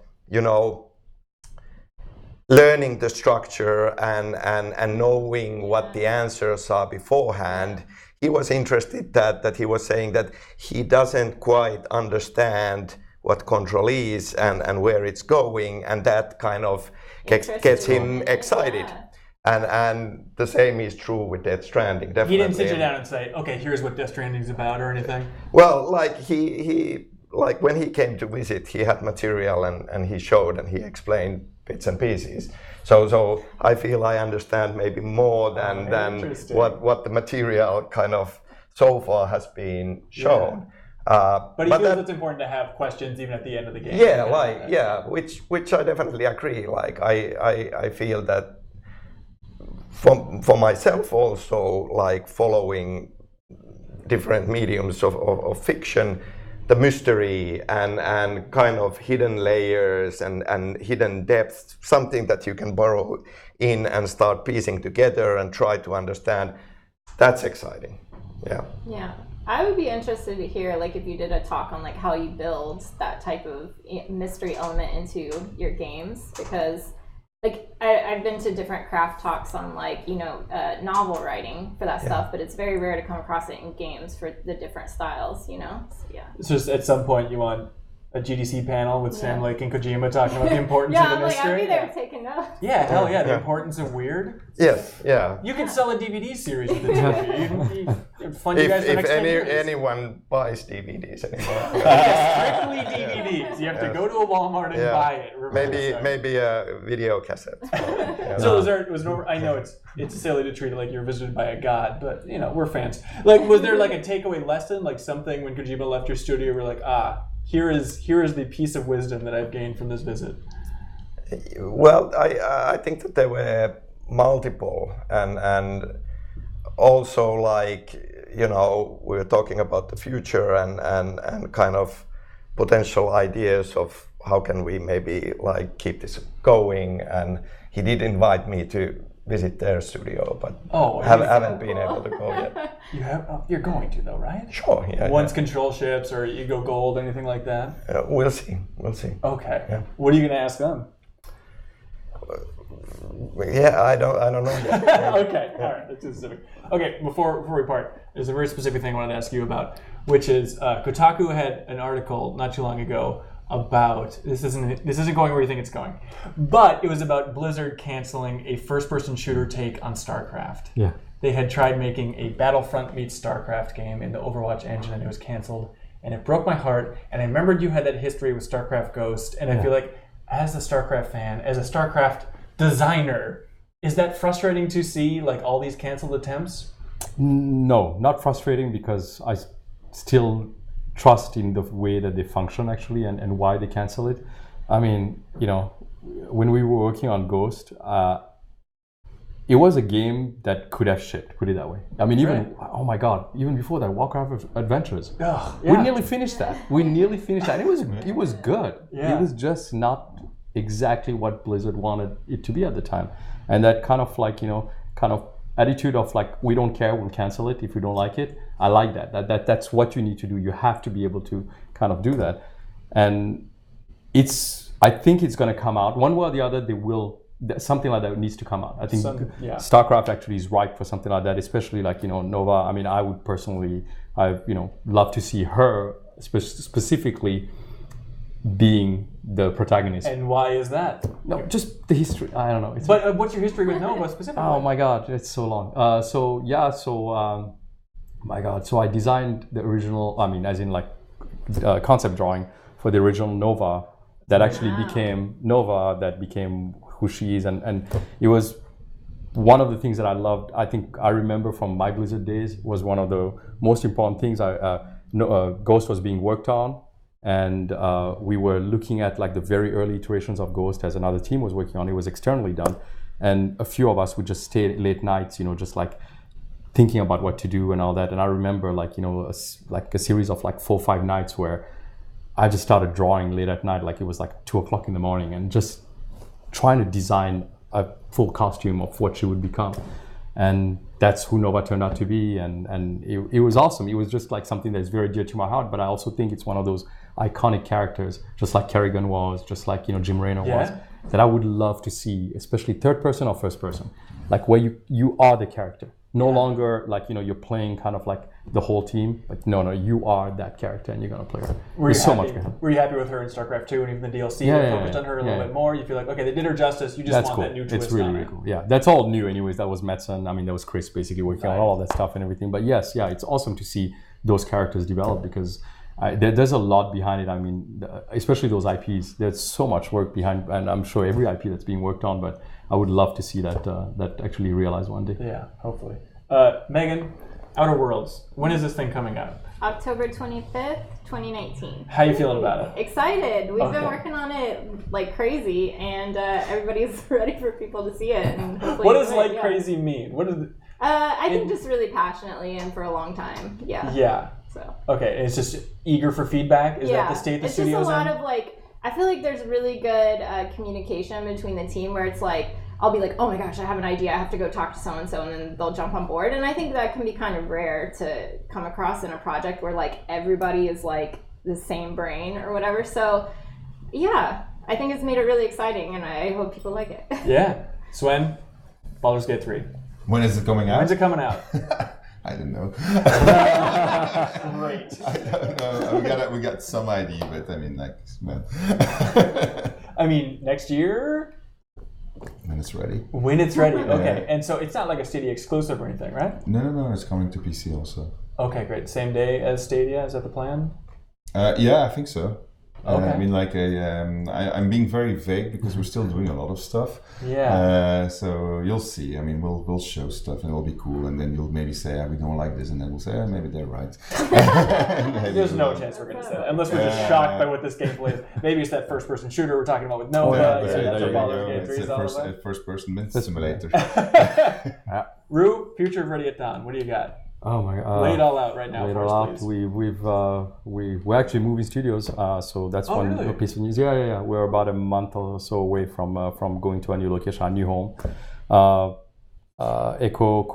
learning the structure and knowing what the answers are beforehand. He was interested that he was saying that he doesn't quite understand what Control is and where it's going, and that kind of gets him excited. Yeah. And the same is true with Death Stranding, definitely. He didn't sit you down and say, okay, here's what Death Stranding's about or anything? Well, like he like when he came to visit, he had material and he showed and he explained bits and pieces. So I feel I understand maybe more than what the material kind of so far has been shown. Yeah. But he feels it's important to have questions even at the end of the game. Yeah, which I definitely agree. Like I feel that for myself also, like following different mediums of fiction, the mystery and kind of hidden layers and hidden depths, something that you can borrow in and start piecing together and try to understand, that's exciting. Yeah. I would be interested to hear, like, if you did a talk on like how you build that type of mystery element into your games, because like I've been to different craft talks on like novel writing for that stuff, but it's very rare to come across it in games for the different styles. So, it's just at some point you want a GDC panel with Sam Lake and Kojima talking about the importance of the mystery. I'll be there taking notes. Yeah, hell yeah, the importance of weird. Yes, yeah. You can sell a DVD series with the TV. If anyone buys DVDs anymore. Strictly DVDs. You have to go to a Walmart and buy it. Maybe a video cassette. So I know it's silly to treat it like you're visited by a god, but we're fans. Like, was there like a takeaway lesson, like something when Kojima left your studio, we're like, here is the piece of wisdom that I've gained from this visit? Well, I think that there were multiple, and also like we were talking about the future and kind of potential ideas of how can we maybe like keep this going. And he did invite me to visit their studio, but haven't been able to go yet. You're going to though, right? Sure. Yeah. Once Control ships or you go gold, anything like that? We'll see. Okay. Yeah. What are you going to ask them? I don't know yet. Okay. All right. That's too specific. Okay. Before we part, there's a very specific thing I wanted to ask you about, which is Kotaku had an article not too long ago about this isn't going where you think it's going, but it was about Blizzard canceling a first-person shooter take on StarCraft. Yeah. They had tried making a Battlefront meets StarCraft game in the Overwatch engine, and it was canceled, and it broke my heart. And I remembered you had that history with StarCraft Ghost, and I feel like as a StarCraft fan, as a StarCraft designer, is that frustrating to see like all these canceled attempts? No, not frustrating, because I still trust in the way that they function actually, and why they cancel it. I mean, when we were working on Ghost, it was a game that could have shipped, put it that way. I mean, oh my God, even before that, Warcraft Adventures. We nearly finished that. It was good. Yeah. It was just not exactly what Blizzard wanted it to be at the time. And that kind of attitude of like, we don't care, we'll cancel it if we don't like it. I like that. That's what you need to do. You have to be able to kind of do that. And I think it's going to come out one way or the other. Something like that needs to come out. I think StarCraft actually is ripe for something like that, especially like, Nova. I mean, I would personally, love to see her specifically being the protagonist. And why is that? No, just the history. I don't know. But what's your history with Nova specifically? Oh my God, it's so long. My God. So I designed the original, as in like concept drawing for the original Nova that actually became Nova, that became who she is. And it was one of the things that I loved. I think I remember from my Blizzard days was one of the most important things. Ghost was being worked on. And we were looking at like the very early iterations of Ghost as another team was working on. It was externally done. And a few of us would just stay late nights, just like thinking about what to do and all that. And I remember a series of like 4 or 5 nights where I just started drawing late at night, like it was like 2 o'clock in the morning, and just trying to design a full costume of what she would become. And that's who Nova turned out to be. And it was awesome. It was just like something that's very dear to my heart, but I also think it's one of those iconic characters, just like Kerrigan was, just like Jim Raynor was, that I would love to see, especially third person or first person, like where you are the character, no longer like you're playing kind of like the whole team. Like no, you are that character, and you're gonna play her. Were you happy with her in StarCraft 2 and even the DLC? Focused on her a little bit more. You feel like, okay, they did her justice. You just want that new twist. It's really cool. Yeah, that's all new. Anyways, that was Metzen. That was Chris basically working on all that stuff and everything. But yes, it's awesome to see those characters develop, because there's a lot behind it. Especially those IPs. There's so much work behind, and I'm sure every IP that's being worked on. But I would love to see that actually realize one day. Yeah, hopefully. Megan, Outer Worlds. When is this thing coming out? October 25th, 2019. How are you feeling about it? Excited. We've been working on it like crazy, and everybody's ready for people to see it. And what does crazy mean? What is it? I think just really passionately and for a long time. Yeah. Yeah. So. Okay, and it's just eager for feedback? Is that the state the studio's in? It's just a lot of I feel like there's really good communication between the team where it's like, I'll be like, oh my gosh, I have an idea, I have to go talk to so-and-so, and then they'll jump on board. And I think that can be kind of rare to come across in a project where like everybody is like the same brain or whatever. So yeah, I think it's made it really exciting, and I hope people like it. Yeah. Swen, Baldur's Gate 3. When is it coming out? When's it coming out? I don't know. Great. I don't know. We got some idea, but next year? When it's ready. When it's ready, okay. And so it's not like a Stadia exclusive or anything, right? No, it's coming to PC also. Okay, great. Same day as Stadia, is that the plan? Yeah, I think so. Okay. I'm being very vague because we're still doing a lot of stuff. Yeah. So you'll see. We'll show stuff and it'll be cool, and then you'll maybe say, we don't like this, and then we'll say, maybe they're right. There's no chance we're going to say that, unless we're just shocked by what this gameplay is. Maybe it's that first-person shooter we're talking about with Nova. That's what Baldur's Gate 3 is all about. First-person mint simulator. Rue, Future of Ready at Dawn. What do you got? Oh my God! Lay it all out right now. Lay it all out. We're actually moving studios, so that's one piece of news. Yeah. We're about a month or so away from going to a new location, a new home. Echo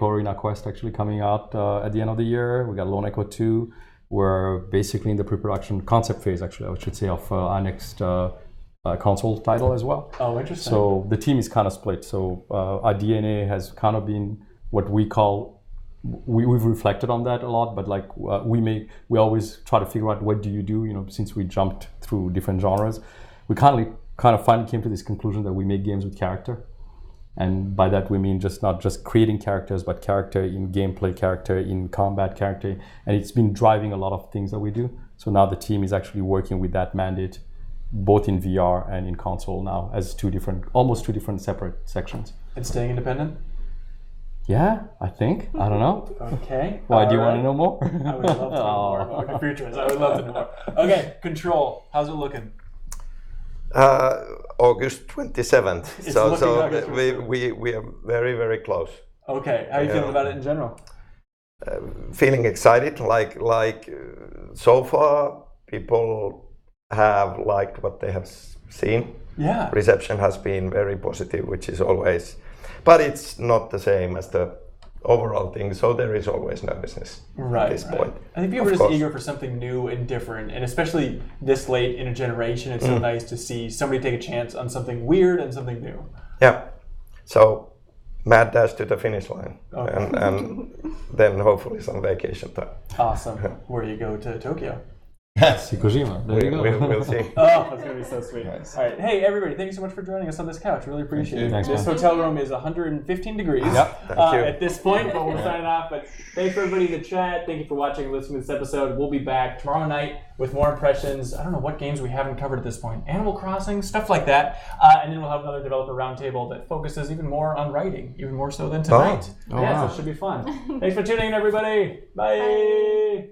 Arena Quest actually coming out at the end of the year. We got Lone Echo 2. We're basically in the pre-production concept phase, actually, I should say, of our next console title as well. Oh, interesting. So the team is kind of split. So our DNA has kind of been what we call we've reflected on that a lot, but like we always try to figure out what do you do, since we jumped through different genres. We kind of finally came to this conclusion that we make games with character. And by that we mean not just creating characters, but character in gameplay, character in combat, character. And it's been driving a lot of things that we do. So now the team is actually working with that mandate, both in VR and in console now, as almost two different separate sections. And staying independent? Yeah, I think. I don't know. Okay. Why, do you want to know more? I would love to know more. I'm looking future is. I would love to know more. Okay, Control. How's it looking? August 27th. It's So looking August we are very, very close. Okay. How are you feeling about it in general? Feeling excited. Like so far, people have liked what they have seen. Yeah. Reception has been very positive, which is always, but it's not the same as the overall thing. So there is always nervousness at this point. I think people are just eager for something new and different, and especially this late in a generation, it's so nice to see somebody take a chance on something weird and something new. Yeah. So mad dash to the finish line, and then hopefully some vacation time. Awesome. Where do you go to Tokyo? Yes. Kojima. There you go. We'll see. Oh, that's going to be so sweet. Nice. All right. Hey, everybody, thank you so much for joining us on this couch. Really appreciate it. Thanks, This man. hotel room is 115 degrees Thank you. at this point, but we're signing off. But thanks for everybody in the chat. Thank you for watching and listening to this episode. We'll be back tomorrow night with more impressions. I don't know what games we haven't covered at this point. Animal Crossing, stuff like that. And then we'll have another developer roundtable that focuses even more on writing, even more so than tonight. Oh, yeah, wow. so it should be fun. Thanks for tuning in, everybody. Bye.